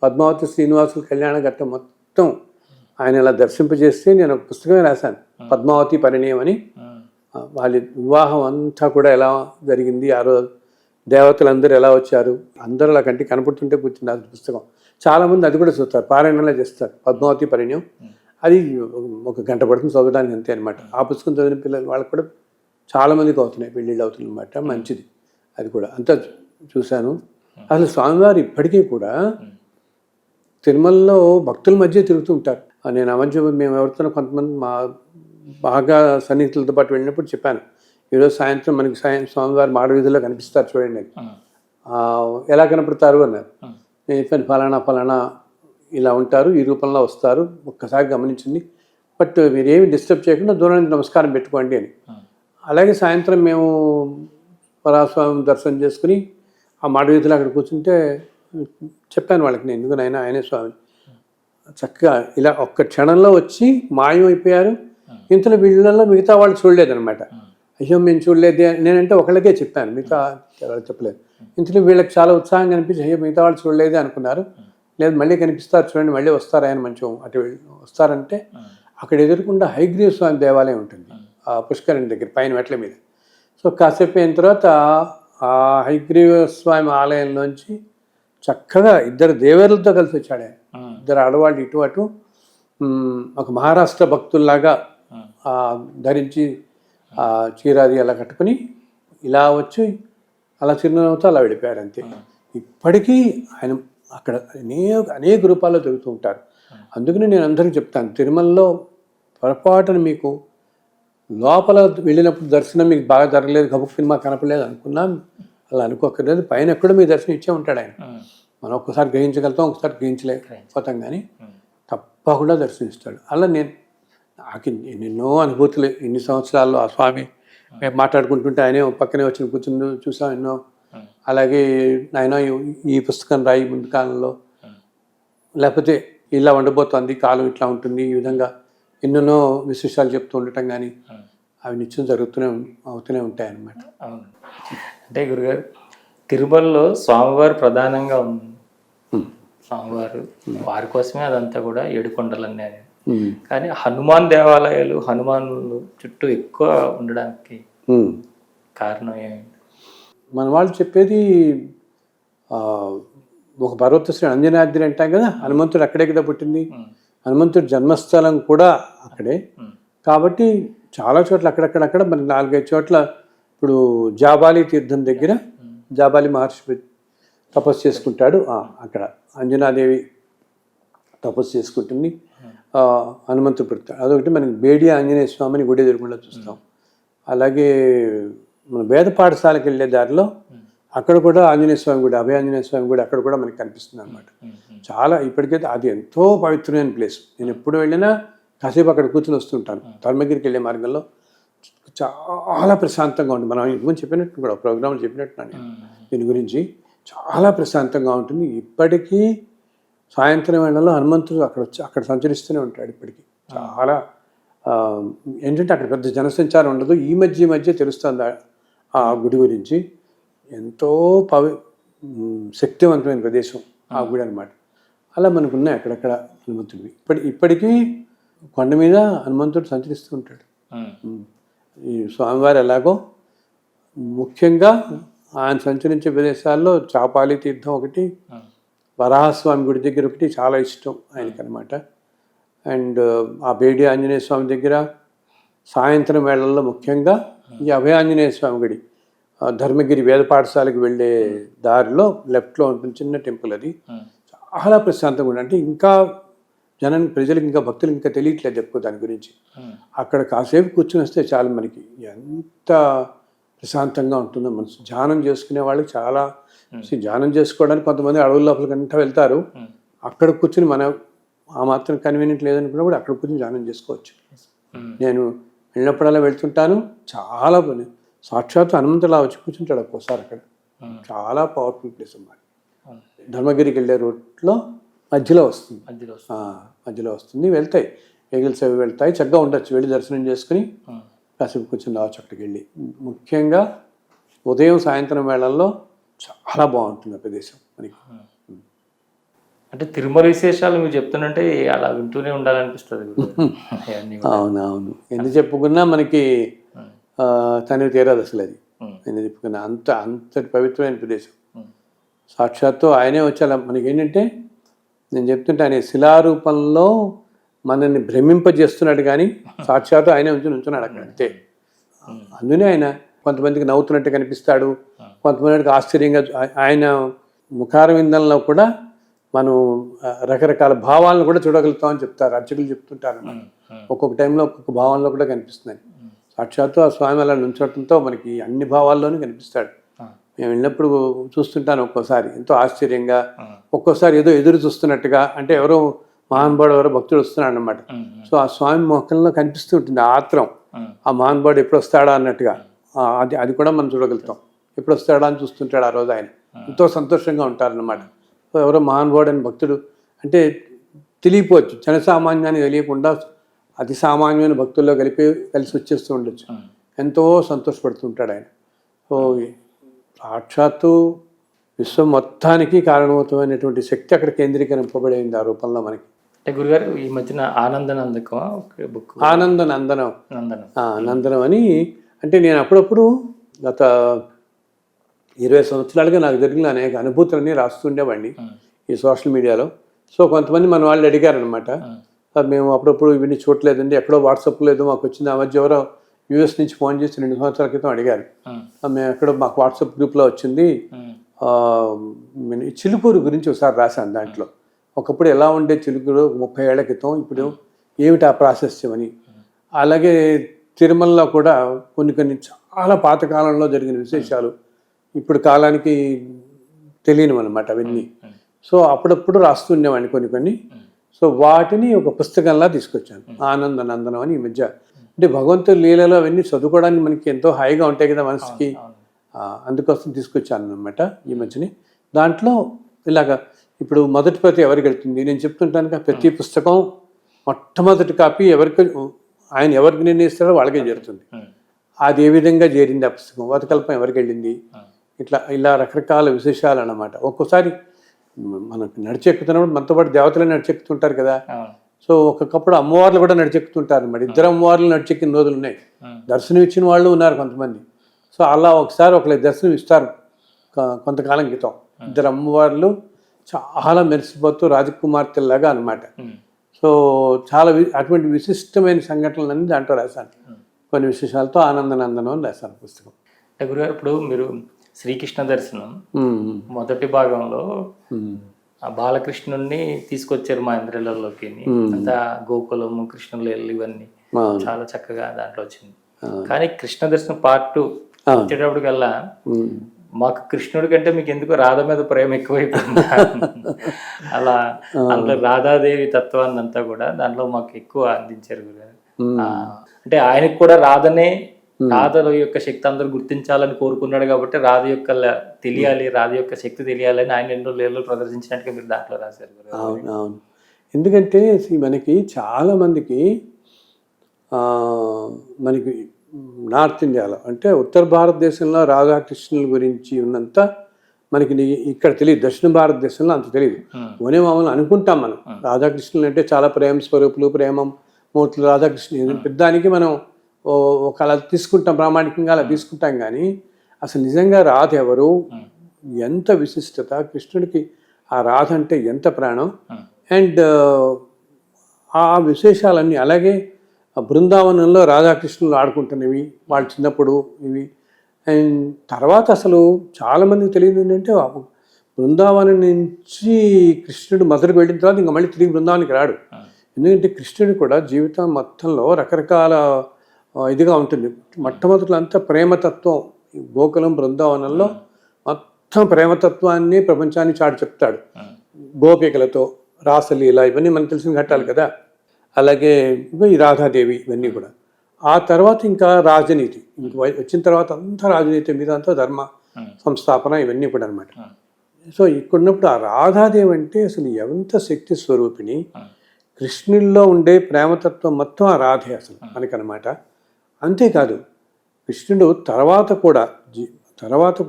పద్మావతి శ్రీనివాసుల కళ్యాణ ఘట్టం మొత్తం ఆయన ఇలా దర్శింపజేస్తే నేను ఒక పుస్తకమే రాశాను, పద్మావతి పరిణయం అని. వాళ్ళ వివాహం అంతా కూడా ఎలా జరిగింది, ఆ రోజు దేవతలందరూ ఎలా వచ్చారు, అందరూ అలా కంటికి కనపడుతుంటే కూర్చుంది ఆ పుస్తకం. చాలామంది అది కూడా చూస్తారు, పారాయణంలో చేస్తారు పద్మావతి పరిణయం. అది 1 గంట పడుతుంది చదవడానికి, అంతే అనమాట. ఆ పుస్తకం చదివిన పిల్లలు వాళ్ళకి కూడా చాలామందికి అవుతున్నాయి, పెళ్ళిళ్ళు అవుతున్నాయి అనమాట. మంచిది. అది కూడా అంతా చూశాను. అసలు స్వామివారు ఇప్పటికీ కూడా తిరుమలలో భక్తుల మధ్య తిరుగుతూ ఉంటారు. నేను ఆ మధ్య మేము ఎవరితోనో కొంతమంది మా బాగా సన్నిహితులతో పాటు వెళ్ళినప్పుడు చెప్పాను, ఈరోజు సాయంత్రం మనకి స్వామివారి మాడవీధిలో కనిపిస్తారు చూడండి. ఎలా కనపడతారు అన్నారు. నేను చెప్పాను, ఫలానా ఇలా ఉంటారు, ఈ రూపంలో వస్తారు, ఒక్కసారి గమనించింది, బట్ మీరేమి డిస్టర్బ్ చేయకుండా దూరం నుంచి నమస్కారం పెట్టుకోండి అని. అలాగే సాయంత్రం మేము పరాస్వామి దర్శనం చేసుకుని ఆ మాడవీధిలో అక్కడ కూర్చుంటే చెప్పాను వాళ్ళకి, నేను ఎందుకునైనా ఆయనే స్వామి. చక్కగా ఇలా ఒక్క క్షణంలో వచ్చి మాయమైపోయారు. ఇంతలో వీళ్ళల్లో మిగతా వాళ్ళు చూడలేదనమాట. అయ్యో మేము చూడలేదు నేనంటే ఒకళ్ళకే చెప్పాను, మిగతా ఎవరు చెప్పలేదు. ఇంతలో వీళ్ళకి చాలా ఉత్సాహంగా అనిపించి అయ్యో మిగతా వాళ్ళు చూడలేదే అనుకున్నారు. లేదు మళ్ళీ కనిపిస్తారు చూడండి, మళ్ళీ వస్తారు ఆయన మంచిగా అటు వస్తారంటే అక్కడ ఎదురుకుండా హయగ్రీవ స్వామి దేవాలయం ఉంటుంది ఆ పుష్కరిణి దగ్గర పైన మెట్ల మీద. సో కాసేపు అయిన తర్వాత ఆ హయగ్రీవ స్వామి ఆలయంలోంచి చక్కగా 2 దేవతలతో కలిసి వచ్చాడు ఆయన. 2 ఆడవాళ్ళు ఇటు అటు ఒక మహారాష్ట్ర భక్తుల్లాగా ధరించి చీరాది అలా కట్టుకుని ఇలా వచ్చి అలా చిరునవ్వుతో అలా వెళ్ళిపోయారు అంతే. ఇప్పటికీ ఆయన అక్కడ అనేక రూపాల్లో తిరుగుతూ ఉంటారు. అందుకని నేను అందరికీ చెప్తాను, తిరుమలలో పొరపాటున మీకు లోపల వెళ్ళినప్పుడు దర్శనం మీకు బాగా జరగలేదు, గబుక్కుని మాకు కనపడలేదు అనుకున్నాం, అలా అనుకోకర్లేదు. పైన ఎక్కడో మీ దర్శనం ఇచ్చే ఉంటాడు ఆయన. మనం ఒక్కసారి గ్రహించగలుగుతాం, ఒకసారి గ్రహించలేకపోతాం, కానీ తప్పకుండా దర్శనమిస్తాడు. అలా నాకు ఎన్నెన్నో అనుభూతులు ఇన్ని సంవత్సరాల్లో ఆ స్వామి మేము మాట్లాడుకుంటుంటే ఆయనే పక్కనే వచ్చి కూర్చుని చూసాం ఎన్నో. అలాగే ఆయన ఈ పుస్తకం రాయి ముందు కాలంలో, లేకపోతే ఇలా ఉండబోతోంది కాలం ఇట్లా ఉంటుంది, ఈ విధంగా ఎన్నెన్నో విశేషాలు చెప్తూ ఉండటం కానీ అవి నిత్యం అవుతూనే ఉంటాయి అన్నమాట. అవును. అంటే గురుగారు తిరుమలలో స్వామివారు ప్రధానంగా ఉంది. స్వామివారు వారి కోసమే అదంతా కూడా 7 కొండలన్నీ అనేది. కానీ హనుమాన్ దేవాలయాలు హనుమానులు చుట్టూ ఎక్కువ ఉండడానికి కారణం ఏమిటి? మన వాళ్ళు చెప్పేది ఒక పర్వత శ్రేణి అంజనాద్రి అంటాం కదా, హనుమంతుడు అక్కడే కదా పుట్టింది, హనుమంతుడి జన్మస్థలం కూడా అక్కడే. కాబట్టి చాలా చోట్ల అక్కడక్కడక్కడ మనకి 4-5 చోట్ల, ఇప్పుడు జాబాలి తీర్థం దగ్గర జాబాలి మహర్షి తపస్సు చేసుకుంటాడు, అక్కడ అంజనాదేవి తపస్సు చేసుకుంటుంది, హనుమంతుడు పుడతాడు. అదొకటి మనకి బేడి ఆంజనేయ స్వామిని గుడి ఎదురుకుండా చూస్తాం. అలాగే మన వేద పాఠశాలకు వెళ్ళే దారిలో అక్కడ కూడా ఆంజనేయ స్వామి గుడి, అభయ ఆంజనేయ స్వామి గుడి అక్కడ కూడా మనకి కనిపిస్తుంది అనమాట. చాలా ఇప్పటికైతే అది ఎంతో పవిత్రమైన ప్లేస్. నేను ఎప్పుడు వెళ్ళినా కాసేపు అక్కడ కూర్చొని వస్తుంటాను. ధర్మగిరికి వెళ్ళే మార్గంలో చాలా ప్రశాంతంగా ఉంటుంది. మనం ఇంతకుముందు చెప్పినట్టు కూడా ప్రోగ్రాంలు చెప్పినట్టున్నాను నేను దీని గురించి. చాలా ప్రశాంతంగా ఉంటుంది. ఇప్పటికీ సాయంత్రం వేళల్లో హనుమంతుడు అక్కడ సంచరిస్తూనే ఉంటాడు ఇప్పటికీ. చాలా ఏంటంటే అక్కడ పెద్ద జనసంచారం ఉండదు. ఈ మధ్య తెలుస్తుంది ఆ గుడి గురించి. ఎంతో శక్తివంతమైన ప్రదేశం ఆ గుడి అనమాట. అలా మనకున్నాయి అక్కడక్కడ హనుమంతుడివి. ఇప్పటికీ కొండ మీద హనుమంతుడు సంచరిస్తూ ఉంటాడు. ఈ స్వామివారు ఎలాగో ముఖ్యంగా ఆయన సంచరించే ప్రదేశాల్లో చాపాలి తీర్థం ఒకటి, వరాహస్వామి గుడి దగ్గర ఒకటి చాలా ఇష్టం ఆయనకి అనమాట. అండ్ ఆ బేడి ఆంజనేయ స్వామి దగ్గర సాయంత్రం వేళల్లో ముఖ్యంగా ఈ అభయ ఆంజనేయ స్వామి గుడి, ధర్మగిరి వేద పాఠశాలకు వెళ్ళే దారిలో లెఫ్ట్లో ఉంటుంది చిన్న టెంపుల్. అది చాలా ప్రశాంతంగా ఉంటుంది. అంటే ఇంకా ప్రజలకు ఇంకా భక్తులకు ఇంకా తెలియట్లేదు ఎక్కువ దాని గురించి. అక్కడ కాసేపు కూర్చొని వస్తే చాలు మనకి ఎంత ప్రశాంతంగా ఉంటుందో మనసు. ధ్యానం చేసుకునే వాళ్ళకి చాలా, ధ్యానం చేసుకోవడానికి కొంతమంది అడవుల లోపలికి అంతా వెళ్తారు. అక్కడ కూర్చొని మన ఆ మాత్రం కన్వీనియంట్ లేదనుకున్నా కూడా అక్కడ కూర్చొని ధ్యానం చేసుకోవచ్చు. నేను వెళ్ళినప్పుడల్లా వెళ్తుంటాను. చాలా సాక్షాత్ హనుమంతులా వచ్చి కూర్చుంటాడు ఒక్కోసారి అక్కడ. చాలా పవర్ఫుల్ ప్లేస్ అన్నమాట. ధర్మగిరికి వెళ్ళే రూట్లో మధ్యలో వస్తుంది. వెళ్తాయి వెహికల్స్ అవి వెళ్తాయి. చక్కగా ఉండొచ్చు, వెళ్ళి దర్శనం చేసుకుని కాసేపు కూర్చొని రావచ్చు అక్కడికి వెళ్ళి. ముఖ్యంగా ఉదయం సాయంత్రం వేళల్లో చాలా బాగుంటుంది ఆ ప్రదేశం మనకి. అంటే తిరుమల విశేషాలు మీరు చెప్తుంటే అలా వింటూనే ఉండాలనిపిస్తుంది. అవునవును, ఎందుకు చెప్పుకున్నా మనకి తనివి తీరదు అసలు. అది ఎందుకు చెప్పుకున్నా అంతటి పవిత్రమైన ప్రదేశం. సాక్షాత్తు ఆయనే వచ్చేలా మనకి ఏంటంటే, నేను చెప్తుంటే ఆయన శిలారూపంలో మనల్ని భ్రమింపజేస్తున్నాడు, కానీ సాక్షాత్తు ఆయనే ఉంచున్నాడు అక్కడ అంతే. అందునే ఆయన కొంతమందికి నవ్వుతున్నట్టు కనిపిస్తాడు, కొంతమందికి ఆశ్చర్యంగా. ఆయన ముఖారవిందంలో కూడా మనం రకరకాల భావాలను కూడా చూడగలుగుతామని చెప్తారు అర్చకులు, చెప్తుంటారు. ఒక్కొక్క టైంలో ఒక్కొక్క భావంలో కూడా కనిపిస్తున్నాయి. సాక్షాత్తు ఆ స్వామి అలా నుంచోటంతో మనకి అన్ని భావాల్లోనూ కనిపిస్తాడు. మేము వెళ్ళినప్పుడు చూస్తుంటాను ఒక్కోసారి ఎంతో ఆశ్చర్యంగా, ఒక్కోసారి ఏదో ఎదురు చూస్తున్నట్టుగా. అంటే ఎవరో మహానుభావుడు ఎవరో భక్తుడు వస్తున్నాడు అన్నమాట. సో ఆ స్వామి మొక్కల్లో కనిపిస్తూ ఉంటుంది ఆ ఆత్రం, ఆ మహానుభావుడు ఎప్పుడు వస్తాడా అన్నట్టుగా. అది కూడా మనం చూడగలుగుతాం. ఎప్పుడు వస్తాడా అని చూస్తుంటాడు ఆ రోజు ఆయన. ఎంతో సంతోషంగా ఉంటారన్నమాట. సో ఎవరో మహానుభావుడు అని భక్తుడు అంటే తెలియపోవచ్చు, జనసామాన్యాన్ని తెలియకుండా అతి సామాన్యమైన భక్తుల్లో కలిసి వచ్చేస్తూ ఉండొచ్చు. ఎంతో సంతోషపడుతుంటాడు ఆయన. సో సాక్షాత్తు విశ్వం మొత్తానికి కారణభూతమైనటువంటి శక్తి అక్కడ కేంద్రీకరింపబడింది ఆ రూపంలో మనకి. అంటే గురుగారు ఈ మధ్యన ఆనందనందకం బుక్, నందనం అని, అంటే నేను అప్పుడప్పుడు గత 20 సంవత్సరాలుగా నాకు జరిగిన అనేక అనుభూతులన్నీ రాస్తుండేవాడిని ఈ సోషల్ మీడియాలో. సో కొంతమంది మన వాళ్ళు అడిగారనమాట, మేము అప్పుడప్పుడు ఇవన్నీ చూడలేదండి, ఎక్కడో వాట్సాప్ లేదు మాకు వచ్చింది. ఆ మధ్య ఎవరో యూఎస్ నుంచి ఫోన్ చేసి 2 సంవత్సరాల క్రితం అడిగారు, మేము ఎక్కడో మాకు వాట్సాప్ గ్రూప్లో వచ్చింది, చిలుకూరు గురించి ఒకసారి రాశాను. దాంట్లో ఒకప్పుడు ఎలా ఉండే చిలుకూరు 30 ఏళ్ల క్రితం, ఇప్పుడు ఏమిటి ఆ ప్రాశస్త్యం అని. అలాగే తిరుమలలో కూడా కొన్ని చాలా పాతకాలంలో జరిగిన విశేషాలు ఇప్పుడు కాలానికి తెలియను అనమాట అవన్నీ. సో అప్పుడప్పుడు రాస్తుండేవాడిని కొన్ని. సో వాటిని ఒక పుస్తకంలా తీసుకొచ్చాను, ఆనందనందనం అని. ఈ మధ్య అంటే భగవంతుడి లీలలో అవన్నీ చదువుకోవడానికి మనకి ఎంతో హాయిగా ఉంటాయి కదా మనసుకి, అందుకోసం తీసుకొచ్చాను అనమాట ఈ మధ్యని. దాంట్లో ఇలాగా ఇప్పుడు మొదటి ప్రతి ఎవరికి వెళ్తుంది నేను చెప్తుంటాను కదా, ప్రతి పుస్తకం మొట్టమొదటి కాపీ ఆయన ఎవరికి నిర్ణయిస్తారో వాళ్ళకే చేరుతుంది. అది ఏ విధంగా చేరింది ఆ పుస్తకం, వతకల్పం ఎవరికి వెళ్ళింది, ఇలా రకరకాల విశేషాలు అన్నమాట. ఒక్కోసారి మనకు నడిచెక్కుతున్నప్పుడు మనతో పాటు దేవతలే నడిచెక్కుతుంటారు కదా. సో ఒక్కొక్కప్పుడు అమ్మవార్లు కూడా నడిచెక్కుతుంటారు అన్నమాట. 2 అమ్మవార్లు నడిచెక్కిన రోజులు ఉన్నాయి, దర్శనం ఇచ్చిన వాళ్ళు ఉన్నారు కొంతమంది. సో అలా ఒకసారి ఒకళ్ళ దర్శనం ఇస్తారు కొంతకాలం క్రితం. ఇద్దరు అమ్మవార్లు చాలా మెరిసిపోతూ రాజకుమార్తెలాగా అనమాట. సో చాలా అటువంటి విశిష్టమైన సంఘటనలన్నీ దాంట్లో రాశాను. కొన్ని విశేషాలతో ఆనందనందనం అని రాశాను పుస్తకం. గురుగారు, ఇప్పుడు మీరు శ్రీకృష్ణ దర్శనం మొదటి భాగంలో ఆ బాలకృష్ణుడిని తీసుకొచ్చారు మా ఇంద్రియాలలోకి, అంతా గోకులము, కృష్ణులు ఇవన్నీ చాలా చక్కగా దాంట్లో వచ్చింది. కానీ కృష్ణ దర్శనం పార్ట్ 2 వచ్చేటప్పటికల్లా మాకు కృష్ణుడి కంటే మీకు ఎందుకు రాధ మీద ప్రేమ ఎక్కువైపోయింది. అలా అందులో రాధాదేవి తత్వాన్ని అంతా కూడా దాంట్లో మాకు ఎక్కువ అందించారు గురుగారు. అంటే ఆయనకు కూడా రాధనే, రాధ యొక్క శక్తి అందరూ గుర్తించాలని కోరుకున్నాడు కాబట్టి రాధ యొక్క తెలియాలి, రాధ యొక్క శక్తి తెలియాలని ఆయన ఎన్నో లేళ్ళు ప్రదర్శించినట్టుగా మీరు దాంట్లో రాశారు. అవును అవును. ఎందుకంటే మనకి చాలా మందికి మనకి నార్త్ ఇండియాలో అంటే ఉత్తర భారతదేశంలో రాధాకృష్ణుల గురించి ఉన్నంత మనకి ఇక్కడ తెలియదు. దక్షిణ భారతదేశంలో అంత తెలియదు. ఓనే మామూలు అనుకుంటాం మనం రాధాకృష్ణులు అంటే చాలా ప్రేమ స్వరూపులు, ప్రేమ మూర్తులు రాధాకృష్ణులు పెద్దానికి మనం ఒక అలా తీసుకుంటాం, ప్రామాణికంగా అలా తీసుకుంటాం. కానీ అసలు నిజంగా రాధ ఎవరు, ఎంత విశిష్టత, కృష్ణుడికి ఆ రాధ అంటే ఎంత ప్రాణం, అండ్ ఆ విశేషాలన్నీ. అలాగే బృందావనంలో రాధాకృష్ణులు ఆడుకుంటున్నవి వాళ్ళు చిన్నప్పుడు ఇవి. అండ్ తర్వాత అసలు చాలామందికి తెలియదు ఏంటంటే బృందావనం నుంచి కృష్ణుడు మధురకు వెళ్ళిన తర్వాత ఇంకా మళ్ళీ తిరిగి బృందావనానికి రాడు. ఎందుకంటే కృష్ణుడు కూడా జీవితం మొత్తంలో రకరకాల ఇదిగా ఉంటుంది. మొట్టమొదటిలో అంతా ప్రేమతత్వం, గోకులం బృందావనంలో మొత్తం ప్రేమతత్వాన్ని ప్రపంచాన్ని చాటి చెప్తాడు. గోపికలతో రాసలీల ఇవన్నీ మనకు తెలిసిన ఘట్టాలు కదా. అలాగే ఈ రాధాదేవి ఇవన్నీ కూడా. ఆ తర్వాత ఇంకా రాజనీతి, ఇంక వచ్చిన తర్వాత అంతా రాజనీతి మీద అంతా ధర్మ సంస్థాపన ఇవన్నీ కూడా అనమాట. సో ఇక్కడున్నప్పుడు ఆ రాధాదేవి అంటే అసలు ఎంత శక్తి స్వరూపిణి, కృష్ణుల్లో ఉండే ప్రేమతత్వం మొత్తం ఆ రాధే అసలు మనకనమాట. అంతేకాదు కృష్ణుడు తర్వాత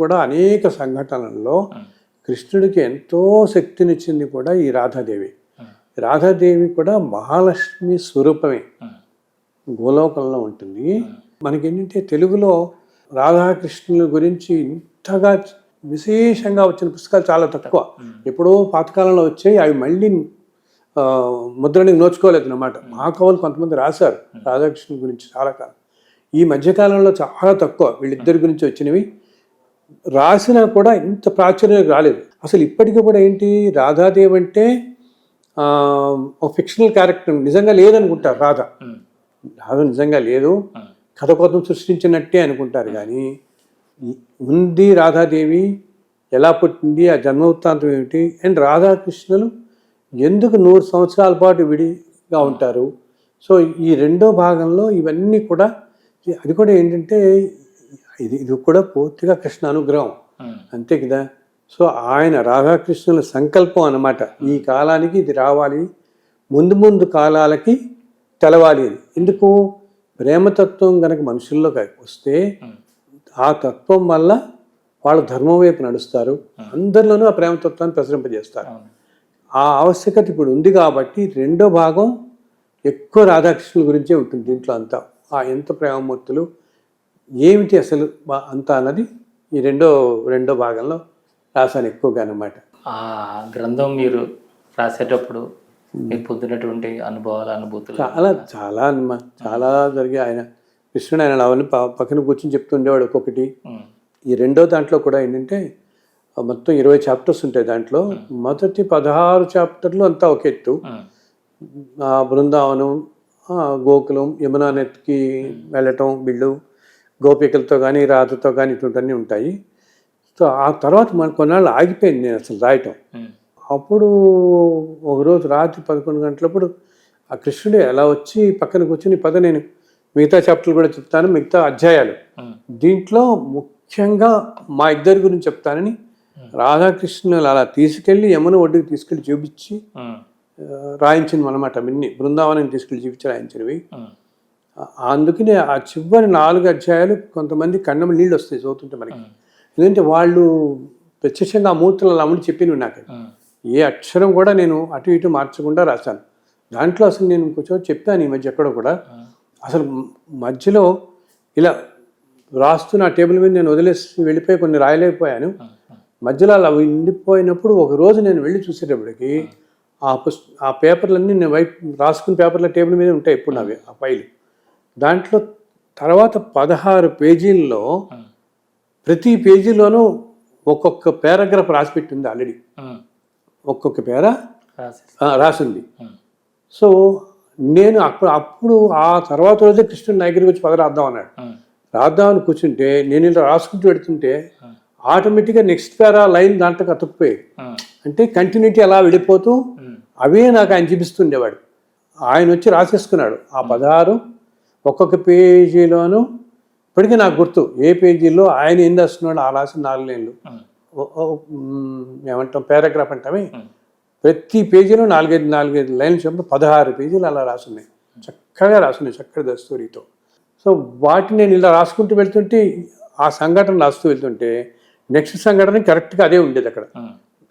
కూడా అనేక సంఘటనల్లో కృష్ణుడికి ఎంతో శక్తినిచ్చింది కూడా ఈ రాధాదేవి. రాధాదేవి కూడా మహాలక్ష్మి స్వరూపమే, గోలోకంలో ఉంటుంది. మనకేంటంటే తెలుగులో రాధాకృష్ణుల గురించి ఇంతగా విశేషంగా వచ్చిన పుస్తకాలు చాలా తక్కువ. ఎప్పుడో పాతకాలంలో వచ్చాయి, అవి మళ్ళీ ముద్రణకి నోచుకోలేదు అన్నమాట. మహాకవులు కొంతమంది రాశారు రాధాకృష్ణుల గురించి చాలా కాలం. ఈ మధ్యకాలంలో చాలా తక్కువ వీళ్ళిద్దరి గురించి వచ్చినవి. రాసినా కూడా ఇంత ప్రాచుర్యం రాలేదు. అసలు ఇప్పటికీ కూడా ఏంటి, రాధాదేవి అంటే ఒక ఫిక్షనల్ క్యారెక్టర్, నిజంగా లేదనుకుంటారు. రాధ నిజంగా లేదు, కథ కోసం సృష్టించినట్టే అనుకుంటారు. కానీ ఉంది రాధాదేవి, ఎలా పుట్టింది, ఆ జన్మవృత్తాంతం ఏమిటి, అండ్ రాధాకృష్ణులు ఎందుకు 100 సంవత్సరాల పాటు విడిగా ఉంటారు. సో ఈ రెండో భాగంలో ఇవన్నీ కూడా, అది కూడా ఏంటంటే ఇది కూడా పూర్తిగా కృష్ణ అనుగ్రహం, అంతే కదా. సో ఆయన రాధాకృష్ణుల సంకల్పం అన్నమాట, ఈ కాలానికి ఇది రావాలి, ముందు ముందు కాలాలకి తెలవాలి అని. ఎందుకు, ప్రేమతత్వం కనుక మనుషుల్లోకి వస్తే ఆ తత్వం వల్ల వాళ్ళు ధర్మం వైపు నడుస్తారు, అందరిలోనూ ఆ ప్రేమతత్వాన్ని ప్రసరింపజేస్తారు. ఆ ఆవశ్యకత ఇప్పుడు ఉంది కాబట్టి రెండో భాగం ఎక్కువ రాధాకృష్ణుల గురించే ఉంటుంది. దీంట్లో అంతా ఆ ఎంత ప్రేమమూర్తులు ఏమిటి అసలు అంతా అన్నది ఈ రెండో భాగంలో రాశాను ఎక్కువగా అన్నమాట. ఆ గ్రంథం మీరు రాసేటప్పుడు మీరు పొందినటువంటి అనుభూతులు చాలా జరిగాయి. ఆయన కృష్ణుడు ఆయన అవన్నీ పక్కన కూర్చొని చెప్తుండేవాడు ఒక్కొక్కటి. ఈ రెండో దాంట్లో కూడా ఏంటంటే మొత్తం 20 చాప్టర్స్ ఉంటాయి. దాంట్లో మొదటి 16 చాప్టర్లు అంతా ఒక ఎత్తు, బృందావనం, గోకులం, యమునా నదికి వెళ్ళటం, బిళ్ళు గోపికలతో కానీ రాధతో కానీ ఇటువంటివన్నీ ఉంటాయి. సో ఆ తర్వాత మన కొన్నాళ్ళు ఆగిపోయింది నేను అసలు రాయటం. అప్పుడు ఒకరోజు రాత్రి 11 గంటలప్పుడు ఆ కృష్ణుడు ఎలా వచ్చి పక్కన కూర్చొని పద నేను మిగతా చాప్టర్లు కూడా చెప్తాను, మిగతా అధ్యాయాలు దీంట్లో ముఖ్యంగా మా ఇద్దరి గురించి చెప్తానని రాధాకృష్ణులు అలా తీసుకెళ్ళి యమున ఒడ్డుకి తీసుకెళ్ళి చూపించి రాయించింది అనమాట. మిన్ని బృందావనం తీసుకెళ్ళి చూపించి రాయించినవి. అందుకనే ఆ చివరి 4 అధ్యాయాలు కొంతమంది కన్నమ నీళ్ళు వస్తాయి చదువుతుంటే మనకి. ఎందుకంటే వాళ్ళు ప్రత్యక్షంగా ఆ మూర్తులు అలా అమ్మని చెప్పినవి నాకు. ఏ అక్షరం కూడా నేను అటు ఇటు మార్చకుండా రాశాను. దాంట్లో అసలు నేను కొంచెం చెప్పాను ఈ మధ్య ఎక్కడో కూడా, అసలు మధ్యలో ఇలా రాస్తున్న ఆ టేబుల్ మీద నేను వదిలేసి వెళ్ళిపోయి కొన్ని రాయలేకపోయాను. మధ్యలో అలా ఉండిపోయినప్పుడు ఒక రోజు నేను వెళ్ళి చూసేటప్పటికి ఆ పేపర్లన్నీ నేను రాసుకున్న పేపర్ల టేబుల్ మీద ఉంటాయి ఇప్పుడు నావి ఆ ఫైల్. దాంట్లో తర్వాత 16 పేజీల్లో ప్రతి పేజీలోనూ ఒక్కొక్క పారాగ్రాఫ్ రాసి పెట్టింది ఆల్రెడీ. ఒక్కొక్క పేరా రాసింది. సో నేను అప్పుడు ఆ తర్వాత రోజే కృష్ణుడు నా దగ్గరికి వచ్చి పద రాద్దాం అన్నాడు. రాద్దామని కూర్చుంటే నేను ఇలా రాసుకుంటూ పెడుతుంటే ఆటోమేటిక్గా నెక్స్ట్ పేరా లైన్ దాంట్లో అతుక్కుపోయాయి. అంటే కంటిన్యూటీ అలా వెళ్ళిపోతూ అవే నాకు ఆయన చూపిస్తుండేవాడు. ఆయన వచ్చి రాసేసుకున్నాడు ఆ 16 ఒక్కొక్క పేజీలోనూ. ఇప్పటికీ నాకు గుర్తు ఏ పేజీలో ఆయన ఏం రాస్తున్నాడు ఆ రాసిన 4 లైన్లు ఏమంటాం పారాగ్రాఫ్ అంటామే. ప్రతి పేజీలో 4-5 లైన్లు చెప్పి 16 పేజీలు అలా రాసున్నాయి. చక్కగా రాసున్నాయి చక్కటి దస్తూరితో. సో వాటిని నేను ఇలా రాసుకుంటూ వెళ్తుంటే ఆ సంఘటన రాస్తూ వెళ్తుంటే నెక్స్ట్ సంఘటన కరెక్ట్గా అదే ఉండేది అక్కడ.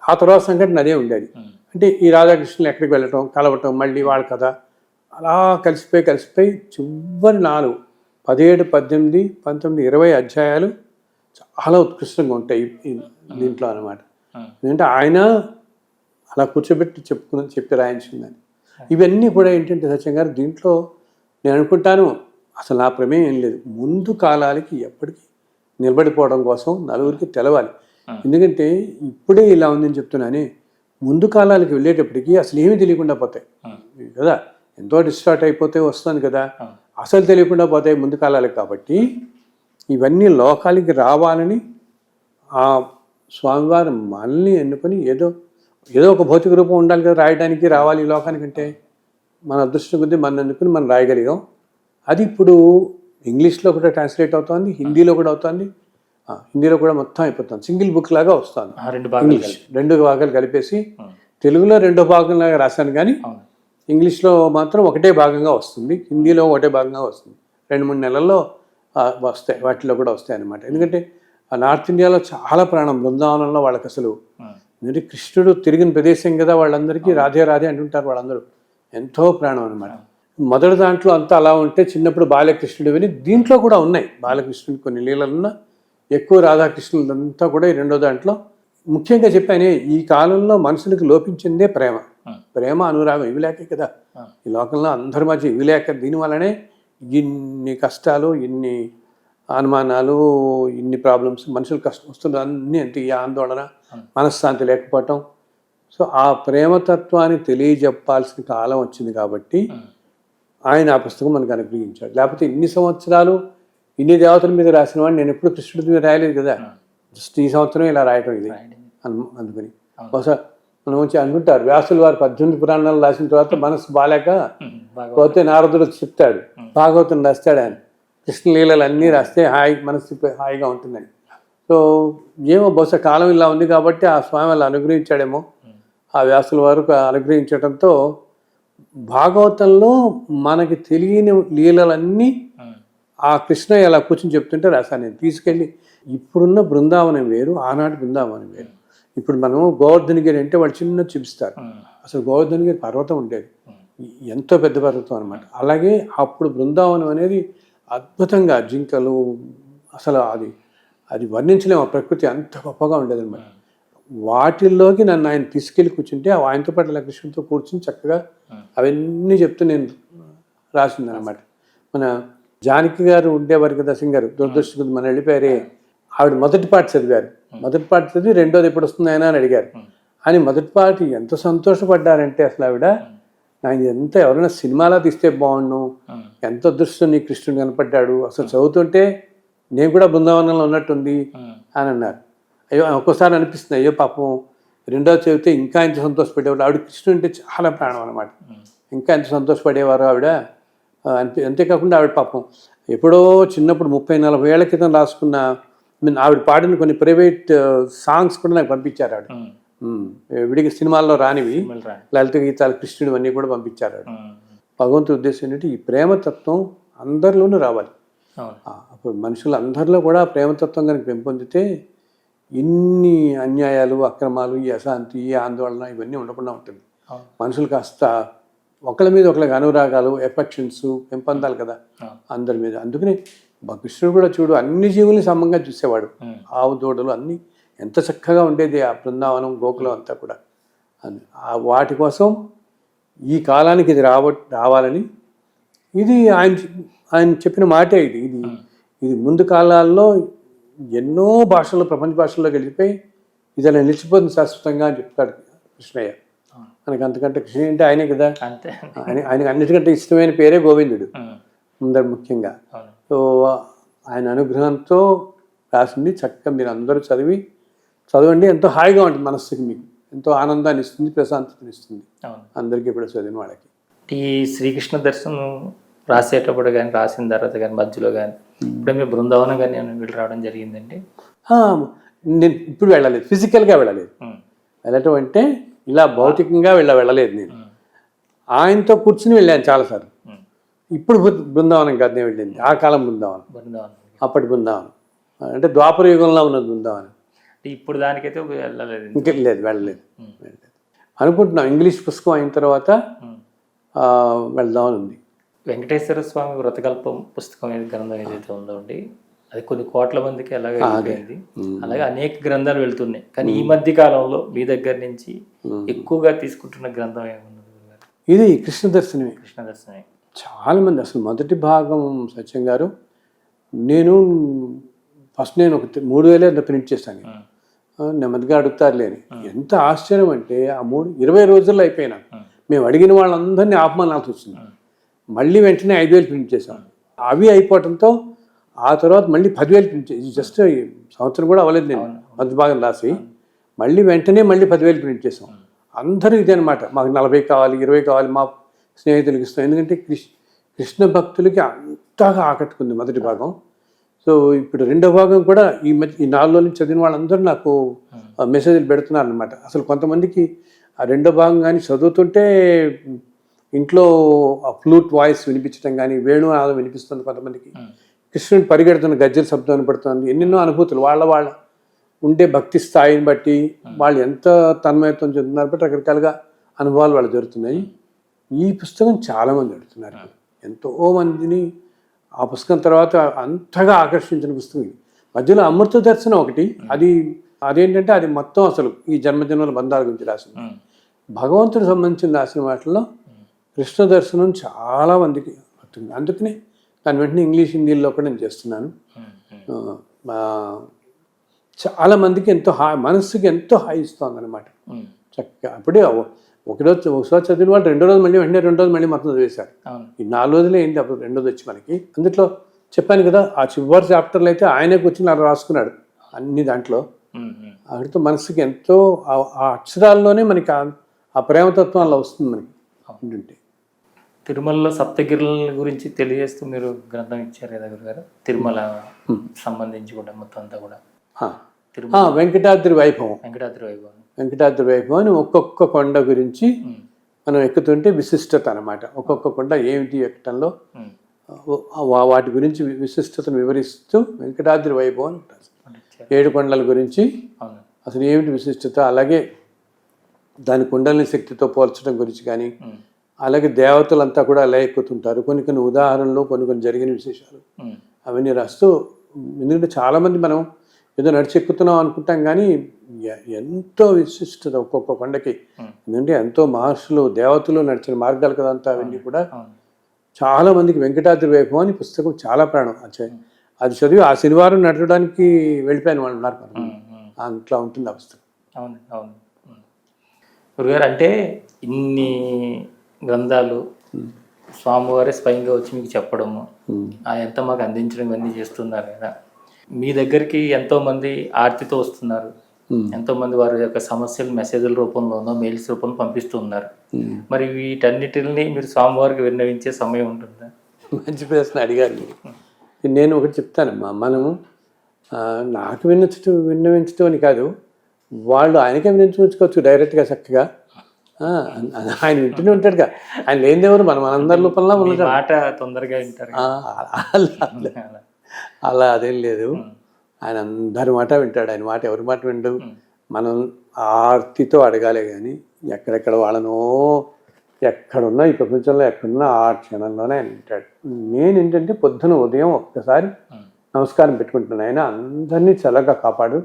ఆ తర్వాత సంఘటన అదే ఉండేది. అంటే ఈ రాధాకృష్ణులు ఎక్కడికి వెళ్ళటం కలవటం మళ్ళీ వాళ్ళ కథ అలా కలిసిపోయి చివరి 4, 17, 18, 19, 20 అధ్యాయాలు చాలా ఉత్కృష్టంగా ఉంటాయి దీంట్లో అనమాట. ఎందుకంటే ఆయన అలా కూర్చోబెట్టి చెప్పి రాయించిందని. ఇవన్నీ కూడా ఏంటంటే సత్యం గారు దీంట్లో నేను అనుకుంటాను అసలు నా ప్రమేయం ఏం లేదు. ముందు కాలాలకి ఎప్పటికీ నిలబడిపోవడం కోసం నలుగురికి తెలవాలి. ఎందుకంటే ఇప్పుడే ఇలా ఉందని చెప్తున్నానే ముందు కాలాలకి వెళ్ళేటప్పటికి అసలు ఏమీ తెలియకుండా పోతాయి కదా. ఎంతో డిస్టార్ట్ అయిపోతే వస్తుంది కదా, అసలు తెలియకుండా పోతాయి ముందు కాలాలకు. కాబట్టి ఇవన్నీ లోకాలకి రావాలని ఆ స్వామివారు మనల్ని ఎన్నుకొని ఏదో ఒక భౌతిక రూపం ఉండాలి కదా రాయడానికి, రావాలి ఈ లోకానికంటే. మన అదృష్టం కొద్దీ మన ఎన్నుకుని మనం రాయగలిగాం. అది ఇప్పుడు ఇంగ్లీష్లో కూడా ట్రాన్స్లేట్ అవుతుంది, హిందీలో కూడా అవుతుంది. హిందీలో కూడా మొత్తం అయిపోతుంది, సింగిల్ బుక్ లాగా వస్తుంది. రెండు భాగాలు కలిపేసి తెలుగులో 2వ భాగం లాగా రాశాను, కానీ ఇంగ్లీష్లో మాత్రం ఒకటే భాగంగా వస్తుంది, హిందీలో ఒకటే భాగంగా వస్తుంది. 2-3 నెలల్లో వస్తాయి, వాటిలో కూడా వస్తాయి అన్నమాట. ఎందుకంటే నార్త్ ఇండియాలో చాలా ప్రాణం బృందావనంలో వాళ్ళకి. అసలు ఎందుకంటే కృష్ణుడు తిరిగిన ప్రదేశం కదా, వాళ్ళందరికీ రాధే రాధే అంటుంటారు వాళ్ళందరూ. ఎంతో ప్రాణం అనమాట. మొదటి దాంట్లో అంతా అలా ఉంటే చిన్నప్పుడు బాలకృష్ణుడు విని దీంట్లో కూడా ఉన్నాయి బాలకృష్ణుడు కొన్ని లీలలున్నా, ఎక్కువ రాధాకృష్ణులంతా కూడా ఈ 2వ దాంట్లో. ముఖ్యంగా చెప్పానే ఈ కాలంలో మనుషులకు లోపించిందే ప్రేమ అనురాగం. ఇవి లేకే కదా ఈ లోకంలో అందరి మధ్య, ఇవి లేక దీనివల్లనే ఇన్ని కష్టాలు, ఇన్ని అనుమానాలు, ఇన్ని ప్రాబ్లమ్స్ మనుషులు కష్టం వస్తుంది అన్నీ. అంటే ఈ ఆందోళన, మనశ్శాంతి లేకపోవటం. సో ఆ ప్రేమతత్వాన్ని తెలియజెప్పాల్సిన కాలం వచ్చింది కాబట్టి ఆయన ఆ పుస్తకం మనకు అనుగ్రహించాడు. లేకపోతే ఇన్ని సంవత్సరాలు ఇన్ని దేవతల మీద రాసిన వాడిని నేను ఎప్పుడు కృష్ణుడి మీద రాయలేదు కదా. జస్ట్ ఈ సంవత్సరం ఇలా రాయటం ఇది అందుకని. బహుశా మనం వచ్చి అనుకుంటారు వ్యాసులు వారు 18 పురాణాలు రాసిన తర్వాత మనసు బాలేక పోతే నారదుడు చెప్తాడు, భాగవతం రాస్తాడు ఆయన, కృష్ణలీలలు అన్నీ రాస్తే మనసు హాయిగా ఉంటుందని. సో ఏమో బహుశా కాలం ఇలా ఉంది కాబట్టి ఆ స్వామి అలా అనుగ్రహించాడేమో. ఆ వ్యాసుల వారు అనుగ్రహించడంతో భాగవతంలో మనకి తెలియని లీలలన్నీ ఆ కృష్ణ ఇలా కూర్చొని చెప్తుంటే రాశాను నేను. తీసుకెళ్ళి ఇప్పుడున్న బృందావనం వేరు, ఆనాటి బృందావనం వేరు. ఇప్పుడు మనం గోవర్ధనగిరి అంటే వాళ్ళు చిన్న చూపిస్తారు, అసలు గోవర్ధనగిరి పర్వతం ఉండేది, ఎంతో పెద్ద పర్వతం అనమాట. అలాగే అప్పుడు బృందావనం అనేది అద్భుతంగా జింకలు, అసలు అది వర్ణించలేము, ఆ ప్రకృతి అంత గొప్పగా ఉండేది అనమాట. వాటిల్లోకి నన్ను ఆయన తీసుకెళ్ళి కూర్చుంటే ఆయనతో పాటు కృష్ణుడితో కూర్చుని చక్కగా అవన్నీ చెప్తూ నేను రాసింది అనమాట. మన జానకి గారు ఉండేవారు కదా సింగర్, దురదృష్టం మన వెళ్ళిపోయారే, ఆవిడ మొదటి పాట చదివారు. మొదటి పాట చదివి 2వది ఎప్పుడు వస్తుందైనా అని అడిగారు. అని మొదటి పాట ఎంత సంతోషపడ్డారంటే అసలు ఆవిడ, ఆయన ఎంత ఎవరైనా సినిమాలా తీస్తే బాగుండు, ఎంత అదృష్టం నీ కృష్ణుడు కనపడ్డాడు, అసలు చదువుతుంటే నేను కూడా బృందావనంలో ఉన్నట్టుంది అని అన్నారు. అయ్యో ఒక్కోసారి అనిపిస్తుంది, అయ్యో పాపం 2వది చదివితే ఇంకా ఎంత సంతోషపడేవాడు. ఆవిడ కృష్ణుడు అంటే చాలా ప్రాణం అనమాట, ఇంకా ఎంత సంతోషపడేవారు ఆవిడ. అంతేకాకుండా ఆవిడ పాపం ఎప్పుడో చిన్నప్పుడు 30-40 ఏళ్ల క్రితం రాసుకున్న ఆవిడ పాడిన కొన్ని ప్రైవేట్ సాంగ్స్ కూడా నాకు పంపించారు ఆవిడ. విడిగా సినిమాల్లో రానివి, లలిత గీతాలు, కృష్ణుడు అన్నీ కూడా పంపించారు ఆవిడ. భగవంతుడి ఉద్దేశం ఏంటంటే ఈ ప్రేమతత్వం అందరిలోనూ రావాలి. అప్పుడు మనుషులందరిలో కూడా ప్రేమతత్వం కనుక పెంపొందితే ఇన్ని అన్యాయాలు, అక్రమాలు, ఈ అశాంతి, ఈ ఆందోళన ఇవన్నీ ఉండకుండా ఉంటుంది. మనుషులు కాస్త ఒకళ్ళ మీద ఒకళ్ళకి అనురాగాలు, ఎఫెక్షన్స్ పెంపొందాలి కదా అందరి మీద. అందుకని కృష్ణుడు కూడా చూడు అన్ని జీవుల్ని సమంగా చూసేవాడు. ఆవు దూడలు అన్నీ ఎంత చక్కగా ఉండేది ఆ బృందావనం గోకులం అంతా కూడా. వాటి కోసం ఈ కాలానికి ఇది రావాలని ఇది ఆయన చెప్పిన మాటే. ఇది ముందు కాలాల్లో ఎన్నో భాషల్లో ప్రపంచ భాషల్లో గెలిచిపోయి ఇది అలా నిలిచిపోతుంది శాశ్వతంగా అని చెప్తాడు కృష్ణయ్య. మనకి అంతకంటే కృష్ణయ్య అంటే ఆయనే కదా, ఆయనకి అన్నిటికంటే ఇష్టమైన పేరే గోవిందుడు ముందర ముఖ్యంగా. సో ఆయన అనుగ్రహంతో రాసింది చక్కగా మీరు అందరూ చదవండి. ఎంతో హాయిగా ఉంటుంది మనస్సుకి, మీకు ఎంతో ఆనందాన్ని ఇస్తుంది, ప్రశాంతతని ఇస్తుంది అందరికీ కూడా చదివిన వాళ్ళకి. ఈ శ్రీకృష్ణ దర్శనం రాసేటప్పుడు కానీ రాసిన తర్వాత కానీ మధ్యలో కానీ ఇప్పుడు మీరు బృందావనం కానీ వెళ్ళి రావడం జరిగిందండి? నేను ఇప్పుడు వెళ్ళలేదు, ఫిజికల్గా వెళ్ళలేదు. వెళ్ళటం అంటే ఇలా భౌతికంగా వెళ్ళలేదు. నేను ఆయనతో కూర్చుని వెళ్ళాను చాలాసార్లు. ఇప్పుడు బృందావనం కాదు నేను వెళ్ళింది, ఆ కాలం బృందావనం, అప్పటి బృందావనం అంటే ద్వాపర యుగంలో ఉన్నది బృందావనం. ఇప్పుడు దానికైతే వెళ్ళలేదు, వెళ్ళలేదు అనుకుంటున్నాం. ఇంగ్లీష్ పుస్తకం అయిన తర్వాత వెళ్దామని ఉంది. వెంకటేశ్వర స్వామి వ్రతకల్పం పుస్తకం గ్రంథం ఏదైతే ఉందో అండి, అది కొన్ని కోట్ల మందికి అలాగే వెళ్ళిపోయింది. అలాగే అనేక గ్రంథాలు వెళ్తున్నాయి. కానీ ఈ మధ్య కాలంలో మీ దగ్గర నుంచి ఎక్కువగా తీసుకుంటున్న గ్రంథం ఏమున్నది? ఇది కృష్ణ దర్శనమే. చాలా మంది అసలు మొదటి భాగం సత్యం గారు ఫస్ట్ నేను ఒక 3000 ప్రింట్ చేశాను. నెమ్మదిగా అడుగుతారులే అని. ఎంత ఆశ్చర్యం అంటే ఆ 20 రోజుల్లో అయిపోయినా మేము అడిగిన వాళ్ళందరినీ ఆపమనాల్సి వచ్చింది. మళ్ళీ వెంటనే 5000 ప్రింట్ చేసాం. అవి అయిపోవడంతో ఆ తర్వాత మళ్ళీ 10,000 ప్రింట్ చేసి, జస్ట్ సంవత్సరం కూడా అవ్వలేదు నేను మొదటి భాగం రాసి, మళ్ళీ 10,000 ప్రింట్ చేసాం. అందరూ ఇదే అనమాట, మాకు 40 కావాలి, 20 కావాలి, మా స్నేహితులకి ఇస్తాం. ఎందుకంటే కృష్ణ భక్తులకి అంతగా ఆకట్టుకుంది మొదటి భాగం. సో ఇప్పుడు రెండో భాగం కూడా ఈ 4 రోజుల నుంచి చదివిన వాళ్ళందరూ నాకు మెసేజ్లు పెడుతున్నారు అనమాట. అసలు కొంతమందికి ఆ రెండో భాగం కానీ చదువుతుంటే ఇంట్లో ఆ ఫ్లూట్ వాయిస్ వినిపించడం కానీ, వేణునాదం వినిపిస్తుంది కొంతమందికి, కృష్ణుని పరిగెడుతున్న గజ్జల శబ్దం వినపడుతుంది. ఎన్నెన్నో అనుభూతులు వాళ్ళ ఉండే భక్తి స్థాయిని బట్టి వాళ్ళు ఎంత తన్మయత్వం చెందుతున్నారు బట్టి రకరకాలుగా అనుభవాలు వాళ్ళు జరుగుతున్నాయి. ఈ పుస్తకం చాలామంది అడుగుతున్నారు. ఎంతోమందిని ఆ పుస్తకం తర్వాత అంతగా ఆకర్షించిన పుస్తకం ఇది. మధ్యలో అమృత దర్శనం ఒకటి, అదేంటంటే అది మొత్తం అసలు ఈ జన్మజన్మల బంధాల గురించి రాసింది. భగవంతుడికి సంబంధించిన రాసిన వాటిల్లో కృష్ణ దర్శనం చాలా మందికి అవుతుంది. అందుకనే దాని వెంటనే ఇంగ్లీష్ హిందీలో కూడా నేను చేస్తున్నాను. చాలా మందికి ఎంతో మనస్సుకి ఎంతో హాయి ఇస్తుంది అనమాట. చక్కగా అప్పుడే ఒకసారి చదివిన వాళ్ళు రెండో రోజు మళ్ళీ వెంటనే రెండో రోజు మళ్ళీ మొత్తం చదివేశారు. ఈ 4 రోజులే ఏంటి అప్పుడు రెండోది వచ్చి మనకి. అందులో చెప్పాను కదా, ఆ చివరి చాప్టర్లు అయితే ఆయనే కూర్చొని అలా రాసుకున్నాడు అన్ని దాంట్లో. వాటితో మనసుకి ఎంతో ఆ అక్షరాల్లోనే మనకి ఆ ప్రేమతత్వం అలా వస్తుంది మనకి ఉంటుంటే. తిరుమలలో సప్తగిరుల గురించి తెలియజేస్తూ మీరు గ్రంథం ఇచ్చారు కదా గురుగారు, తిరుమల సంబంధించి కూడా మొత్తం అంతా కూడా వెంకటాద్రి వైభవం అని ఒక్కొక్క కొండ గురించి మనం ఎక్కుతుంటే విశిష్టత అనమాట. ఒక్కొక్క కొండ ఏమిటి ఎక్కడంలో వాటి గురించి విశిష్టతను వివరిస్తూ వెంకటాద్రి వైభవం అంటారు. 7 కొండల గురించి అసలు ఏమిటి విశిష్టత, అలాగే దాని కుండలిని శక్తితో పోల్చడం గురించి కానీ, అలాగే దేవతలంతా కూడా ఎలా ఎక్కుతుంటారు, కొన్ని ఉదాహరణలు, కొన్ని జరిగిన విశేషాలు అవన్నీ రాస్తూ. ఎందుకంటే చాలామంది మనం ఏదో నడిచెక్కుతున్నాం అనుకుంటాం కానీ ఎంతో విశిష్టత ఒక్కొక్క కొండకి. ఎందుకంటే ఎంతో మహర్షులు దేవతలు నడిచిన మార్గాలు కదా అంతా. అవన్నీ కూడా చాలా మందికి వెంకటాద్రి వైభవం అని పుస్తకం చాలా ప్రాణం. అది చదివి ఆ శనివారం నడవడానికి వెళ్ళిపోయిన వాళ్ళు ఉన్నారు. అట్లా ఉంటుంది ఆ పుస్తకం. అవును గురుగారు, అంటే ఇన్ని గ్రంథాలు స్వామివారే స్వయంగా వచ్చి మీకు చెప్పడము, ఎంత మాకు అందించడం ఇవన్నీ చేస్తున్నారు కదా. మీ దగ్గరికి ఎంతోమంది ఆర్తితో వస్తున్నారు, ఎంతోమంది వారి యొక్క సమస్యలు మెసేజ్ల రూపంలోనో మెయిల్స్ రూపంలో పంపిస్తున్నారు. మరి వీటన్నిటిని మీరు స్వామివారికి విన్నవించే సమయం ఉంటుందా? మంచి ప్రశ్న అడిగారు. నేను ఒకటి చెప్తానమ్మా, మనము నాకు విన్నవించడం అని కాదు, వాళ్ళు ఆయనకే వినిపించుకోవచ్చు డైరెక్ట్గా చక్కగా. ఆయన వింటూనే ఉంటాడుగా, ఆయన లేనిదేవారు మనందరి లోపల మాట తొందరగా వింటారు. అలా అదేం లేదు, ఆయన అందరి మాట వింటాడు. ఆయన మాట ఎవరి మాట విండు, మనం ఆర్తితో అడగాలి. కానీ ఎక్కడెక్కడ వాళ్ళనో ఎక్కడున్నా ఈ ప్రపంచంలో ఎక్కడున్నా ఆ క్షణంలోనే ఆయన ఉంటాడు. నేను ఏంటంటే పొద్దున ఉదయం ఒక్కసారి నమస్కారం పెట్టుకుంటున్నాను, ఆయన అందరినీ చల్లగా కాపాడు,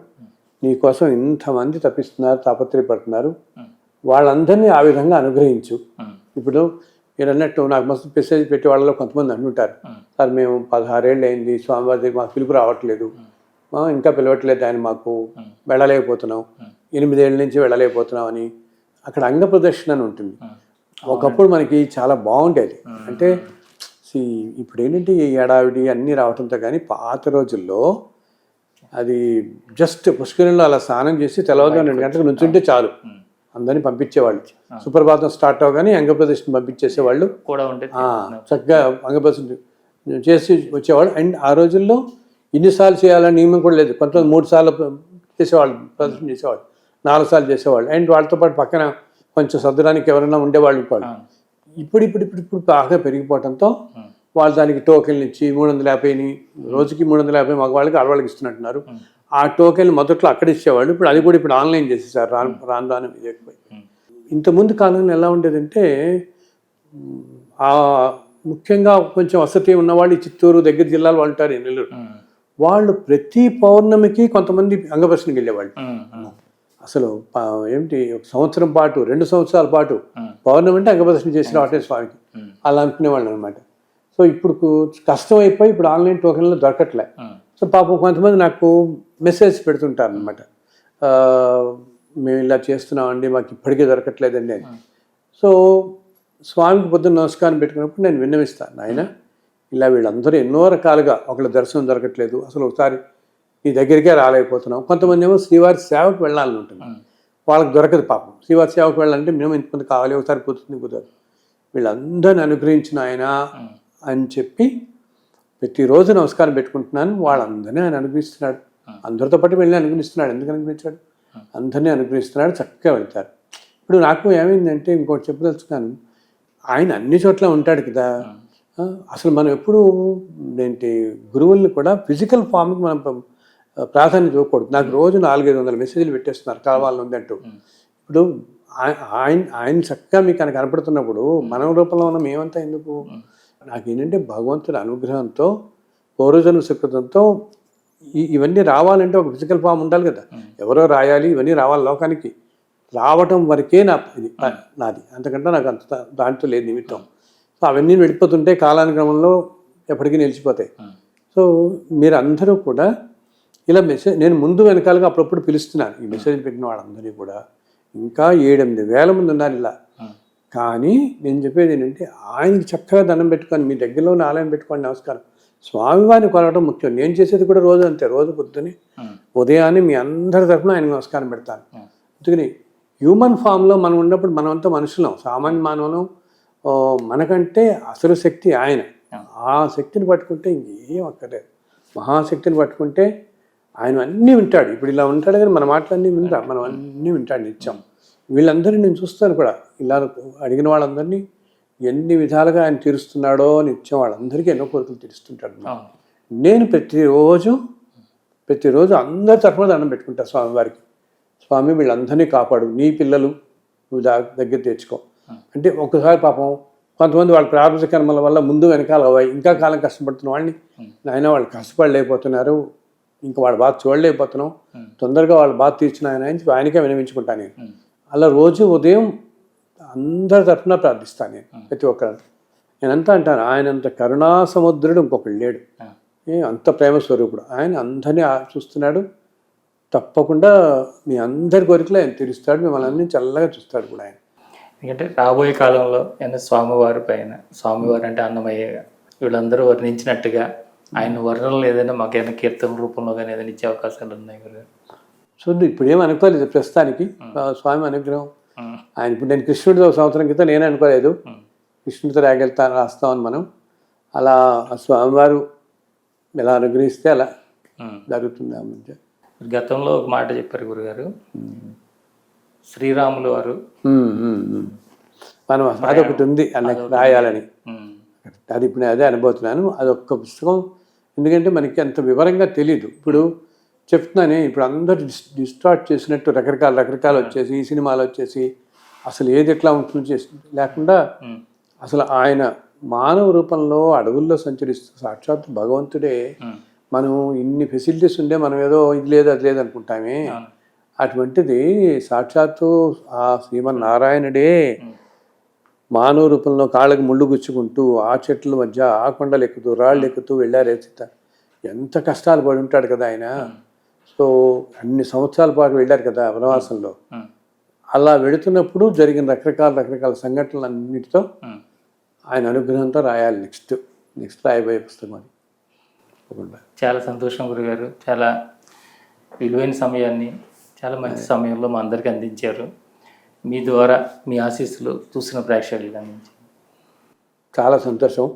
నీకోసం ఇంతమంది తప్పిస్తున్నారు, తాపత్రయపడుతున్నారు, వాళ్ళందరినీ ఆ విధంగా అనుగ్రహించు. ఇప్పుడు మీరు అన్నట్టు నాకు మస్తు మెసేజ్ పెట్టే వాళ్ళలో కొంతమంది అంటుంటారు, సార్ మేము 16 ఏళ్ళు అయింది స్వామివారి దగ్గర మాకు పిలుపు రావట్లేదు, ఇంకా పిలవట్లేదు ఆయన, మాకు వెళ్ళలేకపోతున్నాం, 8 ఏళ్ళ నుంచి వెళ్ళలేకపోతున్నాం అని. అక్కడ అంగ ప్రదర్శన అని ఉంటుంది. ఒకప్పుడు మనకి చాలా బాగుండేది. అంటే ఇప్పుడు ఏంటంటే ఈ ఏడావిడి అన్నీ రావడంతో, కానీ పాత రోజుల్లో అది జస్ట్ పుష్కరంలో అలా స్నానం చేసి తెల్లవారుజామున 2 గంటలకు నుంచుంటే చాలు, అందరినీ పంపించేవాళ్ళు. సుప్రభాతం స్టార్ట్ అవగానే అంగ ప్రదర్శన పంపించేసేవాళ్ళు, చక్కగా అంగ ప్రదర్శన చేసి వచ్చేవాళ్ళు. అండ్ ఆ రోజుల్లో ఇన్నిసార్లు చేయాలని నియమం కూడా లేదు. కొంతమంది 3 సార్లు చేసేవాళ్ళు, ప్రదర్శన చేసేవాళ్ళు, 4 సార్లు చేసేవాళ్ళు. అండ్ వాళ్ళతో పాటు పక్కన కొంచెం సర్దడానికి ఎవరైనా ఉండేవాళ్ళు ఇంకోళ్ళు. ఇప్పుడు బాగా పెరిగిపోవడంతో వాళ్ళు దానికి టోకెన్లు ఇచ్చి 350ని రోజుకి 350 మగవాళ్ళకి ఆడవాళ్ళకి ఇస్తున్నట్టున్నారు. ఆ టోకెన్లు మొదట్లో అక్కడ ఇచ్చేవాళ్ళు, ఇప్పుడు అది కూడా ఇప్పుడు ఆన్లైన్ చేసేసారు. రాను ఇదైపోయి. ఇంతకుముందు కాలంలో ఎలా ఉండేదంటే ముఖ్యంగా కొంచెం వసతి ఉన్నవాళ్ళు చిత్తూరు దగ్గర జిల్లాలు వాళ్ళు ఉంటారు, నెల్లూరు, వాళ్ళు ప్రతి పౌర్ణమికి కొంతమంది అంగప్రదర్శనకి వెళ్ళేవాళ్ళు. అసలు ఏమిటి 1 సంవత్సరం పాటు 2 సంవత్సరాల పాటు పౌర్ణమి అంటే అంగప్రదర్శన చేసి రావట్లేదు స్వామికి, అలా అనుకునేవాళ్ళు అనమాట. సో ఇప్పుడు కష్టం అయిపోయి ఇప్పుడు ఆన్లైన్ టోకెన్లు దొరకట్లే. సో పాపం కొంతమంది నాకు మెసేజ్ పెడుతుంటారు అనమాట, మేము ఇలా చేస్తున్నామండి, మాకు ఇప్పటికీ దొరకట్లేదండి అని. సో స్వామికి పొద్దున్న నమస్కారం పెట్టుకున్నప్పుడు నేను విన్నవిస్తాను, ఆయన ఇలా వీళ్ళందరూ ఎన్నో రకాలుగా ఒకళ్ళ దర్శనం దొరకట్లేదు, అసలు ఒకసారి నీ దగ్గరికే రాలేకపోతున్నాం. కొంతమంది ఏమో శ్రీవారి సేవకు వెళ్ళాలని ఉంటుంది, వాళ్ళకి దొరకదు పాపం. శ్రీవారి సేవకు వెళ్ళాలంటే మేము ఇంతమంది కావాలి, ఒకసారి కుదరదు. వీళ్ళందరినీ అనుగ్రహించిన ఆయన అని చెప్పి ప్రతిరోజు నమస్కారం పెట్టుకుంటున్నాను. వాళ్ళందరినీ ఆయన అనుగ్రహిస్తున్నాడు, అందరితో పాటు వెళ్ళి అనుగ్రహిస్తున్నాడు. ఎందుకు అనుగ్రహించాడు? అందరినీ అనుగ్రహిస్తున్నాడు, చక్కగా వెళ్తారు. ఇప్పుడు నాకు ఏమైందంటే ఇంకోటి చెప్పదలుచుకున్నాను, ఆయన అన్ని చోట్ల ఉంటాడు కదా. అసలు మనం ఎప్పుడు ఏంటి గురువుల్ని కూడా ఫిజికల్ ఫామ్కి మనం ప్రాధాన్యత ఇవ్వకూడదు. నాకు రోజు 400-500 మెసేజ్లు పెట్టేస్తున్నారు కావాలని ఉందంటూ. ఇప్పుడు ఆయన చక్కగా మీకు ఆయన కనపడుతున్నప్పుడు మనం రూపంలో ఉన్న మేమంతా ఎందుకు? నాకేంటంటే భగవంతుడి అనుగ్రహంతో పూర్వజన్మ సుకృతంతో ఇవన్నీ రావాలంటే ఒక ఫిజికల్ ఫామ్ ఉండాలి కదా. ఎవరో రాయాలి, ఇవన్నీ రావాలి లోకానికి. రావటం వరకే నాది, అంతకంటే నాకు అంత దాంట్లో లేదు నిమిత్తం. సో అవన్నీ వెళ్ళిపోతుంటే కాలానుక్రమంలో ఎప్పటికీ నిలిచిపోతాయి. సో మీరు అందరూ కూడా ఇలా మెసేజ్, నేను ముందు వెనకాలుగా అప్పుడప్పుడు పిలుస్తున్నాను ఈ మెసేజ్ పెట్టిన వాళ్ళందరినీ కూడా. ఇంకా 7-8 వేల మంది ఉన్నారు ఇలా. కానీ నేను చెప్పేది ఏంటంటే ఆయనకి చక్కగా దండం పెట్టుకొని మీ దగ్గరలో ఉన్న ఆలయం పెట్టుకోండి, నమస్కారం. స్వామివారిని కొలవడం ముఖ్యం. నేను చేసేది కూడా రోజు అంతే, రోజు పొద్దుని ఉదయాన్నే మీ అందరి తరఫున ఆయనకు నమస్కారం పెడతాను. అందుకని హ్యూమన్ ఫామ్లో మనం ఉన్నప్పుడు మనమంతా మనుషులం, సామాన్య మానవులం. మనకంటే అసలు శక్తి ఆయన. ఆ శక్తిని పట్టుకుంటే ఇంకేం అక్కర్లేదు. మహాశక్తిని పట్టుకుంటే ఆయన అన్నీ వింటాడు. ఇప్పుడు ఇలా ఉంటాడు కానీ మన మాటలన్నీ వింటా, మనం అన్నీ వింటాడు నిత్యం. వీళ్ళందరినీ నేను చూస్తాను కూడా, ఇలా అడిగిన వాళ్ళందరినీ ఎన్ని విధాలుగా ఆయన తీరుస్తున్నాడో నిత్యం. వాళ్ళందరికీ ఎన్నో కోరికలు తీరుస్తుంటాడు. నేను ప్రతిరోజు అందరి తరఫున దండం పెట్టుకుంటా స్వామివారికి. స్వామి వీళ్ళందరినీ కాపాడు, నీ పిల్లలు నువ్వు దగ్గర తెచ్చుకో అంటే. ఒక్కసారి పాపం కొంతమంది వాళ్ళ ప్రారంభ కర్మల వల్ల ముందు వెనకాల అవ్వాలి, ఇంకా కాలం కష్టపడుతున్న వాళ్ళని నాయన వాళ్ళు కష్టపడలేకపోతున్నారు, ఇంకా వాళ్ళ బాధ చూడలేకపోతున్నాం, తొందరగా వాళ్ళ బాధ తీర్చిన ఆయనకే వినవించుకుంటాను నేను. అలా రోజు ఉదయం అందరి తరఫున ప్రార్థిస్తాను నేను, ప్రతి ఒక్కరు. నేనంతా అంటాను, ఆయనంత కరుణా సముద్రుడు ఇంకొకడు లేడు, అంత ప్రేమ స్వరూపుడు. ఆయన అందరినీ చూస్తున్నాడు, తప్పకుండా మీ అందరి కోరికలు ఆయన తీరుస్తాడు, మిమ్మల్ని అన్ని చల్లగా చూస్తాడు కూడా ఆయన. ఎందుకంటే రాబోయే కాలంలో స్వామివారి పైన, స్వామివారు అంటే అన్నమయ్య వీళ్ళందరూ వర్ణించినట్టుగా ఆయన వర్ణనలు ఏదైనా మాకైనా కీర్తన రూపంలో కానీ ఏదైనా ఇచ్చే అవకాశాలు ఉన్నాయి గురుగారు? చూడండి, ఇప్పుడు ఏమి అనుకోలేదు ప్రస్తుతానికి స్వామి అనుగ్రహం. ఆయన ఇప్పుడు నేను కృష్ణుడితో సంవత్సరం క్రితం నేనే అనుకోలేదు, కృష్ణుడితో రాస్తామని మనం. అలా స్వామివారు ఎలా అనుగ్రహిస్తే అలా జరుగుతుంది. ఆ మధ్య గతంలో ఒక మాట చెప్పారు గురుగారు, శ్రీరాములు వారు మనం అదొకటి ఉంది అన్నకి రాయాలని. అది ఇప్పుడు నేను అదే అనుభూతున్నాను. అదొక్క పుస్తకం, ఎందుకంటే మనకి అంత వివరంగా తెలీదు. ఇప్పుడు చెప్తున్నానే, ఇప్పుడు అందరూ డిస్టార్ట్ చేసినట్టు రకరకాలు వచ్చేసి, ఈ సినిమాలు వచ్చేసి అసలు ఏది ఎట్లా ఉంటుంది లేకుండా అసలు ఆయన మానవ రూపంలో అడవుల్లో సంచరిస్తూ సాక్షాత్ భగవంతుడే. మనం ఇన్ని ఫెసిలిటీస్ ఉండే మనం ఏదో ఇది లేదు అది లేదు అనుకుంటామే, అటువంటిది సాక్షాత్తు ఆ శ్రీమన్నారాయణుడే మానవ రూపంలో కాళ్ళకి ముళ్ళు గుచ్చుకుంటూ ఆ చెట్ల మధ్య ఆ కొండలు ఎక్కుతూ రాళ్ళు ఎక్కుతూ వెళ్ళారే సీత. ఎంత కష్టాలు పడి ఉంటాడు కదా ఆయన. సో అన్ని సంవత్సరాల పాటు వెళ్ళారు కదా వనవాసంలో. అలా వెళుతున్నప్పుడు జరిగిన రకరకాల సంఘటనలు అన్నిటితో ఆయన అనుగ్రహంతో రాయాలి నెక్స్ట్ రాయబోయే పుస్తకం అది. చాలా సంతోషం గురుగారు. చాలా విలువైన సమయాన్ని చాలా మంచి సమయంలో మా అందరికీ అందించారు. మీ ద్వారా మీ ఆశీస్సులు చూసిన ప్రేక్షకులకు అందించారు. చాలా సంతోషం.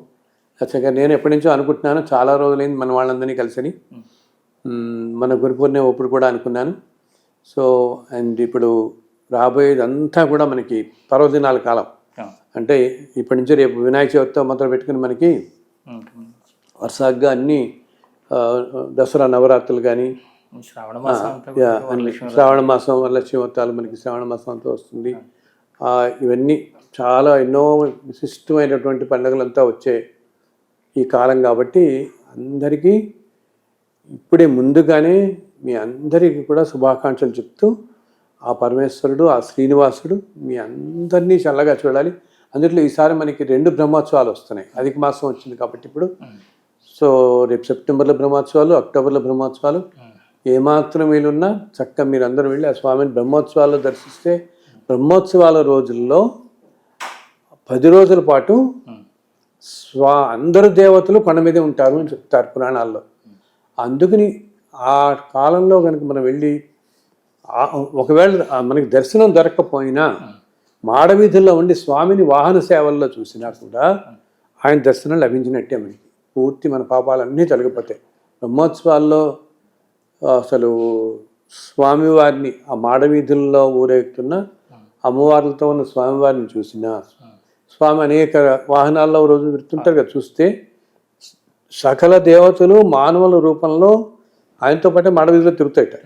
ఖచ్చితంగా నేను ఎప్పటి నుంచో అనుకుంటున్నాను, చాలా రోజులైంది మన వాళ్ళందరినీ కలిసి. మన గురు పూర్ణిమ ఇప్పుడు కూడా అనుకున్నాను. సో అండ్ ఇప్పుడు రాబోయేదంతా కూడా మనకి పర్వదినాల కాలం. అంటే ఇప్పటి నుంచి రేపు వినాయక చవితితో మొదలు పెట్టుకుని మనకి వరుసగా అన్ని దసరా నవరాత్రులు కానీ శ్రావణ మాసం వరలక్ష్మి వ్రతాలు మనకి శ్రావణ మాసం అంతా వస్తుంది. ఇవన్నీ చాలా ఎన్నో విశిష్టమైనటువంటి పండుగలంతా వచ్చే ఈ కాలం కాబట్టి అందరికీ ఇప్పుడే ముందుగానే మీ అందరికీ కూడా శుభాకాంక్షలు చెప్తూ ఆ పరమేశ్వరుడు ఆ శ్రీనివాసుడు మీ అందరినీ చల్లగా చూడాలి. అందులో ఈసారి మనకి 2 బ్రహ్మోత్సవాలు వస్తున్నాయి. అధిక మాసం వచ్చింది కాబట్టి ఇప్పుడు. సో రేపు సెప్టెంబర్లో బ్రహ్మోత్సవాలు, అక్టోబర్లో బ్రహ్మోత్సవాలు. ఏమాత్రం వీలున్నా చక్కగా మీరు అందరూ వెళ్ళి ఆ స్వామిని బ్రహ్మోత్సవాల్లో దర్శిస్తే బ్రహ్మోత్సవాల రోజుల్లో 10 రోజుల పాటు అందరు దేవతలు కొండ మీదే ఉంటారు అని చెప్తారు పురాణాల్లో. అందుకని ఆ కాలంలో కనుక మనం వెళ్ళి ఒకవేళ మనకి దర్శనం దొరకకపోయినా మాడవీధుల్లో ఉండి స్వామిని వాహన సేవల్లో చూసినా కూడా ఆయన దర్శనం లభించినట్టే. మనకి పూర్తి మన పాపాలన్నీ తొలగిపోతాయి. బ్రహ్మోత్సవాల్లో అసలు స్వామివారిని ఆ మాడవీధుల్లో ఊరేగుతున్న అమ్మవార్లతో ఉన్న స్వామివారిని చూసిన స్వామి అనేక వాహనాల్లో రోజు వెళ్తుంటారు కదా, చూస్తే సకల దేవతలు మానవుల రూపంలో ఆయనతో పాటే మాడవీధిలో తిరుగుతాయట.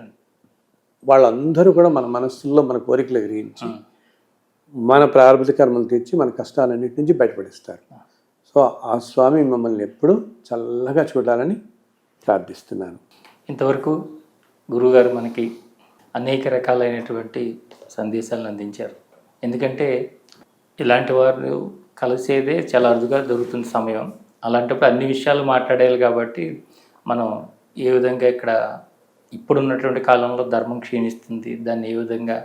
వాళ్ళందరూ కూడా మన మనస్సుల్లో మన కోరికలు గ్రహించి మన ప్రారంభ కర్మలు తెచ్చి మన కష్టాలన్నిటి నుంచి బయటపడిస్తారు. సో ఆ స్వామి మమ్మల్ని ఎప్పుడూ చల్లగా చూడాలని ప్రార్థిస్తున్నాను. ఇంతవరకు గురువుగారు మనకి అనేక రకాలైనటువంటి సందేశాలను అందించారు. ఎందుకంటే ఇలాంటి వారు కలిసేదే చాలా అరుదుగా దొరుకుతున్న సమయం. అలాంటప్పుడు అన్ని విషయాలు మాట్లాడేయాలి కాబట్టి మనం ఏ విధంగా ఇక్కడ ఇప్పుడున్నటువంటి కాలంలో ధర్మం క్షీణిస్తుంది, దాన్ని ఏ విధంగా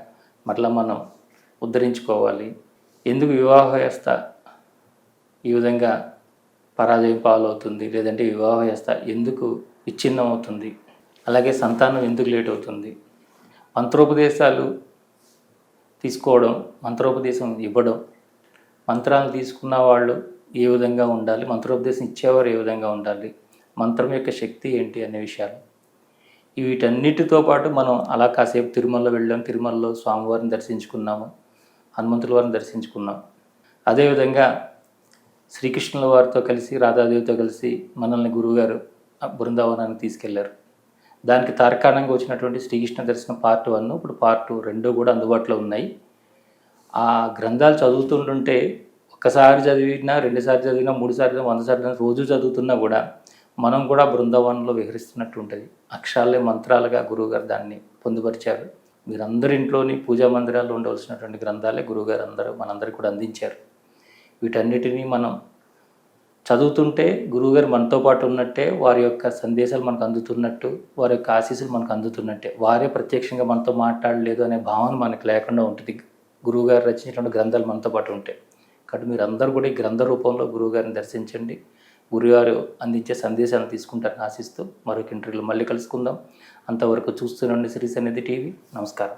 మరలా మనం ఉద్ధరించుకోవాలి, ఎందుకు వివాహ వ్యవస్థ ఈ విధంగా పరాజయం పాలవుతుంది, లేదంటే వివాహ వ్యవస్థ ఎందుకు విచ్ఛిన్నం అవుతుంది, అలాగే సంతానం ఎందుకు లేట్ అవుతుంది, మంత్రోపదేశాలు తీసుకోవడం, మంత్రోపదేశం ఇవ్వడం, మంత్రాలు తీసుకున్న వాళ్ళు ఏ విధంగా ఉండాలి, మంత్రోపదేశం ఇచ్చేవారు ఏ విధంగా ఉండాలి, మంత్రం యొక్క శక్తి ఏంటి అనే విషయాలు, వీటన్నిటితో పాటు మనం అలా కాసేపు తిరుమలలో వెళ్ళాం, తిరుమలలో స్వామివారిని దర్శించుకున్నాము, హనుమంతుల వారిని దర్శించుకున్నాం. అదేవిధంగా శ్రీకృష్ణుల వారితో కలిసి రాధాదేవితో కలిసి మనల్ని గురువుగారు బృందావనానికి తీసుకెళ్లారు. దానికి తార్కాణంగా వచ్చినటువంటి శ్రీకృష్ణ దర్శనం పార్ట్ 1, ఇప్పుడు పార్ట్ 2 కూడా అందుబాటులో ఉన్నాయి. ఆ గ్రంథాలు చదువుతుంటుంటే ఒక్కసారి చదివినా, 2 సార్లు చదివినా, 3 సార్లు 100 సార్లు రోజు చదువుతున్నా కూడా మనం కూడా బృందావనంలో విహరిస్తున్నట్టు ఉంటుంది. అక్షరాలే మంత్రాలుగా గురువుగారు దాన్ని పొందుపరిచారు. మీరందరి ఇంట్లోని పూజా మందిరాల్లో ఉండవలసినటువంటి గ్రంథాలే గురువుగారు మనందరికీ కూడా అందించారు. వీటన్నిటినీ మనం చదువుతుంటే గురువుగారు మనతో పాటు ఉన్నట్టే, వారి యొక్క సందేశాలు మనకు అందుతున్నట్టు, వారి యొక్క ఆశీస్సులు మనకు అందుతున్నట్టే, వారే ప్రత్యక్షంగా మనతో మాట్లాడలేదు అనే భావన మనకు లేకుండా ఉంటుంది గురువుగారు రచించినటువంటి గ్రంథాలు మనతో పాటు ఉంటాయి. కాబట్టి మీరు అందరూ కూడా ఈ గ్రంథ రూపంలో గురువుగారిని దర్శించండి. గురువుగారు అందించే సందేశాలను తీసుకుంటారని ఆశిస్తూ మరొక ఇంటర్వ్యూలో మళ్ళీ కలుసుకుందాం. అంతవరకు చూస్తూనండి శ్రీ సన్నిధి టీవీ. నమస్కారం.